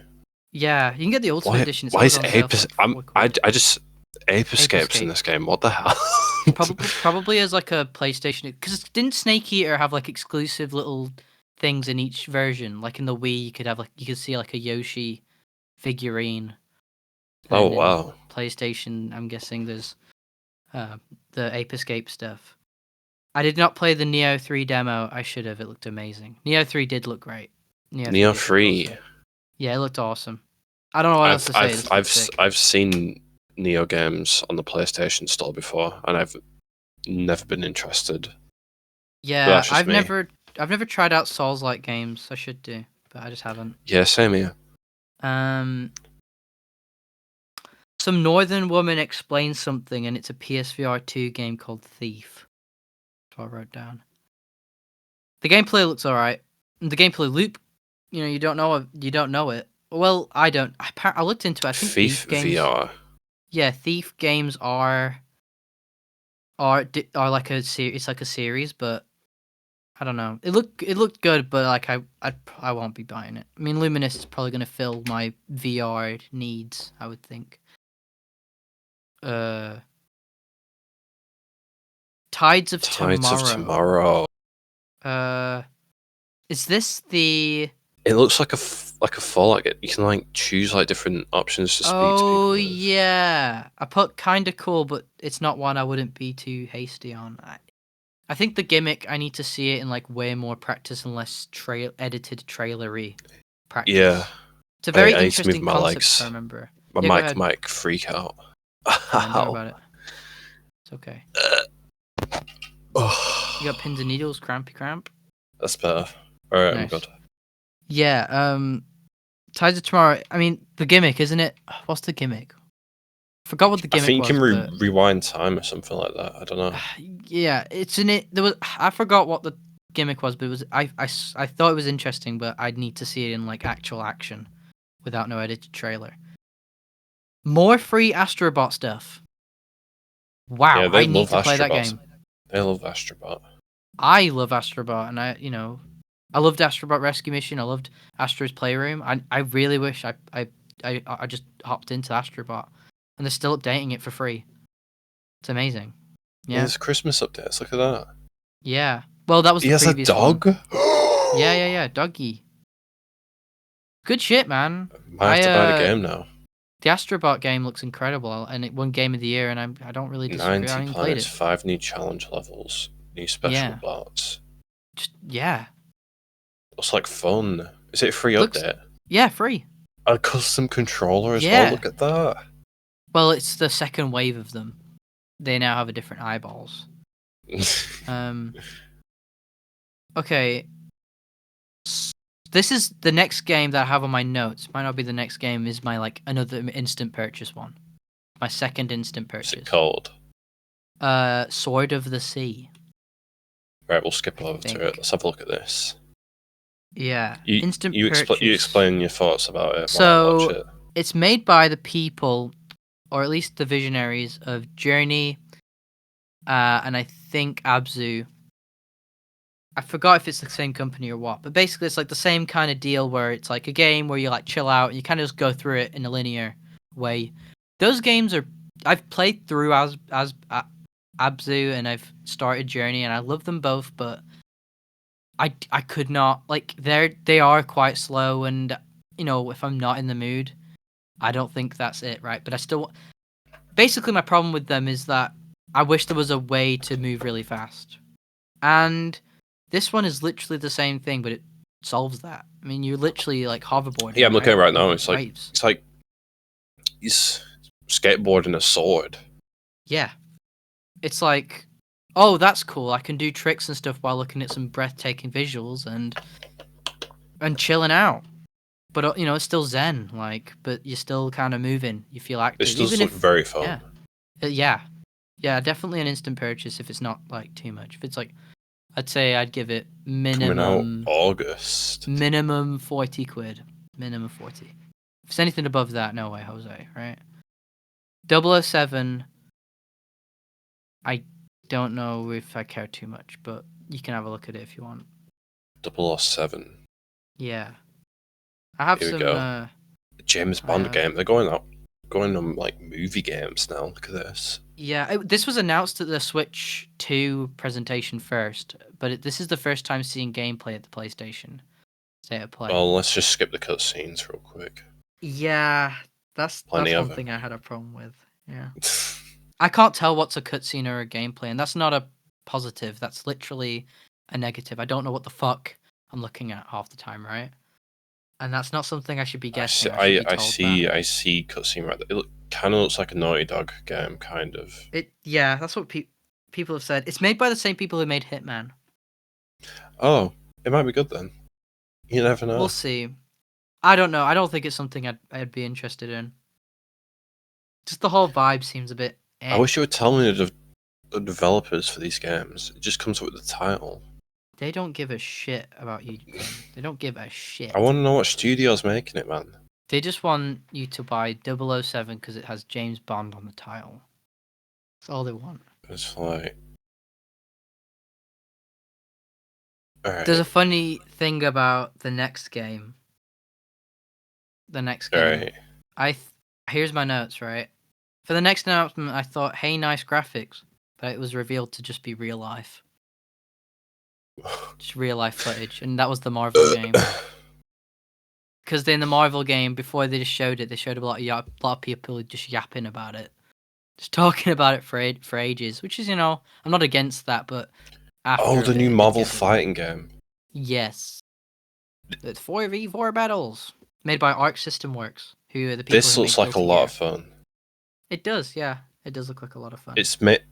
Speaker 1: Yeah, you can get the Ultimate
Speaker 2: Why?
Speaker 1: Edition. It's
Speaker 2: Why
Speaker 1: always
Speaker 2: is
Speaker 1: on sale
Speaker 2: Ape?
Speaker 1: for like
Speaker 2: I'm
Speaker 1: 4 quid.
Speaker 2: I just Ape
Speaker 1: Ape
Speaker 2: Escapes in
Speaker 1: Escape.
Speaker 2: this game. What the hell?
Speaker 1: Probably as like a PlayStation, because didn't Snake Eater have like exclusive little things in each version? Like in the Wii, you could see like a Yoshi figurine, and
Speaker 2: Oh
Speaker 1: then in
Speaker 2: wow.
Speaker 1: PlayStation, I'm guessing there's uh, the Ape Escape stuff. I did not play the Neo 3 demo. I should have. It looked amazing. Neo 3 did look great. Neo 3
Speaker 2: Neo
Speaker 1: did look
Speaker 2: 3.
Speaker 1: awesome. Yeah, it looked awesome. I don't know what else to say. It just looked sick.
Speaker 2: I've seen Neo games on the PlayStation Store before, and I've never been interested. But
Speaker 1: Yeah,
Speaker 2: that's just me.
Speaker 1: I've never tried out Souls-like games. I should do, but I just haven't.
Speaker 2: Yeah, same here.
Speaker 1: Um, some Northern woman explains something, and it's a PSVR 2 game called Thief. That's what I wrote down. The gameplay looks alright. The gameplay loop, you don't know it. Well, I don't. I looked into it. I think
Speaker 2: Thief
Speaker 1: Thief games.
Speaker 2: VR.
Speaker 1: Yeah, Thief games are like a it's like a series, but I don't know. It looked good, but like I won't be buying it. I mean, Luminous is probably gonna fill my VR needs. I would think. Uh, Tides of
Speaker 2: Tides of
Speaker 1: Tomorrow.
Speaker 2: Tomorrow.
Speaker 1: Uh, is this the?
Speaker 2: It looks like like a Fallout. You can like choose like different options to speak to
Speaker 1: Oh
Speaker 2: people with.
Speaker 1: yeah, I put kind of cool, but it's not one I wouldn't be too hasty on. I think the gimmick I need to see it in like way more practice and less edited trailery practice.
Speaker 2: Yeah,
Speaker 1: It's a very
Speaker 2: I need to move
Speaker 1: interesting
Speaker 2: my
Speaker 1: concept if I
Speaker 2: legs.
Speaker 1: remember.
Speaker 2: My
Speaker 1: Yeah, go
Speaker 2: mic
Speaker 1: ahead.
Speaker 2: might freak out.
Speaker 1: Fine, don't worry
Speaker 2: Ow.
Speaker 1: about it. It's okay.
Speaker 2: Oh,
Speaker 1: You got pins and needles, crampy cramp.
Speaker 2: that's better. All right, I'm
Speaker 1: Nice.
Speaker 2: good.
Speaker 1: Yeah. Tides of Tomorrow. I mean, the gimmick, isn't it? What's the gimmick? Forgot what the
Speaker 2: I
Speaker 1: gimmick
Speaker 2: think you
Speaker 1: was,
Speaker 2: can
Speaker 1: but
Speaker 2: rewind time or something like that. I don't know.
Speaker 1: yeah, it's in it. There was I forgot what the gimmick was, but it was I thought it was interesting, but I'd need to see it in like actual action without no edited trailer. More free Astrobot stuff.
Speaker 2: Yeah,
Speaker 1: Wow,
Speaker 2: they
Speaker 1: I need
Speaker 2: love
Speaker 1: to play that
Speaker 2: Astrobots.
Speaker 1: game.
Speaker 2: They love Astrobot.
Speaker 1: I love Astrobot, and I loved Astrobot Rescue Mission. I loved Astro's Playroom. I really wish I just hopped into Astrobot, and they're still updating it for free. It's amazing.
Speaker 2: Yeah,
Speaker 1: Yeah,
Speaker 2: there's Christmas updates. Look at that.
Speaker 1: yeah. Well, that was
Speaker 2: He
Speaker 1: the
Speaker 2: has a
Speaker 1: previous one.
Speaker 2: dog.
Speaker 1: Yeah. Doggy. Good shit, man.
Speaker 2: Might have to buy the game now.
Speaker 1: The Astrobot game looks incredible, and it won Game of the Year, and I don't really disagree. I
Speaker 2: 90
Speaker 1: haven't even played
Speaker 2: planets,
Speaker 1: it.
Speaker 2: 5 new challenge levels, new special
Speaker 1: Yeah,
Speaker 2: bots.
Speaker 1: yeah.
Speaker 2: Looks like fun. Is it a free
Speaker 1: Looks
Speaker 2: update?
Speaker 1: yeah, free.
Speaker 2: A custom controller as well.
Speaker 1: Yeah.
Speaker 2: Look at that.
Speaker 1: Well, it's the second wave of them. They now have a different eyeballs. Okay. This is the next game that I have on my notes. Might not be the next game. Is my like another instant purchase one. My second instant
Speaker 2: What's
Speaker 1: purchase.
Speaker 2: it called?
Speaker 1: Sword of the Sea.
Speaker 2: Right, we'll skip over
Speaker 1: think.
Speaker 2: to it. Let's have a look at this.
Speaker 1: Yeah.
Speaker 2: You,
Speaker 1: instant
Speaker 2: you,
Speaker 1: purchase.
Speaker 2: you explain your thoughts about it while I watch
Speaker 1: So
Speaker 2: it.
Speaker 1: it's made by the people, or at least the visionaries of Journey, and I think Abzu. I forgot if it's the same company or what, but basically it's like the same kind of deal where it's like a game where you like chill out and you kind of just go through it in a linear way. Those games are I've played through as Abzu and I've started Journey and I love them both, but I could not like they are quite slow and if I'm not in the mood, I don't think that's it, right? But I still... Basically, my problem with them is that I wish there was a way to move really fast. And this one is literally the same thing, but it solves that. I mean, you're literally like hoverboarding,
Speaker 2: Yeah, I'm looking at it right now.
Speaker 1: Over
Speaker 2: It's like
Speaker 1: waves.
Speaker 2: he's skateboarding a sword.
Speaker 1: Yeah. It's like, oh, that's cool. I can do tricks and stuff while looking at some breathtaking visuals and chilling out. But it's still zen, like, but you're still kind of moving. You feel active,
Speaker 2: This does
Speaker 1: even
Speaker 2: look
Speaker 1: if
Speaker 2: very fun.
Speaker 1: yeah, definitely an instant purchase if it's not like too much. If it's like, I'd say I'd give it
Speaker 2: Coming out
Speaker 1: minimum
Speaker 2: August.
Speaker 1: 40 quid, minimum 40. If it's anything above that, no way, Jose, right? 007, I don't know if I care too much, but you can have a look at it if you want.
Speaker 2: 007.
Speaker 1: Yeah, I have
Speaker 2: Here we
Speaker 1: some.
Speaker 2: go. James Bond game. They're going on like movie games now. Look at this.
Speaker 1: Yeah, this was announced at the Switch 2 presentation first, but this is the first time seeing gameplay at the PlayStation State of Play.
Speaker 2: Well, let's just skip the cutscenes real quick.
Speaker 1: Yeah, that's
Speaker 2: Plenty of
Speaker 1: one
Speaker 2: them.
Speaker 1: thing I had a problem with. Yeah, I can't tell what's a cutscene or a gameplay, and that's not a positive. That's literally a negative. I don't know what the fuck I'm looking at half the time, right? And that's not something I should be guessing. I should be told that.
Speaker 2: I see cutscene right there. It kind of looks like a Naughty Dog game, kind of.
Speaker 1: Yeah, that's what people have said. It's made by the same people who made Hitman.
Speaker 2: Oh, it might be good then. You never know.
Speaker 1: We'll see. I don't know. I don't think it's something I'd be interested in. Just the whole vibe seems a bit.
Speaker 2: I wish you would tell me the developers for these games. It just comes up with the title.
Speaker 1: They don't give a shit about you. They don't give a shit.
Speaker 2: I want to know what studio's making it, man.
Speaker 1: They just want you to buy 007 because it has James Bond on the title. That's all they want.
Speaker 2: It's like... Alright.
Speaker 1: There's a funny thing about the next game.
Speaker 2: Alright.
Speaker 1: Here's my notes, right? For the next announcement, I thought, hey, nice graphics. But it was revealed to just be real life. Just real life footage. And that was the Marvel game. Because in the Marvel game, before they just showed it, they showed a lot of people just yapping about it. Just talking about it for ages. Which is, I'm not against that, but...
Speaker 2: the new Marvel fighting game.
Speaker 1: Yes. It's 4v4 battles. Made by Arc System Works. Who are the people
Speaker 2: This looks like a lot of fun.
Speaker 1: It does, yeah. It does look like a lot of fun.
Speaker 2: It's made...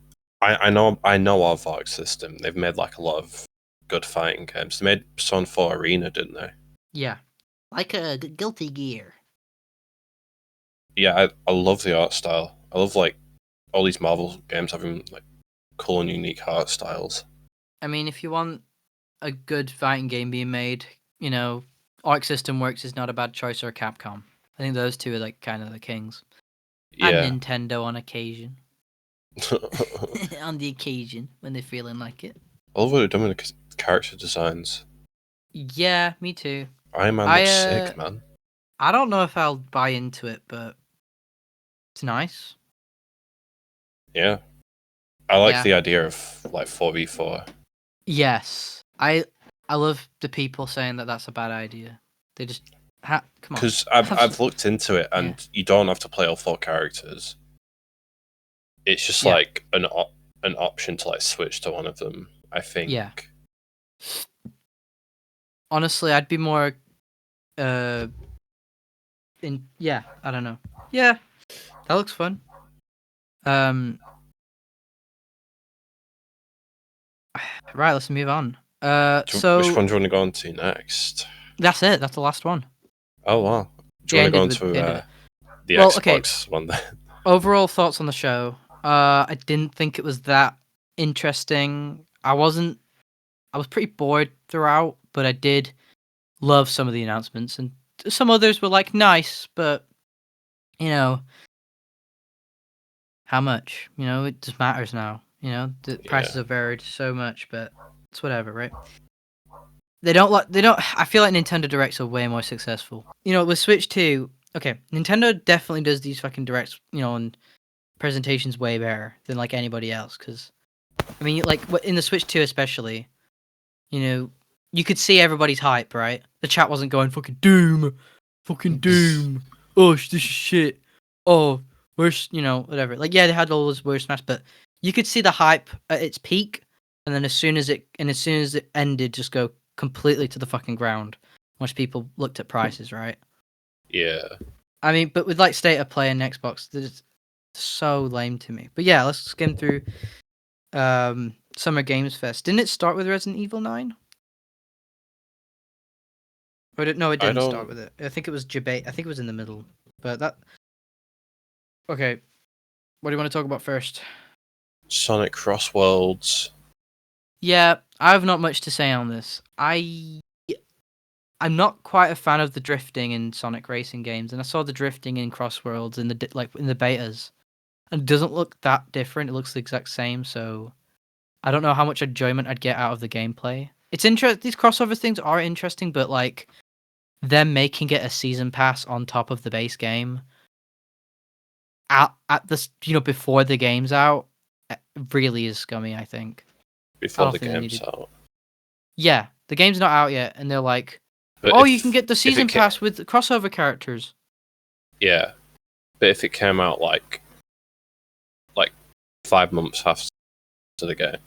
Speaker 2: I know of Arc System. They've made like a lot of good fighting games. They made Persona 4 Arena, didn't they?
Speaker 1: Yeah. Like a Guilty Gear.
Speaker 2: Yeah, I love the art style. I love like all these Marvel games having like cool and unique art styles.
Speaker 1: I mean, if you want a good fighting game being made, Arc System Works is not a bad choice, or Capcom. I think those two are like kind of the kings.
Speaker 2: Yeah.
Speaker 1: And Nintendo on occasion. On the occasion when they're feeling like it.
Speaker 2: I love what they're doing with the character designs.
Speaker 1: Yeah, me too.
Speaker 2: Iron Man looks sick, man.
Speaker 1: I don't know if I'll buy into it, but it's nice.
Speaker 2: Yeah. I like the idea of like 4v4.
Speaker 1: Yes. I love the people saying that that's a bad idea. They just come on.
Speaker 2: Because I've looked into it, and you don't have to play all 4 characters. It's just like an option to like switch to one of them, I think.
Speaker 1: Yeah. Honestly, I'd be more I don't know. Yeah. That looks fun. Right, let's move on. So
Speaker 2: which one do you want to go on to next?
Speaker 1: That's it. That's the last one.
Speaker 2: Oh wow. Do you want to go on to the Xbox one then?
Speaker 1: Overall thoughts on the show. I didn't think it was that interesting. I was pretty bored throughout, but I did love some of the announcements, and some others were like nice, but how much? It just matters now. The prices have varied so much, but it's whatever, right? They don't. I feel like Nintendo Directs are way more successful. With Switch 2, okay, Nintendo definitely does these fucking Directs, and presentations way better than like anybody else. Because, I mean, like in the Switch 2 especially, you could see everybody's hype, right? The chat wasn't going fucking Doom. oh, this is shit. Oh, where's whatever. Like they had all those worst Smash, but you could see the hype at its peak, and then as soon as it ended, just go completely to the fucking ground. Once people looked at prices, right?
Speaker 2: Yeah.
Speaker 1: I mean, but with like state of play and Xbox, it's so lame to me. But yeah, let's skim through Summer Games Fest. Didn't it start with Resident Evil 9? No, it
Speaker 2: I
Speaker 1: didn't start
Speaker 2: don't.
Speaker 1: with it. I think it was debate. I think it was in the middle. But that. Okay, what do you want to talk about first?
Speaker 2: Sonic Cross Worlds.
Speaker 1: Yeah, I have not much to say on this. I'm not quite a fan of the drifting in Sonic racing games, and I saw the drifting in Cross Worlds in the betas, and it doesn't look that different. It looks the exact same, so I don't know how much enjoyment I'd get out of the gameplay. It's interesting. These crossover things are interesting, but like them making it a season pass on top of the base game at this before the game's out really is scummy. I think. I
Speaker 2: Before
Speaker 1: don't
Speaker 2: the
Speaker 1: think they
Speaker 2: game's
Speaker 1: needed.
Speaker 2: out.
Speaker 1: Yeah, the game's not out yet, and they're like,
Speaker 2: But
Speaker 1: "Oh, you can get the
Speaker 2: if
Speaker 1: season
Speaker 2: it
Speaker 1: pass with crossover characters."
Speaker 2: yeah, but if it came out like 5 months after the game,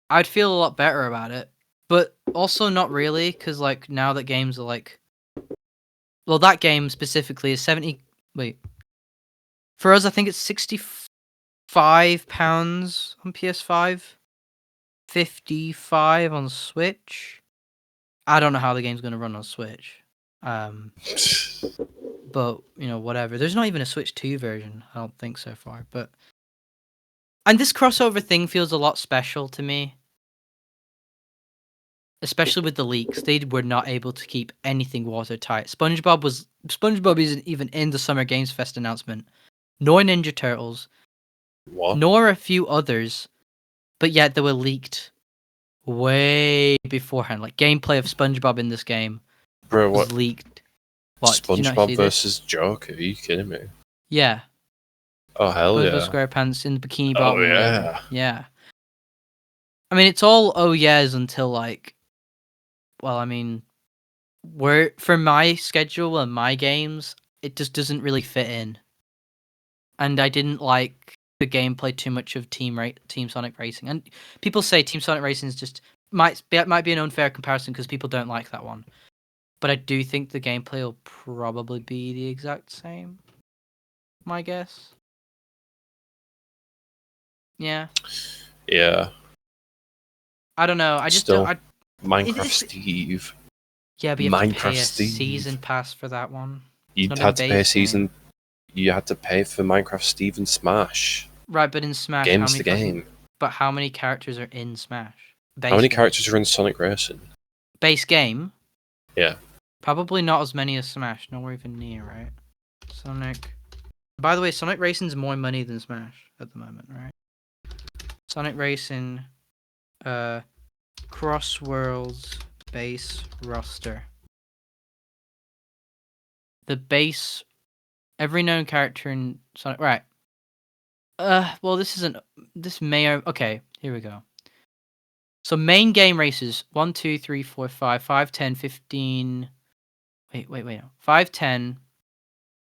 Speaker 1: I'd feel a lot better about it, but also not really, because like now that games are like, well, that game specifically is 70. Wait, for us, I think it's £65 on PS5, 55 on Switch. I don't know how the game's gonna run on Switch. But whatever. There's not even a Switch 2 version. I don't think so far. And this crossover thing feels a lot special to me, especially with the leaks. They were not able to keep anything watertight. SpongeBob isn't even in the Summer Games Fest announcement, nor Ninja Turtles,
Speaker 2: what?
Speaker 1: nor a few others. But yet they were leaked way beforehand. Like gameplay of SpongeBob in this game
Speaker 2: Bro,
Speaker 1: was
Speaker 2: what?
Speaker 1: leaked. What? Did you not
Speaker 2: SpongeBob
Speaker 1: see this?
Speaker 2: versus Joker? Are you kidding me?
Speaker 1: Yeah.
Speaker 2: Oh hell
Speaker 1: SpongeBob
Speaker 2: yeah!
Speaker 1: SquarePants in the Bikini
Speaker 2: Oh
Speaker 1: Bottom or whatever.
Speaker 2: yeah!
Speaker 1: Yeah. I mean, it's all oh yeahs until like, well, I mean, for my schedule and my games, it just doesn't really fit in. And I didn't like the gameplay too much of Team Sonic Racing. And people say Team Sonic Racing is just might be an unfair comparison because people don't like that one. But I do think the gameplay will probably be the exact same. My guess. Yeah.
Speaker 2: Yeah.
Speaker 1: I don't know. I just
Speaker 2: Still,
Speaker 1: don't.
Speaker 2: Minecraft Steve.
Speaker 1: Yeah, but you have to pay
Speaker 2: Minecraft
Speaker 1: a
Speaker 2: Steve.
Speaker 1: season pass for that one.
Speaker 2: You'd had to pay a season. You had to pay for Minecraft Steve and Smash.
Speaker 1: Right, but in Smash,
Speaker 2: Game's the game.
Speaker 1: But how many characters are in Smash?
Speaker 2: How many characters are in Sonic Racing?
Speaker 1: Base game?
Speaker 2: Yeah.
Speaker 1: Probably not as many as Smash. Nowhere even near, right? Sonic. By the way, Sonic Racing's more money than Smash at the moment, right? Sonic Racing, Cross Worlds base roster. The base, every known character in Sonic. Right. Well, this isn't. This may. Okay, here we go. So main game races 1, 2, 3, 4, 5, 5, 10, 15. Wait. 5, 10,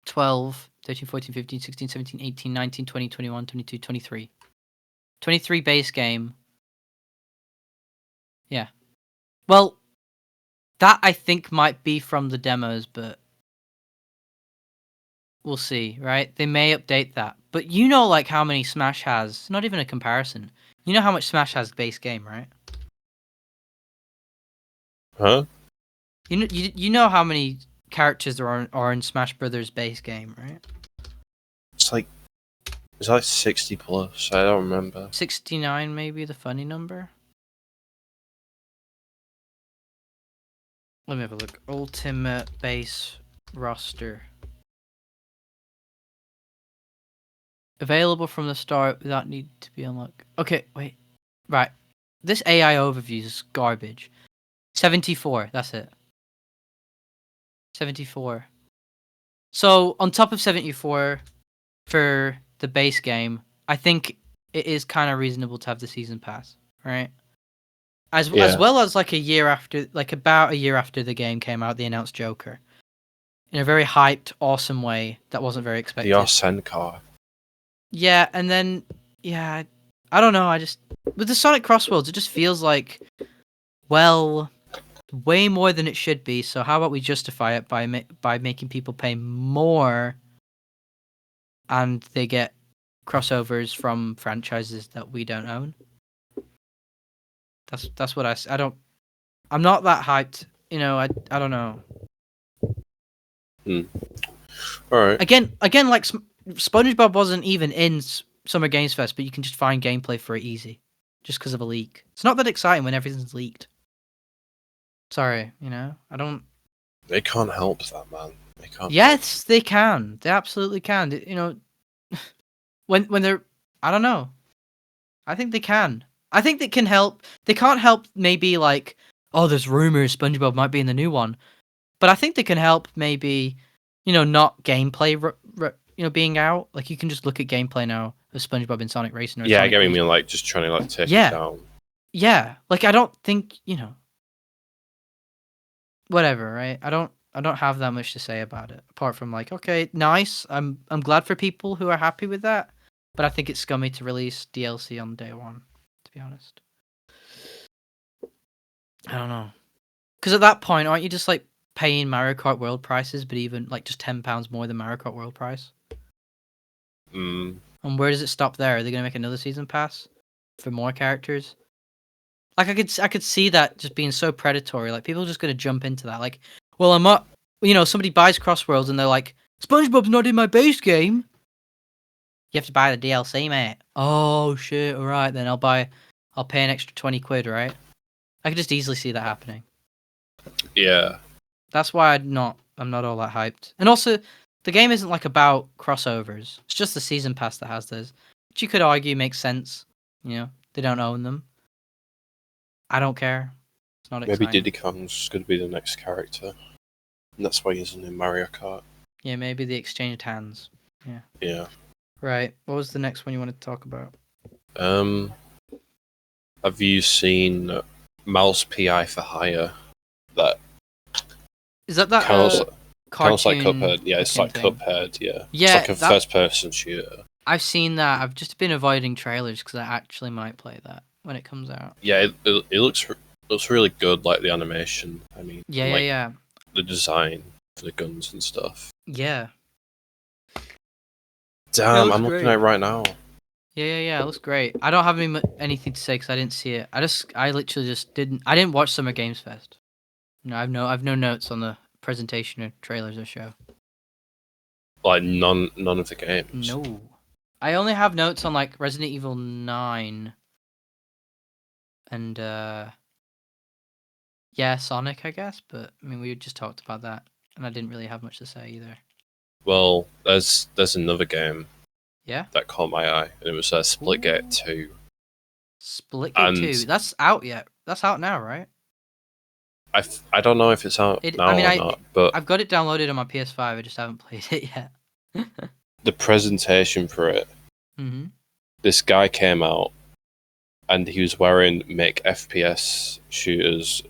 Speaker 1: 12, 13, 14, 15, 16, 17, 18, 19, 20, 21, 22, 23. 23 base game. Yeah. Well, that I think might be from the demos, but we'll see, right? They may update that. But like how many Smash has. Not even a comparison. You know how much Smash has base game, right?
Speaker 2: Huh?
Speaker 1: You know how many characters there are in Smash Brothers base game, right?
Speaker 2: It's like 60 plus. I don't remember.
Speaker 1: 69 maybe the funny number. Let me have a look. Ultimate base roster. Available from the start without need to be unlocked. Okay, wait. Right. This AI overview is garbage. 74, that's it. 74. So, on top of 74 for the base game, I think it is kind of reasonable to have the season pass, right? As well as like about a year after the game came out, they announced Joker. in a very hyped, awesome way that wasn't very
Speaker 2: The
Speaker 1: expected.
Speaker 2: Arsene car.
Speaker 1: Yeah, and then yeah, I don't know. I just with the Sonic Crossworlds, it just feels like well, way more than it should be. So how about we justify it by making people pay more, and they get crossovers from franchises that we don't own. That's what I don't. I'm not that hyped. You know, I don't know.
Speaker 2: All right.
Speaker 1: Again, like SpongeBob wasn't even in Summer Games Fest, but you can just find gameplay for it easy, just because of a leak. It's not that exciting when everything's leaked. Sorry, you know, I don't.
Speaker 2: They can't help that, man. They can't.
Speaker 1: Yes, they can. They absolutely can. You know, when they're, I don't know. I think they can. I think they can help. They can't help maybe like, oh, there's rumors SpongeBob might be in the new one, but I think they can help maybe, you know, not gameplay, you know, being out. Like you can just look at gameplay now of SpongeBob in Sonic Racing. Or
Speaker 2: Yeah, I
Speaker 1: Sonic
Speaker 2: get what you
Speaker 1: Racing.
Speaker 2: mean. Like just trying to like take
Speaker 1: Yeah.
Speaker 2: it down.
Speaker 1: Yeah, like I don't think you know. Whatever, right? I don't have that much to say about it apart from like, okay, nice. I'm glad for people who are happy with that, but I think it's scummy to release DLC on day one. To be honest, I don't know. Because at that point, aren't you just like paying Mario Kart World prices, but even like just £10 more than Mario Kart World price?
Speaker 2: Mm.
Speaker 1: And where does it stop there? Are they gonna make another season pass for more characters? Like I could see that just being so predatory. Like people are just gonna jump into that. Like, well, I'm not. You know, somebody buys Crossworlds and they're like, SpongeBob's not in my base game. You have to buy the DLC, mate. Oh shit! All right, then I'll pay an extra £20, right? I could just easily see that happening.
Speaker 2: Yeah.
Speaker 1: That's why I'm not all that hyped. And also, the game isn't like about crossovers. It's just the season pass that has those, which you could argue makes sense. You know, they don't own them. I don't care. It's not
Speaker 2: Maybe
Speaker 1: exciting.
Speaker 2: Diddy Kong's going to be the next character. And that's why he's in Mario Kart.
Speaker 1: Yeah, maybe they exchanged hands. Yeah.
Speaker 2: Yeah.
Speaker 1: Right. What was the next one you wanted to talk about?
Speaker 2: Have you seen Mouse PI for Hire? That
Speaker 1: Is that
Speaker 2: kind of like
Speaker 1: cartoon?
Speaker 2: Cuphead. Yeah, it's like
Speaker 1: thing?
Speaker 2: Cuphead. Yeah.
Speaker 1: Yeah,
Speaker 2: It's like a first-person shooter.
Speaker 1: I've seen that. I've just been avoiding trailers because I actually might play that when it comes out.
Speaker 2: Yeah, it looks really good. Like the animation. I mean,
Speaker 1: Yeah.
Speaker 2: the design for the guns and stuff.
Speaker 1: Yeah.
Speaker 2: Damn, I'm looking at it right now.
Speaker 1: Yeah. It looks great. I don't have anything to say because I didn't see it. I literally just didn't. I didn't watch Summer Games Fest. No, I've no notes on the presentation or trailers or show.
Speaker 2: Like none of the games.
Speaker 1: No, I only have notes on like Resident Evil 9 and yeah, Sonic, I guess. But I mean, we just talked about that, and I didn't really have much to say either.
Speaker 2: Well, there's another game.
Speaker 1: Yeah.
Speaker 2: That caught my eye, and it was Splitgate 2.
Speaker 1: Splitgate 2. That's out yet. That's out now, right?
Speaker 2: I don't know if it's out now or not, but
Speaker 1: I've got it downloaded on my PS5. I just haven't played it yet.
Speaker 2: the presentation for it.
Speaker 1: Mm-hmm.
Speaker 2: This guy came out, and he was wearing make FPS shooters.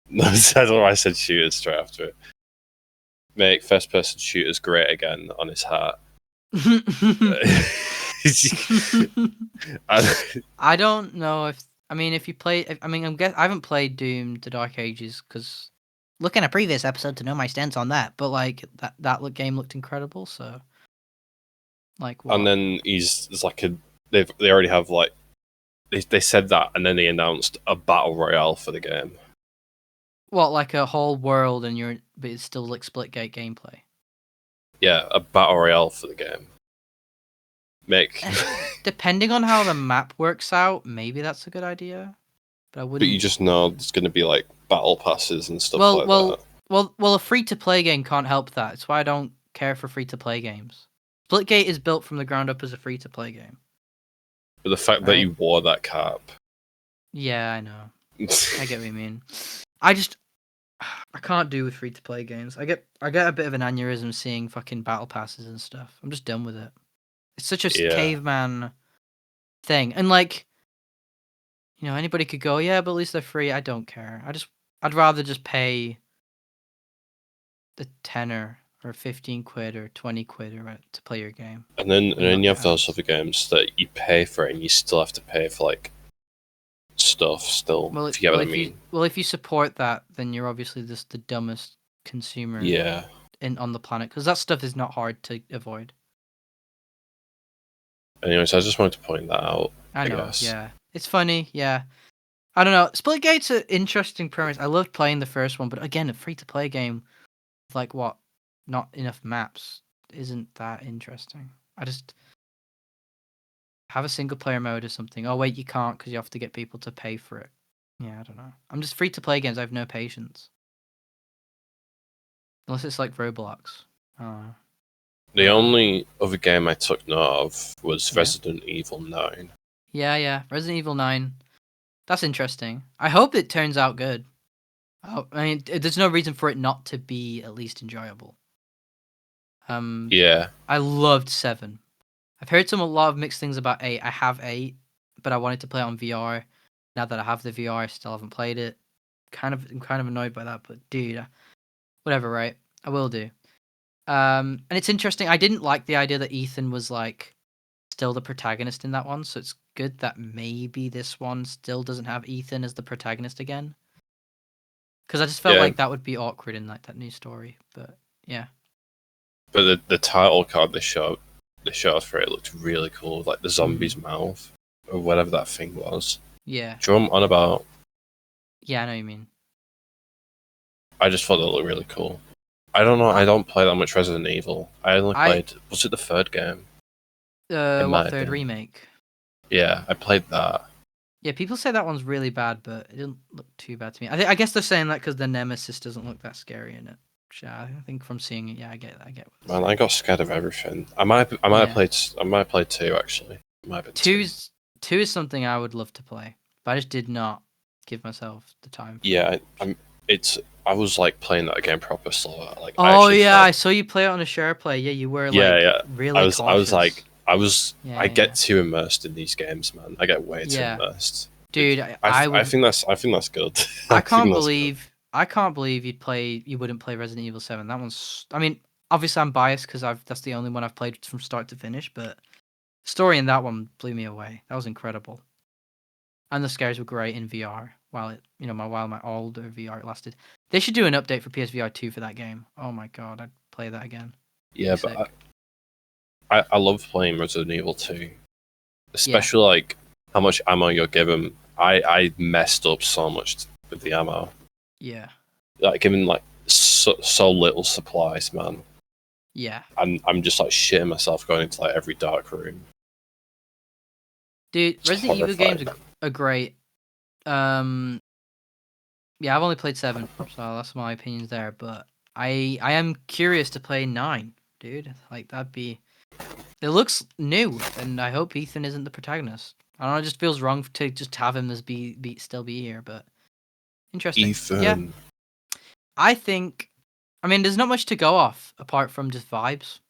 Speaker 2: No, I don't know why I said shooters straight after it. Make first-person shooters great again on his hat.
Speaker 1: I don't know if if you play. I haven't played Doom: The Dark Ages because look in a previous episode to know my stance on that. But like that game looked incredible. So like, what?
Speaker 2: And then there's like they already have like they said that, and then they announced a battle royale for the game.
Speaker 1: What, like a whole world but it's still like Splitgate gameplay?
Speaker 2: Yeah, a battle royale for the game.
Speaker 1: Depending on how the map works out, maybe that's a good idea. But I wouldn't.
Speaker 2: But you just know there's going to be like battle passes and stuff like that.
Speaker 1: Well, a free-to-play game can't help that. It's why I don't care for free-to-play games. Splitgate is built from the ground up as a free-to-play game.
Speaker 2: But the fact that you wore that cap.
Speaker 1: Yeah, I know. I get what you mean. I can't do with free-to-play games. I get a bit of an aneurysm seeing fucking battle passes and stuff. I'm just done with it. It's such a caveman thing. And like, you know, anybody could go, yeah, but at least they're free. I don't care. I'd rather just pay the tenner or 15 quid or 20 quid or to play your game.
Speaker 2: And then
Speaker 1: not
Speaker 2: you
Speaker 1: get
Speaker 2: have those
Speaker 1: ads.
Speaker 2: other games that you pay for it and you still have to pay for like stuff still.
Speaker 1: Well,
Speaker 2: If you get what I mean.
Speaker 1: if you support that, then you're obviously just the dumbest consumer
Speaker 2: Yeah.
Speaker 1: on the planet, because that stuff is not hard to avoid.
Speaker 2: Anyways, I just wanted to point that out.
Speaker 1: I know,
Speaker 2: guess.
Speaker 1: yeah. It's funny, yeah. I don't know. Splitgate's an interesting premise. I loved playing the first one, but again, a free-to-play game with, like, what? Not enough maps isn't that interesting. I just have a single-player mode or something. Oh, wait, you can't because you have to get people to pay for it. Yeah, I don't know. I'm just free-to-play games. I have no patience. Unless it's like Roblox. Oh.
Speaker 2: The only other game I took note of was
Speaker 1: Yeah.
Speaker 2: Resident Evil 9.
Speaker 1: Yeah. Resident Evil 9. That's interesting. I hope it turns out good. I mean, there's no reason for it not to be at least enjoyable.
Speaker 2: Yeah.
Speaker 1: I loved 7. I've heard a lot of mixed things about 8. I have 8, but I wanted to play it on VR. Now that I have the VR, I still haven't played it. I'm kind of annoyed by that, but dude, whatever, right? I will do. And it's interesting. I didn't like the idea that Ethan was like still the protagonist in that one, so it's good that maybe this one still doesn't have Ethan as the protagonist again. Because I just felt like that would be awkward in like that new story. But yeah.
Speaker 2: But the title card they showed for it looked really cool, like the zombie's mouth or whatever that thing was.
Speaker 1: Yeah.
Speaker 2: Do you know what I'm on about?
Speaker 1: Yeah, I know what you mean.
Speaker 2: I just thought that looked really cool. I don't know. I don't play that much Resident Evil. I only played. Was it the third game?
Speaker 1: What third remake?
Speaker 2: Yeah, I played that.
Speaker 1: Yeah, people say that one's really bad, but it didn't look too bad to me. I guess they're saying that because the Nemesis doesn't look that scary in it. I think from seeing it, yeah, I get that.
Speaker 2: Man, I got scared of everything. I might have played 2 actually.
Speaker 1: Two is something I would love to play, but I just did not give myself the time.
Speaker 2: Yeah, I was like playing that again proper slow. Like,
Speaker 1: I saw you play it on a share play. Yeah, you were really cautious.
Speaker 2: I get too immersed in these games, man. I get way too immersed.
Speaker 1: Dude,
Speaker 2: I think that's good.
Speaker 1: I can't believe you wouldn't play Resident Evil 7. That one's, I mean, obviously I'm biased because that's the only one I've played from start to finish, but the story in that one blew me away. That was incredible. And the scares were great in VR while my older VR lasted. They should do an update for PSVR 2 for that game. Oh my god, I'd play that again.
Speaker 2: Yeah, but I love playing Resident Evil 2. Especially like how much ammo you're given. I messed up so much with the ammo.
Speaker 1: Yeah.
Speaker 2: Like given like so little supplies, man.
Speaker 1: Yeah.
Speaker 2: I'm just like shitting myself going into like every dark room.
Speaker 1: Dude, Resident Evil games are great. Yeah, I've only played 7, so that's my opinions there. But I am curious to play 9, dude. Like it looks new, and I hope Ethan isn't the protagonist. I don't know, it just feels wrong to just have him as still be here, but interesting.
Speaker 2: Ethan.
Speaker 1: Yeah. I mean, there's not much to go off apart from just vibes,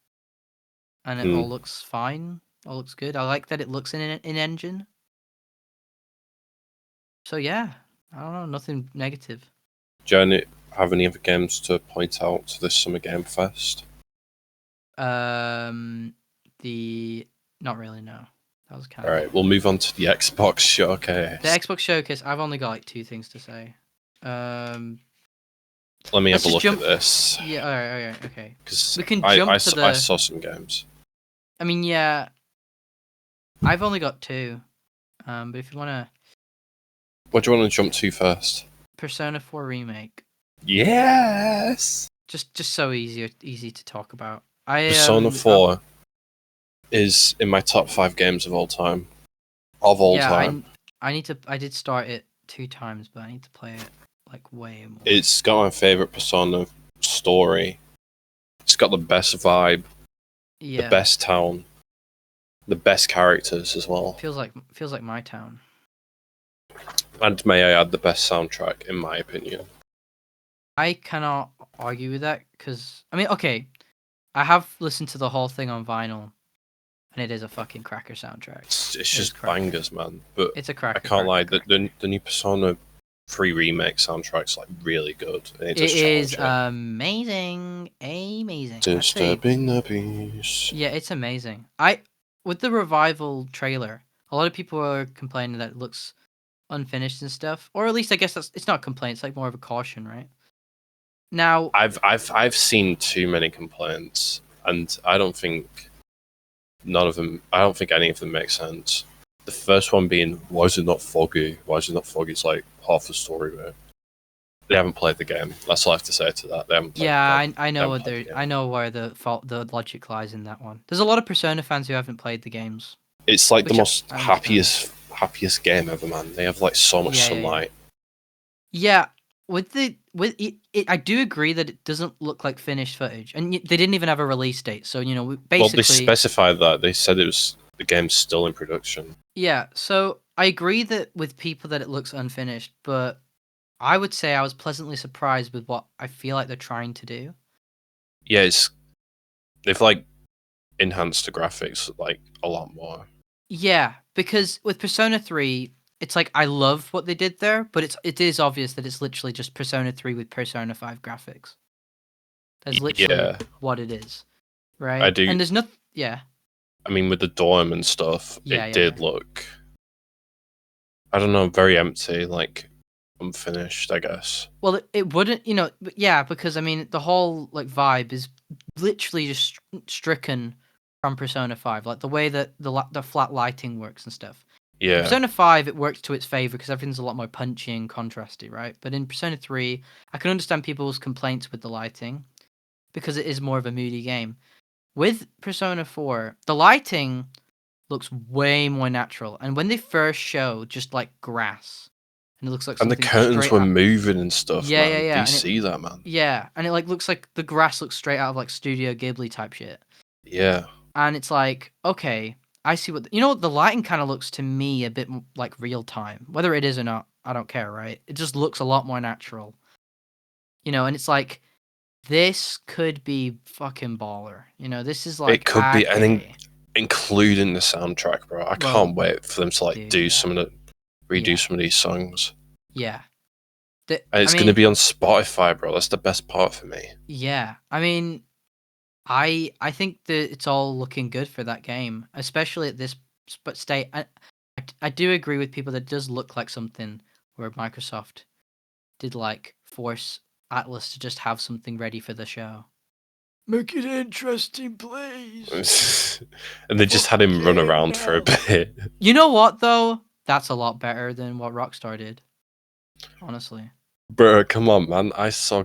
Speaker 1: and it all looks fine. All looks good. I like that it looks in engine. So yeah, I don't know, nothing negative.
Speaker 2: Do you have any other games to point out to this Summer Game Fest?
Speaker 1: Not really, no. That was kind
Speaker 2: of... Alright, we'll move on to the Xbox Showcase.
Speaker 1: The Xbox Showcase, I've only got like 2 things to say.
Speaker 2: Let me have a look at this.
Speaker 1: Yeah, alright, okay.
Speaker 2: Because
Speaker 1: we can jump
Speaker 2: I saw some games.
Speaker 1: I mean, yeah. I've only got 2. But if you wanna...
Speaker 2: What do you want to jump to first?
Speaker 1: Persona 4 Remake.
Speaker 2: Yes!
Speaker 1: Just so easy to talk about.
Speaker 2: Persona 4 is in my top 5 games of all time. Time.
Speaker 1: I did start it 2 times, but I need to play it like way more.
Speaker 2: It's got my favorite Persona story. It's got the best vibe. Yeah. The best town. The best characters as well.
Speaker 1: Feels like my town.
Speaker 2: And may I add, the best soundtrack, in my opinion.
Speaker 1: I cannot argue with that, because... I mean, okay, I have listened to the whole thing on vinyl, and it is a fucking cracker soundtrack.
Speaker 2: It's just bangers, man. But
Speaker 1: it's a cracker.
Speaker 2: I can't lie, the new Persona 3 remake soundtrack's like really good. And it
Speaker 1: It
Speaker 2: does
Speaker 1: is
Speaker 2: challenge
Speaker 1: amazing.
Speaker 2: it.
Speaker 1: I'd say,
Speaker 2: Disturbing the peace.
Speaker 1: yeah, it's amazing. With the revival trailer, a lot of people are complaining that it looks unfinished and stuff, or at least I guess it's not a complaint. It's like more of a caution, right? Now,
Speaker 2: I've seen too many complaints, and I don't think none of them. I don't think any of them make sense. The first one being, why is it not foggy? Why is it not foggy? It's like half the story, man. They haven't played the game. That's all I have to say to that. They haven't played.
Speaker 1: yeah, I
Speaker 2: they
Speaker 1: know
Speaker 2: haven't
Speaker 1: what
Speaker 2: played the
Speaker 1: they're.
Speaker 2: game.
Speaker 1: I know where the logic lies in that one. There's a lot of Persona fans who haven't played the games,
Speaker 2: It's like the
Speaker 1: which
Speaker 2: most
Speaker 1: I understand.
Speaker 2: happiest game ever, man. They have like so much
Speaker 1: Yeah, yeah, yeah.
Speaker 2: sunlight.
Speaker 1: Yeah, with I do agree that it doesn't look like finished footage, and they didn't even have a release date. So
Speaker 2: Well, they
Speaker 1: basically,
Speaker 2: specified that. They said the game's still in production.
Speaker 1: yeah. So I agree that with people that it looks unfinished, but I would say I was pleasantly surprised with what I feel like they're trying to do.
Speaker 2: Yeah, they've like enhanced the graphics like a lot more.
Speaker 1: Yeah, because with Persona 3, it's like I love what they did there, but it is obvious that it's literally just Persona 3 with Persona 5 graphics. That's literally
Speaker 2: Yeah,
Speaker 1: what it is,
Speaker 2: I
Speaker 1: right?
Speaker 2: do.
Speaker 1: And there's nothing. Yeah,
Speaker 2: I mean, with the dorm and stuff,
Speaker 1: yeah,
Speaker 2: it
Speaker 1: yeah, yeah.
Speaker 2: did look, I don't know, very empty, like unfinished, I guess.
Speaker 1: Well, it wouldn't, yeah, because I mean, the whole like vibe is literally just stricken from Persona 5, like the way that the flat lighting works and stuff. In
Speaker 2: Yeah,
Speaker 1: Persona 5, it works to its favor because everything's a lot more punchy and contrasty, right? But in Persona 3, I can understand people's complaints with the lighting because it is more of a moody game. With Persona 4, the lighting looks way more natural, and when they first show just like grass, and it looks like
Speaker 2: and the
Speaker 1: something
Speaker 2: curtains
Speaker 1: straight
Speaker 2: were
Speaker 1: out.
Speaker 2: moving and stuff,
Speaker 1: Yeah, yeah,
Speaker 2: man. Do
Speaker 1: yeah,
Speaker 2: you see that, man?
Speaker 1: and it like looks like the grass looks straight out of like Studio Ghibli type shit.
Speaker 2: Yeah,
Speaker 1: And it's like, okay, I see what the lighting kind of looks to me a bit like real time. Whether it is or not, I don't care, right? It just looks a lot more natural. And it's like this could be fucking baller. This is
Speaker 2: it
Speaker 1: like
Speaker 2: could be,
Speaker 1: okay.
Speaker 2: including the soundtrack, bro. I
Speaker 1: Well,
Speaker 2: can't wait for them to like
Speaker 1: dude,
Speaker 2: do
Speaker 1: yeah.
Speaker 2: some of the redo
Speaker 1: Yeah.
Speaker 2: some of these songs.
Speaker 1: Yeah.
Speaker 2: And
Speaker 1: I
Speaker 2: it's going to
Speaker 1: mean,
Speaker 2: be on Spotify, bro. That's the best part for me.
Speaker 1: yeah. I mean, I think that it's all looking good for that game, especially at this state. I do agree with people that it does look like something where Microsoft did like force Atlas to just have something ready for the show. Make it interesting, please.
Speaker 2: And they just had him run
Speaker 1: Fucking
Speaker 2: around for a
Speaker 1: hell.
Speaker 2: bit.
Speaker 1: You know what though? That's a lot better than what Rockstar did. Honestly,
Speaker 2: Bro, come on, man. I saw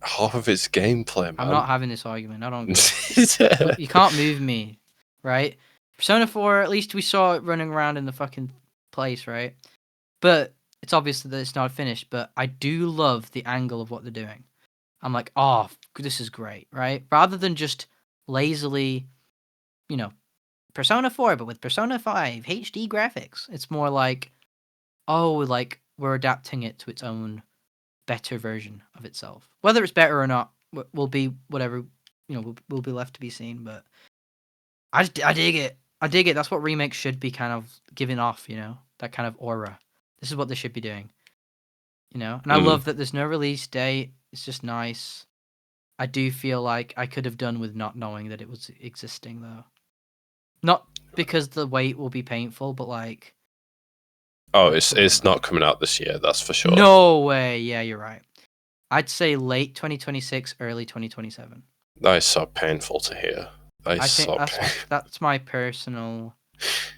Speaker 2: half of its gameplay,
Speaker 1: I'm
Speaker 2: man.
Speaker 1: not having this argument. I don't agree. You can't move me, right? Persona 4, at least we saw it running around in the fucking place, right? But it's obvious that it's not finished, but I do love the angle of what they're doing. I'm like, oh, this is great, right? Rather than just lazily, Persona 4, but with Persona 5 HD graphics. It's more like, oh, like we're adapting it to its own better version of itself. Whether it's better or not will be whatever, will be left to be seen, but I dig it. I dig it. That's what remakes should be kind of giving off, that kind of aura. This is what they should be doing, And I
Speaker 2: Mm.
Speaker 1: love that there's no release date. It's just nice. I do feel like I could have done with not knowing that it was existing, though. Not because the wait will be painful, but like.
Speaker 2: Oh,
Speaker 1: What's the
Speaker 2: it's
Speaker 1: word?
Speaker 2: not coming out this year, that's for sure.
Speaker 1: No way. Yeah, you're right. I'd say late 2026, early 2027.
Speaker 2: That is so painful to hear. That is
Speaker 1: I think
Speaker 2: so painful.
Speaker 1: that's my personal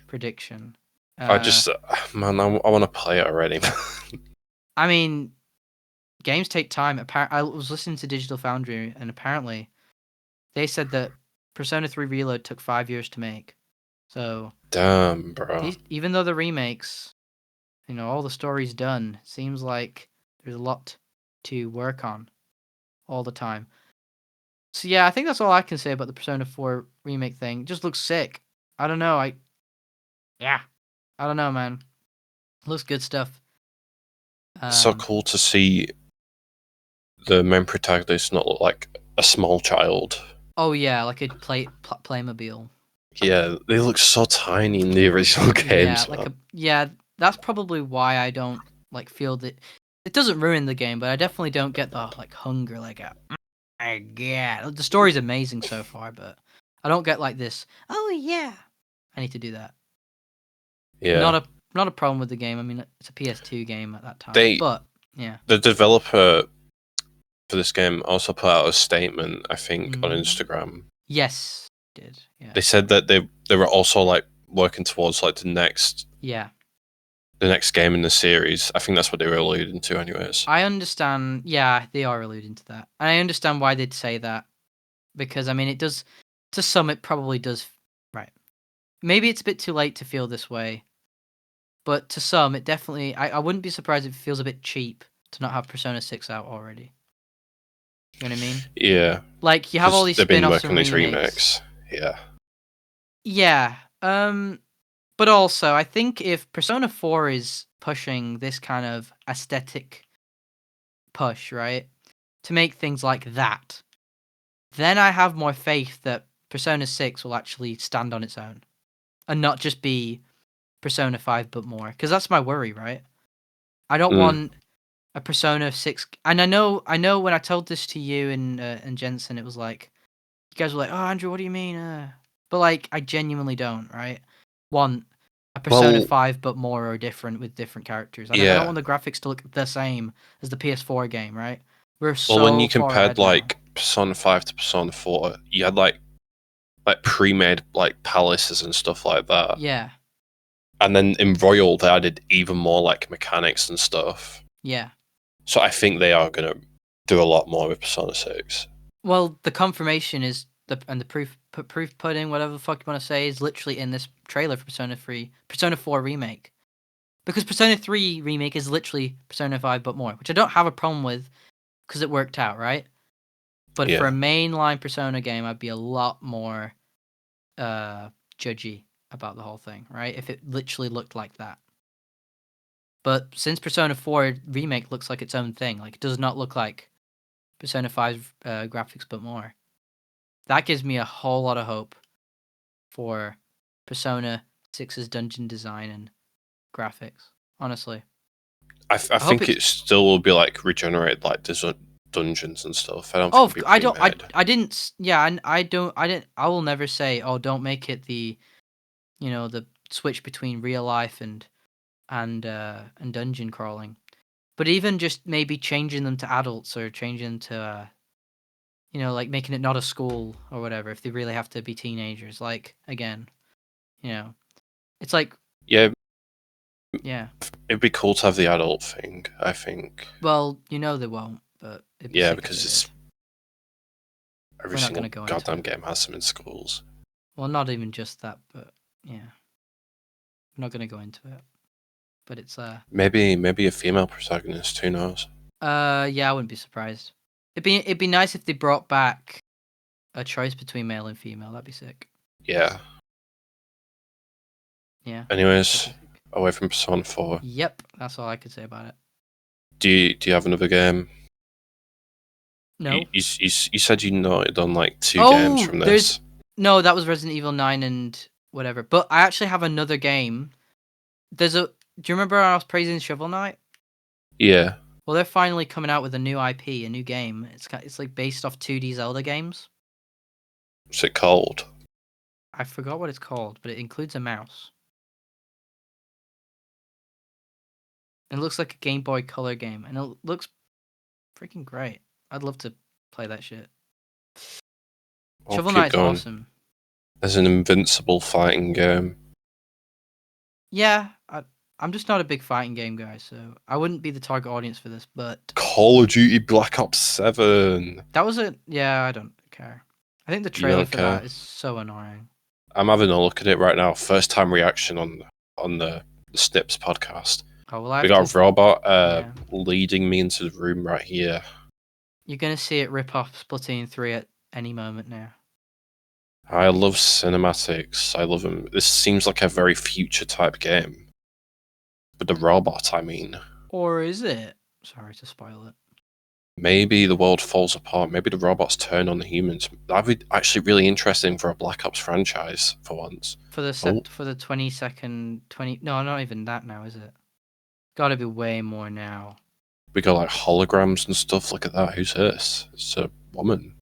Speaker 1: prediction.
Speaker 2: I just, man, I want to play it already.
Speaker 1: I mean, games take time. I was listening to Digital Foundry, and apparently, they said that Persona 3 Reload took 5 years to make. So,
Speaker 2: Damn, bro.
Speaker 1: even though the remakes, all the story's done, seems like there's a lot to work on all the time. So yeah, I think that's all I can say about the Persona 4 remake thing. It just looks sick. I don't know. I don't know, man. It looks good stuff.
Speaker 2: It's so cool to see the main protagonist not look like a small child.
Speaker 1: Oh yeah, like a Playmobil.
Speaker 2: Yeah, they look so tiny in the original games.
Speaker 1: Yeah, that's probably why I don't like feel that. it doesn't ruin the game, but I definitely don't get the like hunger like my god. The story's amazing so far, but I don't get like this. Oh yeah, I need to do that.
Speaker 2: Yeah.
Speaker 1: Not a problem with the game. I mean, it's a PS2 game at that time,
Speaker 2: They
Speaker 1: but yeah.
Speaker 2: the developer for this game also put out a statement, I think, on
Speaker 1: Mm.
Speaker 2: Instagram.
Speaker 1: Yes, did yeah.
Speaker 2: They said that they were also like working towards like the next game in the series. I think that's what they were alluding to, anyways.
Speaker 1: I understand. Yeah, they are alluding to that. And I understand why they'd say that because I mean, it does. To some, it probably does. Right. Maybe it's a bit too late to feel this way, but to some, it definitely. I wouldn't be surprised if it feels a bit cheap to not have Persona 6 out already. You know what I mean?
Speaker 2: Yeah,
Speaker 1: Like you have all these
Speaker 2: they've been
Speaker 1: spin-offs
Speaker 2: working
Speaker 1: and
Speaker 2: on these
Speaker 1: remakes.
Speaker 2: Yeah.
Speaker 1: Yeah. But also, I think if Persona 4 is pushing this kind of aesthetic push, right, to make things like that, then I have more faith that Persona 6 will actually stand on its own and not just be Persona 5 but more. Because that's my worry, right? I don't want a Persona 6. And I know when I told this to you and Jensen, it was like, you guys were like, oh, Andrew, what do you mean? But like, I genuinely don't, right? Want a Persona
Speaker 2: Well,
Speaker 1: 5 but more or different with different characters. I don't
Speaker 2: yeah.
Speaker 1: want the graphics to look the same as the PS4 game, right? We're
Speaker 2: Well, when
Speaker 1: so
Speaker 2: you
Speaker 1: far
Speaker 2: compared
Speaker 1: ahead now.
Speaker 2: like Persona 5 to Persona 4, you had like pre-made like palaces and stuff like that.
Speaker 1: Yeah,
Speaker 2: And then in Royal, they added even more like mechanics and stuff.
Speaker 1: yeah.
Speaker 2: So I think they are gonna do a lot more with Persona 6.
Speaker 1: Well, the confirmation is the proof pudding, whatever the fuck you want to say, is literally in this trailer for Persona 4 remake. Because Persona 3 remake is literally Persona 5 but more, which I don't have a problem with because it worked out, right? But for a
Speaker 2: Yeah.
Speaker 1: mainline Persona game, I'd be a lot more judgy about the whole thing, right? If it literally looked like that. But since Persona 4 remake looks like its own thing, like it does not look like Persona 5 graphics but more. That gives me a whole lot of hope for Persona 6's dungeon design and graphics. Honestly,
Speaker 2: I
Speaker 1: hope
Speaker 2: think
Speaker 1: it's.
Speaker 2: it still will be like regenerated like dungeons and stuff. I don't think
Speaker 1: Oh,
Speaker 2: it'll be
Speaker 1: I don't.
Speaker 2: pre-made.
Speaker 1: I didn't. Yeah, I don't. I didn't. I will never say. Oh, don't make it the. The switch between real life and dungeon crawling. But even just maybe changing them to adults or changing them to like making it not a school or whatever. If they really have to be teenagers, like again, it's like
Speaker 2: Yeah,
Speaker 1: yeah.
Speaker 2: it'd be cool to have the adult thing, I think.
Speaker 1: Well, they won't, but it'd be
Speaker 2: Yeah,
Speaker 1: sick if they
Speaker 2: because
Speaker 1: did.
Speaker 2: it's every
Speaker 1: We're not
Speaker 2: single
Speaker 1: gonna go into
Speaker 2: goddamn
Speaker 1: it.
Speaker 2: game has them in schools.
Speaker 1: Well, not even just that, but yeah, we're not gonna go into it. But it's
Speaker 2: Maybe a female protagonist, who knows?
Speaker 1: yeah, I wouldn't be surprised. It'd be nice if they brought back a choice between male and female. That'd be sick.
Speaker 2: Yeah.
Speaker 1: Yeah.
Speaker 2: Anyways, away from Persona 4.
Speaker 1: Yep, that's all I could say about it.
Speaker 2: Do you have another game?
Speaker 1: No.
Speaker 2: You said you done like two games from this.
Speaker 1: No, that was Resident Evil 9 and whatever. But I actually have another game. Do you remember I was praising Shovel Knight?
Speaker 2: Yeah.
Speaker 1: Well, they're finally coming out with a new IP, a new game. It's like based off 2D Zelda games.
Speaker 2: What's it called?
Speaker 1: I forgot what it's called, but it includes a mouse. It looks like a Game Boy Color game, and it looks freaking great. I'd love to play that shit.
Speaker 2: I'll
Speaker 1: Shovel
Speaker 2: keep
Speaker 1: Knight's
Speaker 2: going.
Speaker 1: awesome.
Speaker 2: There's an invincible fighting game.
Speaker 1: Yeah, I'm just not a big fighting game guy, so I wouldn't be the target audience for this, but
Speaker 2: Call of Duty Black Ops 7.
Speaker 1: that was yeah, I don't care. I think the
Speaker 2: You
Speaker 1: trailer
Speaker 2: don't
Speaker 1: for
Speaker 2: care?
Speaker 1: that is so annoying.
Speaker 2: I'm having a look at it right now. First time reaction on the Snips podcast.
Speaker 1: Oh, well,
Speaker 2: We got a robot leading me into the room right here.
Speaker 1: You're going to see it rip off Splatoon 3 at any moment now.
Speaker 2: I love cinematics. I love them. This seems like a very future type game. But the robot, I mean.
Speaker 1: Or is it? Sorry to spoil it.
Speaker 2: Maybe the world falls apart. Maybe the robots turn on the humans. That'd be actually really interesting for a Black Ops franchise for once.
Speaker 1: For the 20-second 20. No, not even that now, is it? Got to be way more now.
Speaker 2: We got like holograms and stuff. Look at that. Who's this? It's a woman.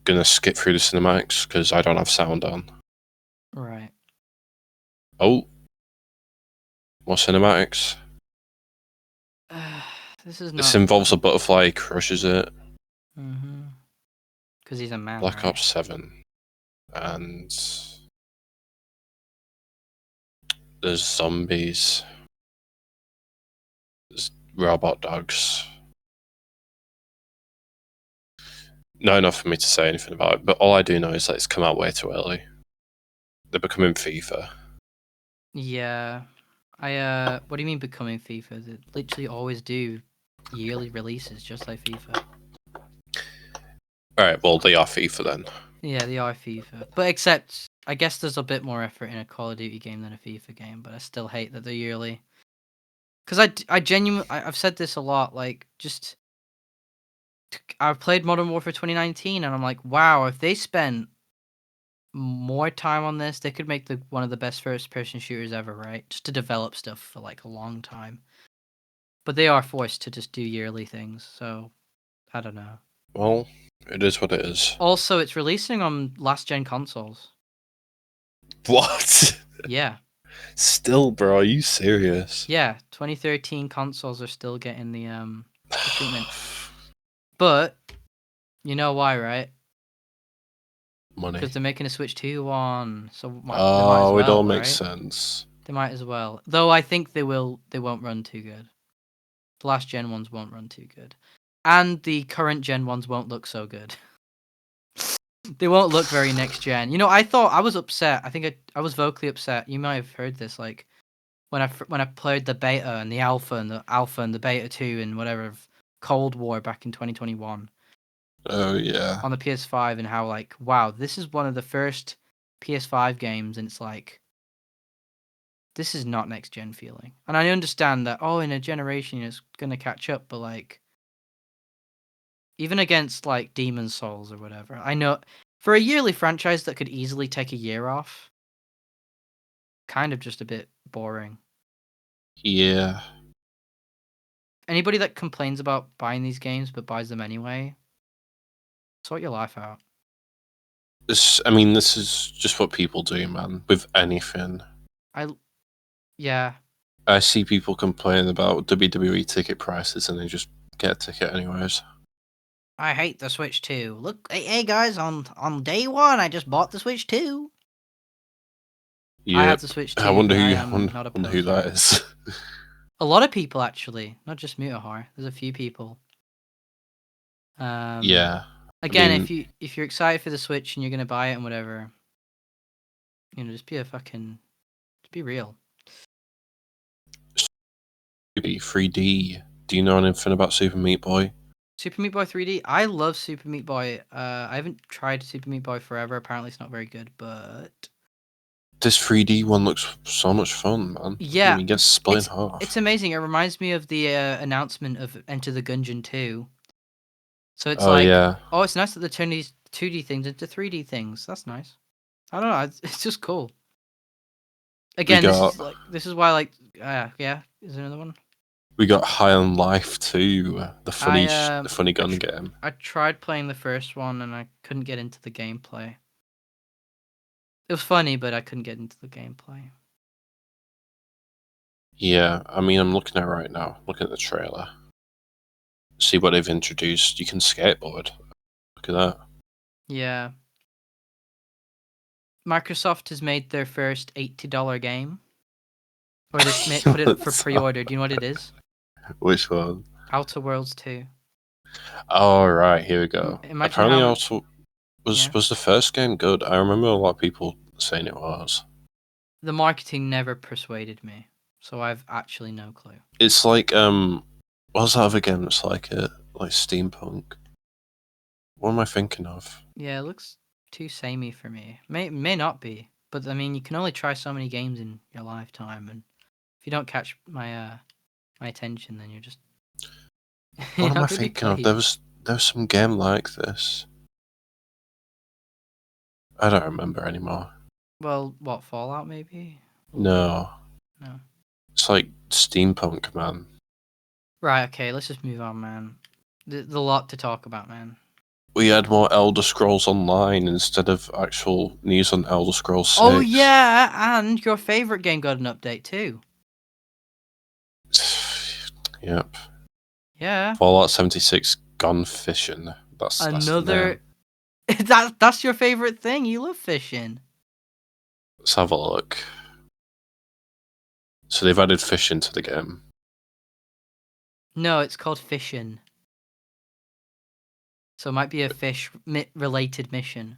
Speaker 2: Gonna skip through the cinematics because I don't have sound on.
Speaker 1: Right.
Speaker 2: Oh, more cinematics.
Speaker 1: This is
Speaker 2: This
Speaker 1: not.
Speaker 2: involves a butterfly. He crushes it.
Speaker 1: Because he's a man,
Speaker 2: Black
Speaker 1: right?
Speaker 2: Ops 7. And there's zombies. There's robot dogs. Not enough for me to say anything about it, but all I do know is that it's come out way too early. They're becoming FIFA.
Speaker 1: Yeah. What do you mean becoming FIFA? They literally always do yearly releases, just like FIFA.
Speaker 2: Alright, well, they are FIFA then.
Speaker 1: Yeah, they are FIFA. But except, I guess there's a bit more effort in a Call of Duty game than a FIFA game, but I still hate that they're yearly. Because I genuinely, I've said this a lot, like, just, I've played Modern Warfare 2019, and I'm like, wow, if they spent more time on this, they could make one of the best first-person shooters ever, right? Just to develop stuff for, like, a long time. But they are forced to just do yearly things, so, I don't know.
Speaker 2: Well, it is what it is.
Speaker 1: Also, it's releasing on last-gen consoles.
Speaker 2: What?
Speaker 1: Yeah.
Speaker 2: Still, bro, are you serious?
Speaker 1: Yeah, 2013 consoles are still getting the treatment. But you know why, right?
Speaker 2: Money.
Speaker 1: Because they're making a Switch 2 one, so they might as
Speaker 2: Oh, it all
Speaker 1: well,
Speaker 2: makes
Speaker 1: right?
Speaker 2: sense.
Speaker 1: They might as well. Though I think they won't run too good. The last gen ones won't run too good. And the current gen ones won't look so good. They won't look very next gen. You know, I was upset. I think I was vocally upset. You might have heard this, like when I played the beta and the alpha and the beta 2 and whatever of Cold War back in 2021
Speaker 2: Oh, yeah.
Speaker 1: on the PS5, and how, like, wow, this is one of the first PS5 games, and it's like, this is not next gen feeling. And I understand that, oh, in a generation it's gonna catch up, but like, even against like Demon's Souls or whatever, I know for a yearly franchise that could easily take a year off, kind of just a bit boring.
Speaker 2: Yeah.
Speaker 1: Anybody that complains about buying these games but buys them anyway, sort your life out.
Speaker 2: This is just what people do, man, with anything.
Speaker 1: Yeah.
Speaker 2: I see people complaining about WWE ticket prices and they just get a ticket anyways.
Speaker 1: I hate the Switch 2. Look, hey guys, on day one, I just bought the Switch 2. I have
Speaker 2: Yep.
Speaker 1: the Switch
Speaker 2: I
Speaker 1: 2,
Speaker 2: wonder
Speaker 1: but I
Speaker 2: who
Speaker 1: am not
Speaker 2: wonder who
Speaker 1: opposed to
Speaker 2: that
Speaker 1: it.
Speaker 2: is.
Speaker 1: A lot of people, actually, not just Mutahar. There's a few people.
Speaker 2: Yeah.
Speaker 1: Again, if you're excited for the Switch and you're gonna buy it and whatever, you know, just be real.
Speaker 2: 3D. Do you know anything about Super Meat Boy?
Speaker 1: Super Meat Boy 3D. I love Super Meat Boy. I haven't tried Super Meat Boy forever. Apparently, it's not very good, but
Speaker 2: This 3D one looks so much fun, man.
Speaker 1: yeah,
Speaker 2: He gets split
Speaker 1: it's
Speaker 2: in half.
Speaker 1: it's amazing. It reminds me of the announcement of Enter the Gungeon 2. So it's
Speaker 2: Oh
Speaker 1: like,
Speaker 2: yeah.
Speaker 1: oh, it's nice that they're turning these 2D things into 3D things. That's nice. I don't know. It's just cool.
Speaker 2: We
Speaker 1: Again,
Speaker 2: got
Speaker 1: this is why, like, yeah. Is there another one?
Speaker 2: we got High on Life too. The
Speaker 1: I
Speaker 2: funny gun game.
Speaker 1: I tried playing the first one and I couldn't get into the gameplay. It was funny, but I couldn't get into the gameplay.
Speaker 2: Yeah, I'm looking at it right now. Looking at the trailer. See what they've introduced. You can skateboard. Look at that.
Speaker 1: Yeah. Microsoft has made their first $80 game. Or they've put it for pre-order. Do you know what it is?
Speaker 2: Which one?
Speaker 1: Outer Worlds 2.
Speaker 2: All right, here we go.
Speaker 1: Imagine
Speaker 2: Apparently,
Speaker 1: how much.
Speaker 2: also
Speaker 1: Yeah.
Speaker 2: was the first game good? I remember a lot of people saying it was.
Speaker 1: The marketing never persuaded me, so I've actually no clue.
Speaker 2: It's like what's that other game that's like it? Like steampunk. What am I thinking of?
Speaker 1: Yeah, it looks too samey for me. May not be, but I mean, you can only try so many games in your lifetime, and if you don't catch my my attention, then you're just
Speaker 2: What am I
Speaker 1: not gonna be
Speaker 2: thinking of?
Speaker 1: played.
Speaker 2: There was some game like this. I don't remember anymore.
Speaker 1: Well, what, Fallout maybe?
Speaker 2: No.
Speaker 1: No.
Speaker 2: It's like steampunk, man.
Speaker 1: Right, okay, let's just move on, man. There's a lot to talk about, man.
Speaker 2: We had more Elder Scrolls Online instead of actual news on Elder Scrolls 6.
Speaker 1: Oh yeah, and your favorite game got an update too.
Speaker 2: Yep.
Speaker 1: Yeah.
Speaker 2: Fallout 76 gone fishing. That's the
Speaker 1: Another
Speaker 2: name.
Speaker 1: that's your favorite thing. You love fishing.
Speaker 2: Let's have a look. So they've added fishing to the game.
Speaker 1: No, it's called fishing. So it might be a fish related mission.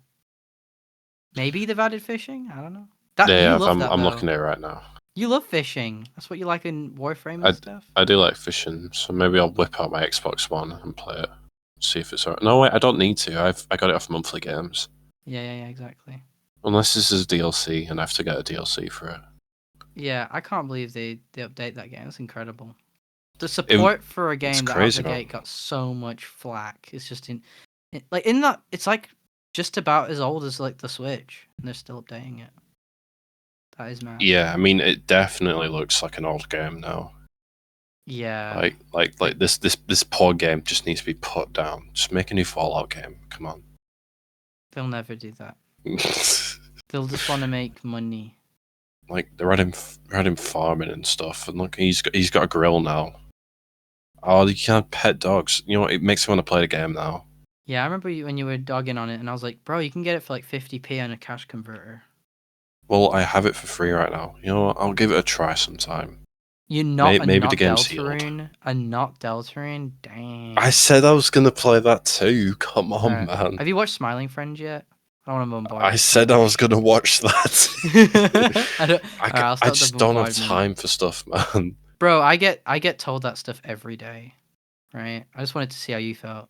Speaker 1: Maybe they've added fishing. I don't know. That
Speaker 2: They
Speaker 1: you
Speaker 2: have.
Speaker 1: love that
Speaker 2: I'm
Speaker 1: though.
Speaker 2: looking at it right now.
Speaker 1: You love fishing. That's what you like in Warframe and stuff.
Speaker 2: I do like fishing, so maybe I'll whip out my Xbox One and play it. See if it's alright. No, wait, I don't need to. I got it off monthly games.
Speaker 1: Yeah, exactly.
Speaker 2: Unless this is DLC and I have to get a DLC for it.
Speaker 1: Yeah, I can't believe they update that game. It's incredible. The support for a game that out of the gate got so much flack. It's just in that it's like just about as old as like the Switch, and they're still updating it. That is mad.
Speaker 2: Yeah, I mean, it definitely looks like an old game now.
Speaker 1: Yeah.
Speaker 2: Like this poor game just needs to be put down. Just make a new Fallout game. Come on.
Speaker 1: They'll never do that. They'll just want to make money.
Speaker 2: Like they're at him farming and stuff, and look, he's got a grill now. Oh, you can have pet dogs. You know what? It makes me want to play the game now.
Speaker 1: Yeah, I remember when you were dogging on it, and I was like, bro, you can get it for like 50p on a cash converter.
Speaker 2: Well, I have it for free right now. You know what? I'll give it a try sometime.
Speaker 1: You're not
Speaker 2: maybe the game's
Speaker 1: Delatrune? A not Delatrune? Dang.
Speaker 2: I said I was gonna play that too. Come on, man.
Speaker 1: Have you watched Smiling Friends yet? I don't want to bombard.
Speaker 2: I said I was gonna watch that. I just don't have time for stuff, man.
Speaker 1: Bro, I get told that stuff every day, right? I just wanted to see how you felt.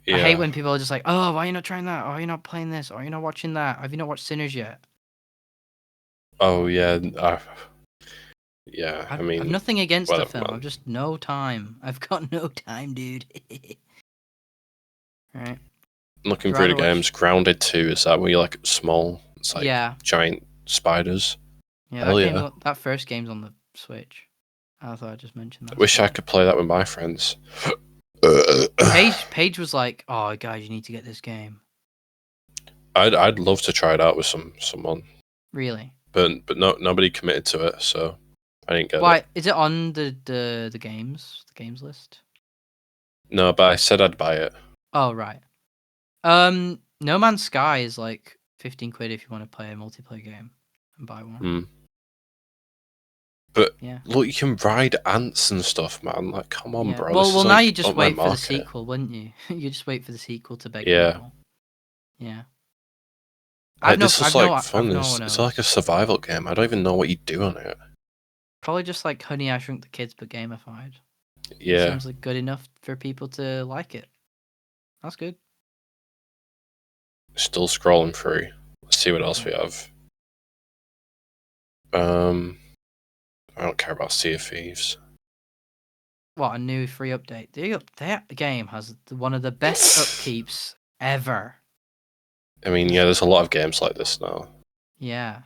Speaker 1: Yeah. I hate when people are just like, "Oh, why are you not trying that? Oh, you're not playing this? Oh, you're not watching that? Have you not watched Sinners yet?"
Speaker 2: Oh yeah, yeah. I mean,
Speaker 1: I've nothing against the film.
Speaker 2: Man.
Speaker 1: I've just no time. I've got no time, dude. Right.
Speaker 2: Looking through the games, Grounded 2, is that where you're like small? It's like giant spiders.
Speaker 1: Yeah, that first game's on the Switch. I thought I just mentioned that.
Speaker 2: I wish I could play that with my friends.
Speaker 1: Paige was like, "Oh, guys, you need to get this game."
Speaker 2: I'd love to try it out with someone.
Speaker 1: Really?
Speaker 2: But nobody committed to it, so I didn't get it.
Speaker 1: Why is it on the games list?
Speaker 2: No, but I said I'd buy it.
Speaker 1: Oh right. No Man's Sky is like 15 quid if you want to play a multiplayer game and buy one.
Speaker 2: But look, you can ride ants and stuff, man. Like, come on, bro.
Speaker 1: Well, now you just wait for the sequel, wouldn't you? You just wait for the sequel to beg people. Yeah.
Speaker 2: This is like fun. It's like a survival game. I don't even know what you do on it.
Speaker 1: Probably just like Honey, I Shrunk the Kids, but gamified.
Speaker 2: Yeah.
Speaker 1: Seems like good enough for people to like it. That's good.
Speaker 2: Still scrolling through. Let's see what else we have. I don't care about Sea of Thieves.
Speaker 1: What, a new free update? That game has one of the best upkeeps ever.
Speaker 2: I mean, yeah, there's a lot of games like this now.
Speaker 1: Yeah.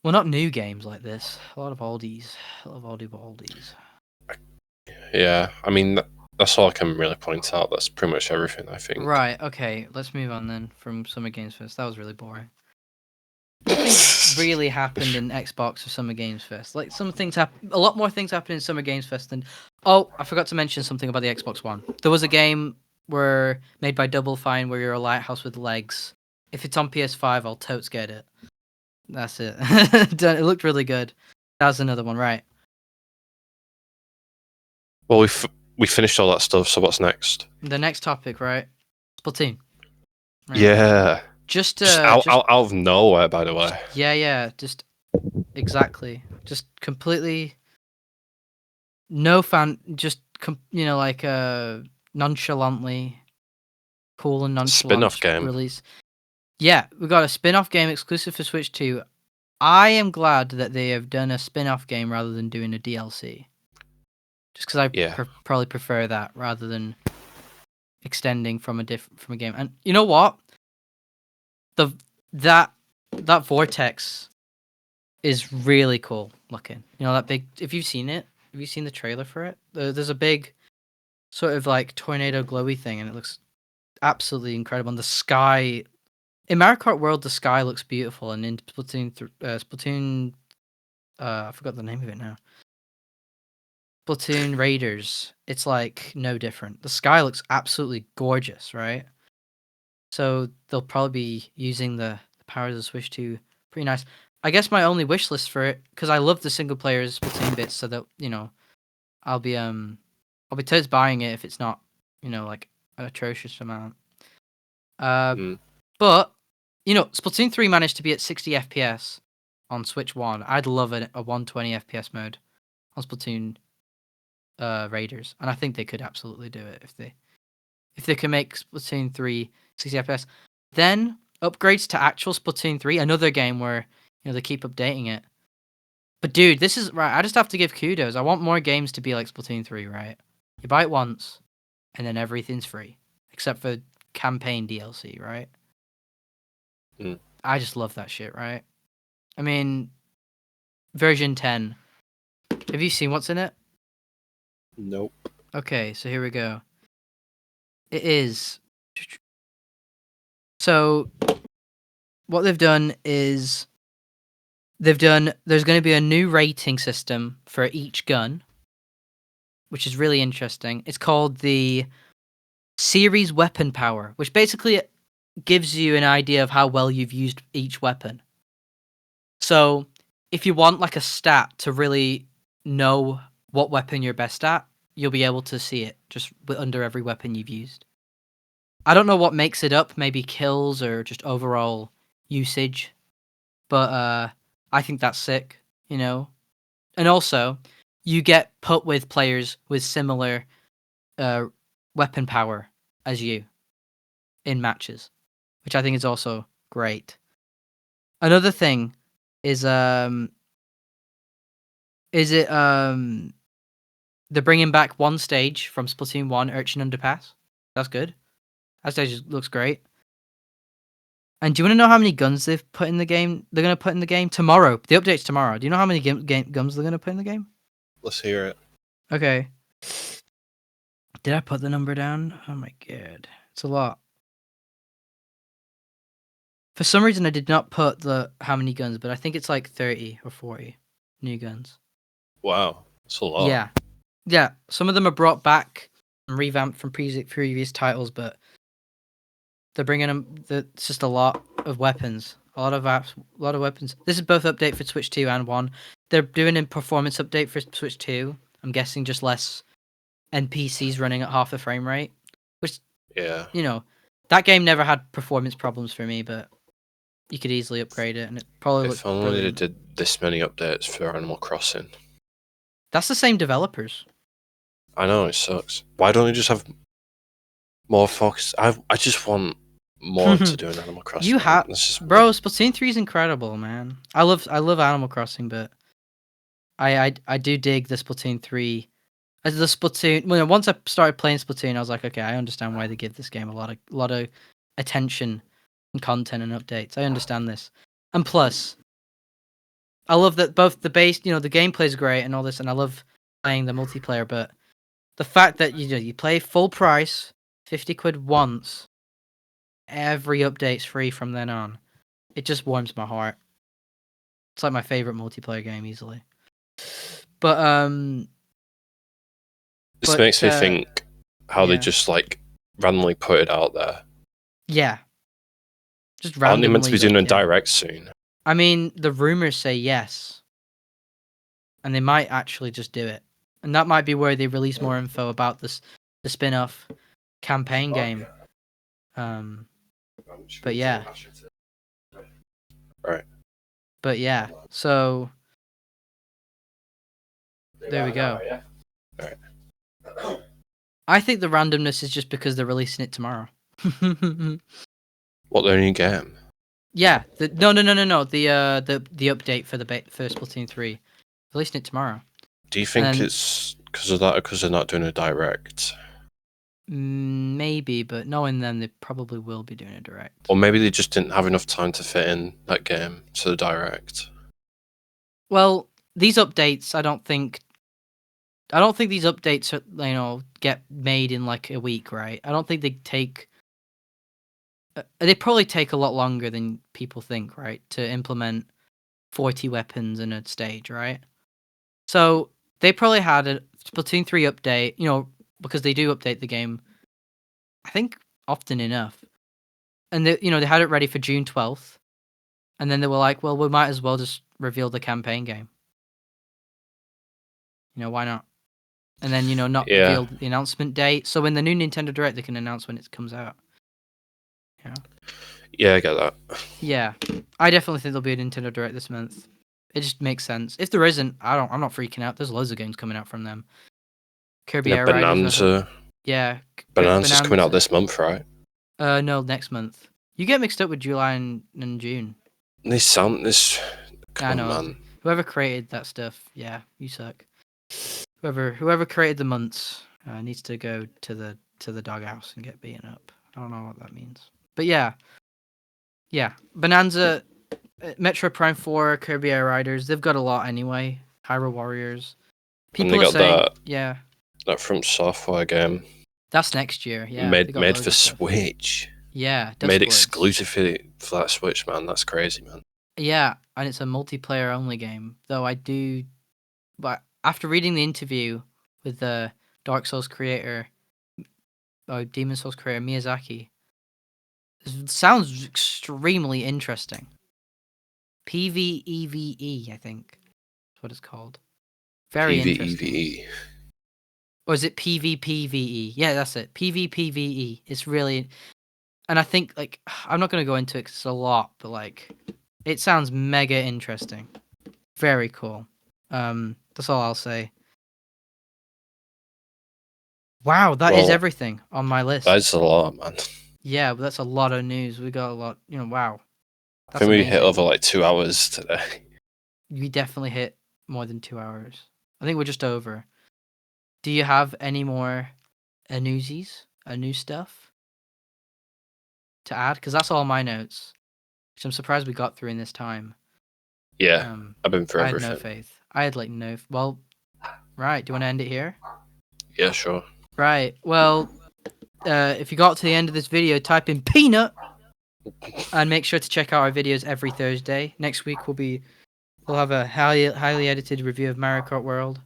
Speaker 1: Well, not new games like this. A lot of oldies. A lot of oldies.
Speaker 2: Yeah, I mean, that's all I can really point out. That's pretty much everything, I think.
Speaker 1: Right, okay. Let's move on then from Summer Games Fest. That was really boring. Nothing really happened in Xbox or Summer Games Fest. Like, a lot more things happened in Summer Games Fest than... Oh, I forgot to mention something about the Xbox One. There was a game made by Double Fine where you're a lighthouse with legs. If it's on PS5, I'll totes get it. That's it. It looked really good. That was another one, right?
Speaker 2: Well, we finished all that stuff, so what's next?
Speaker 1: The next topic, right? Splatoon.
Speaker 2: Right. Yeah.
Speaker 1: Just
Speaker 2: out of nowhere, by the way.
Speaker 1: Just exactly. Just completely no fan. Just nonchalantly, cool and nonchalant.
Speaker 2: Spin-off game
Speaker 1: release. Yeah, we got a spin-off game exclusive for Switch 2. I am glad that they have done a spin-off game rather than doing a DLC. Just because I probably prefer that rather than extending from a game. And you know what? That vortex is really cool looking. You know that big. If you've seen it, Have you seen the trailer for it? There's a big sort of like tornado glowy thing, and it looks absolutely incredible. And the sky in Mario Kart World, the sky looks beautiful, and in Splatoon, I forgot the name of it now. Splatoon Raiders, it's like no different. The sky looks absolutely gorgeous, right? So they'll probably be using the power of the Switch 2. Pretty nice. I guess my only wish list for it, because I love the single player Splatoon bits, so that I'll be totes buying it if it's not like an atrocious amount. But Splatoon 3 managed to be at 60 FPS on Switch 1. I'd love a 120 FPS mode on Splatoon Raiders, and I think they could absolutely do it if they can make Splatoon 3 60 FPS. Then upgrades to actual Splatoon 3, another game where they keep updating it. But dude, this is right. I just have to give kudos. I want more games to be like Splatoon 3, right? You buy it once, and then everything's free except for campaign DLC, right? I just love that shit, right? I mean, version 10. Have you seen what's in it?
Speaker 2: Nope.
Speaker 1: Okay, so here we go. It is. So, what they've done is there's going to be a new rating system for each gun, which is really interesting. It's called the Series Weapon Power, which basically gives you an idea of how well you've used each weapon. So, if you want like a stat to really know what weapon you're best at, you'll be able to see it just under every weapon you've used. I don't know what makes it up, maybe kills or just overall usage, but I think that's sick, And also, you get put with players with similar weapon power as you in matches, which I think is also great. Another thing is they're bringing back one stage from Splatoon 1, Urchin Underpass. That's good. That stage looks great. And do you want to know how many guns they've put in the game? They're going to put in the game tomorrow. The update's tomorrow. Do you know how many guns they're going to put in the game?
Speaker 2: Let's hear it.
Speaker 1: Okay. Did I put the number down? Oh my god. It's a lot. For some reason, I did not put how many guns, but I think it's like 30 or 40 new guns.
Speaker 2: Wow. That's a lot.
Speaker 1: Yeah. Yeah. Some of them are brought back and revamped from previous titles, but they're bringing them. It's just a lot of weapons. A lot of weapons. This is both update for Switch 2 and 1. They're doing a performance update for Switch 2. I'm guessing just less NPCs running at half the frame rate. Which,
Speaker 2: yeah,
Speaker 1: that game never had performance problems for me, but you could easily upgrade it, and it probably looked
Speaker 2: if only
Speaker 1: brilliant.
Speaker 2: they did this many updates for Animal Crossing.
Speaker 1: That's the same developers.
Speaker 2: I know, it sucks. Why don't you just have more focus? I just want more to do in Animal Crossing.
Speaker 1: You have, bro. Splatoon 3 is incredible, man. I love Animal Crossing, but I do dig the Splatoon 3. As the Splatoon, once I started playing Splatoon, I was like, okay, I understand why they give this game a lot of attention and content and updates. I understand this, and plus, I love that both the base, the gameplay is great and all this, and I love playing the multiplayer. But the fact that you play full price, 50 quid once, every update's free from then on, it just warms my heart. It's like my favorite multiplayer game easily. But
Speaker 2: this makes me think how they just like randomly put it out there.
Speaker 1: Yeah. Just randomly.
Speaker 2: Aren't they meant to be doing a direct soon?
Speaker 1: I mean, the rumors say yes. And they might actually just do it. And that might be where they release more info about the spin-off campaign game. But yeah.
Speaker 2: Right.
Speaker 1: But yeah, so there we go.
Speaker 2: Right.
Speaker 1: I think the randomness is just because they're releasing it tomorrow.
Speaker 2: What, their new game?
Speaker 1: Yeah. No. The update for for Splatoon 3. Releasing it tomorrow.
Speaker 2: Do you think it's because of that, or because they're not doing a direct?
Speaker 1: Maybe, but knowing them, they probably will be doing a direct.
Speaker 2: Or maybe they just didn't have enough time to fit in that game to the direct.
Speaker 1: Well, these updates, I don't think I don't think these updates get made in like a week, right? I don't think they take. They probably take a lot longer than people think, right? To implement 40 weapons in a stage, right? So they probably had a Splatoon 3 update, because they do update the game, I think often enough. And they had it ready for June 12th. And then they were like, well, we might as well just reveal the campaign game. Why not? And then, not
Speaker 2: Yeah.
Speaker 1: reveal the announcement date. So when the new Nintendo Direct, they can announce when it comes out.
Speaker 2: Yeah, I get that.
Speaker 1: Yeah. I definitely think there'll be a Nintendo Direct this month. It just makes sense. If there isn't, I'm not freaking out. There's loads of games coming out from them. Kirby
Speaker 2: Yeah,
Speaker 1: Air Riders.
Speaker 2: Bonanza.
Speaker 1: Yeah.
Speaker 2: Bonanza's coming out this month, right?
Speaker 1: No, next month. You get mixed up with July and June.
Speaker 2: This. Come
Speaker 1: I
Speaker 2: on,
Speaker 1: know.
Speaker 2: man.
Speaker 1: Whoever created that stuff, yeah, you suck. Whoever created the months needs to go to the doghouse and get beaten up. I don't know what that means, but yeah. Bonanza, Metro Prime 4, Kirby Air Riders. They've got a lot anyway. Hyrule Warriors.
Speaker 2: And they
Speaker 1: People are
Speaker 2: got
Speaker 1: saying, yeah,
Speaker 2: that From Software game.
Speaker 1: that's next year. Yeah, they got
Speaker 2: made
Speaker 1: loads
Speaker 2: for
Speaker 1: of stuff.
Speaker 2: Switch.
Speaker 1: Yeah,
Speaker 2: Made
Speaker 1: Dustbloods.
Speaker 2: exclusively for that Switch, man. That's crazy, man.
Speaker 1: Yeah, and it's a multiplayer only game. Though but after reading the interview with the Dark Souls creator, Demon Souls creator Miyazaki, it sounds extremely interesting. PvEVE, I think, is what it's called. Very interesting.
Speaker 2: PvEVE.
Speaker 1: Or is it PvPvE? Yeah, that's it. PvPvE. It's really, and I think I'm not gonna go into it 'cause it's a lot, but it sounds mega interesting. Very cool. That's all I'll say. Wow, that is everything on my list.
Speaker 2: That's a lot, man.
Speaker 1: Yeah, but that's a lot of news. We got a lot. Wow.
Speaker 2: I think we hit over 2 hours today.
Speaker 1: We definitely hit more than 2 hours. I think we're just over. Do you have any more newsies, new stuff to add? Because that's all my notes, which I'm surprised we got through in this time.
Speaker 2: Yeah, I've been through everything.
Speaker 1: I had no faith. I had no. Well, right. Do you want to end it here?
Speaker 2: Yeah, sure.
Speaker 1: Right. Well, if you got to the end of this video, type in peanut and make sure to check out our videos every Thursday. Next week we'll have a highly edited review of Mario Kart World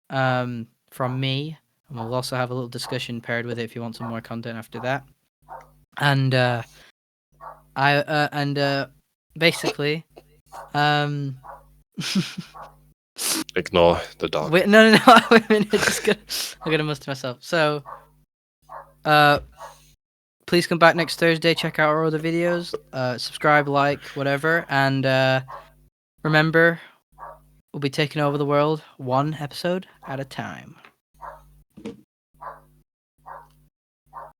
Speaker 1: from me, and we'll also have a little discussion paired with it if you want some more content after that. And basically
Speaker 2: ignore the dog.
Speaker 1: Wait, no. Wait a minute. I'm gonna muster myself. So, please come back next Thursday. Check out our other videos. Subscribe, like, whatever, and remember, we'll be taking over the world one episode at a time.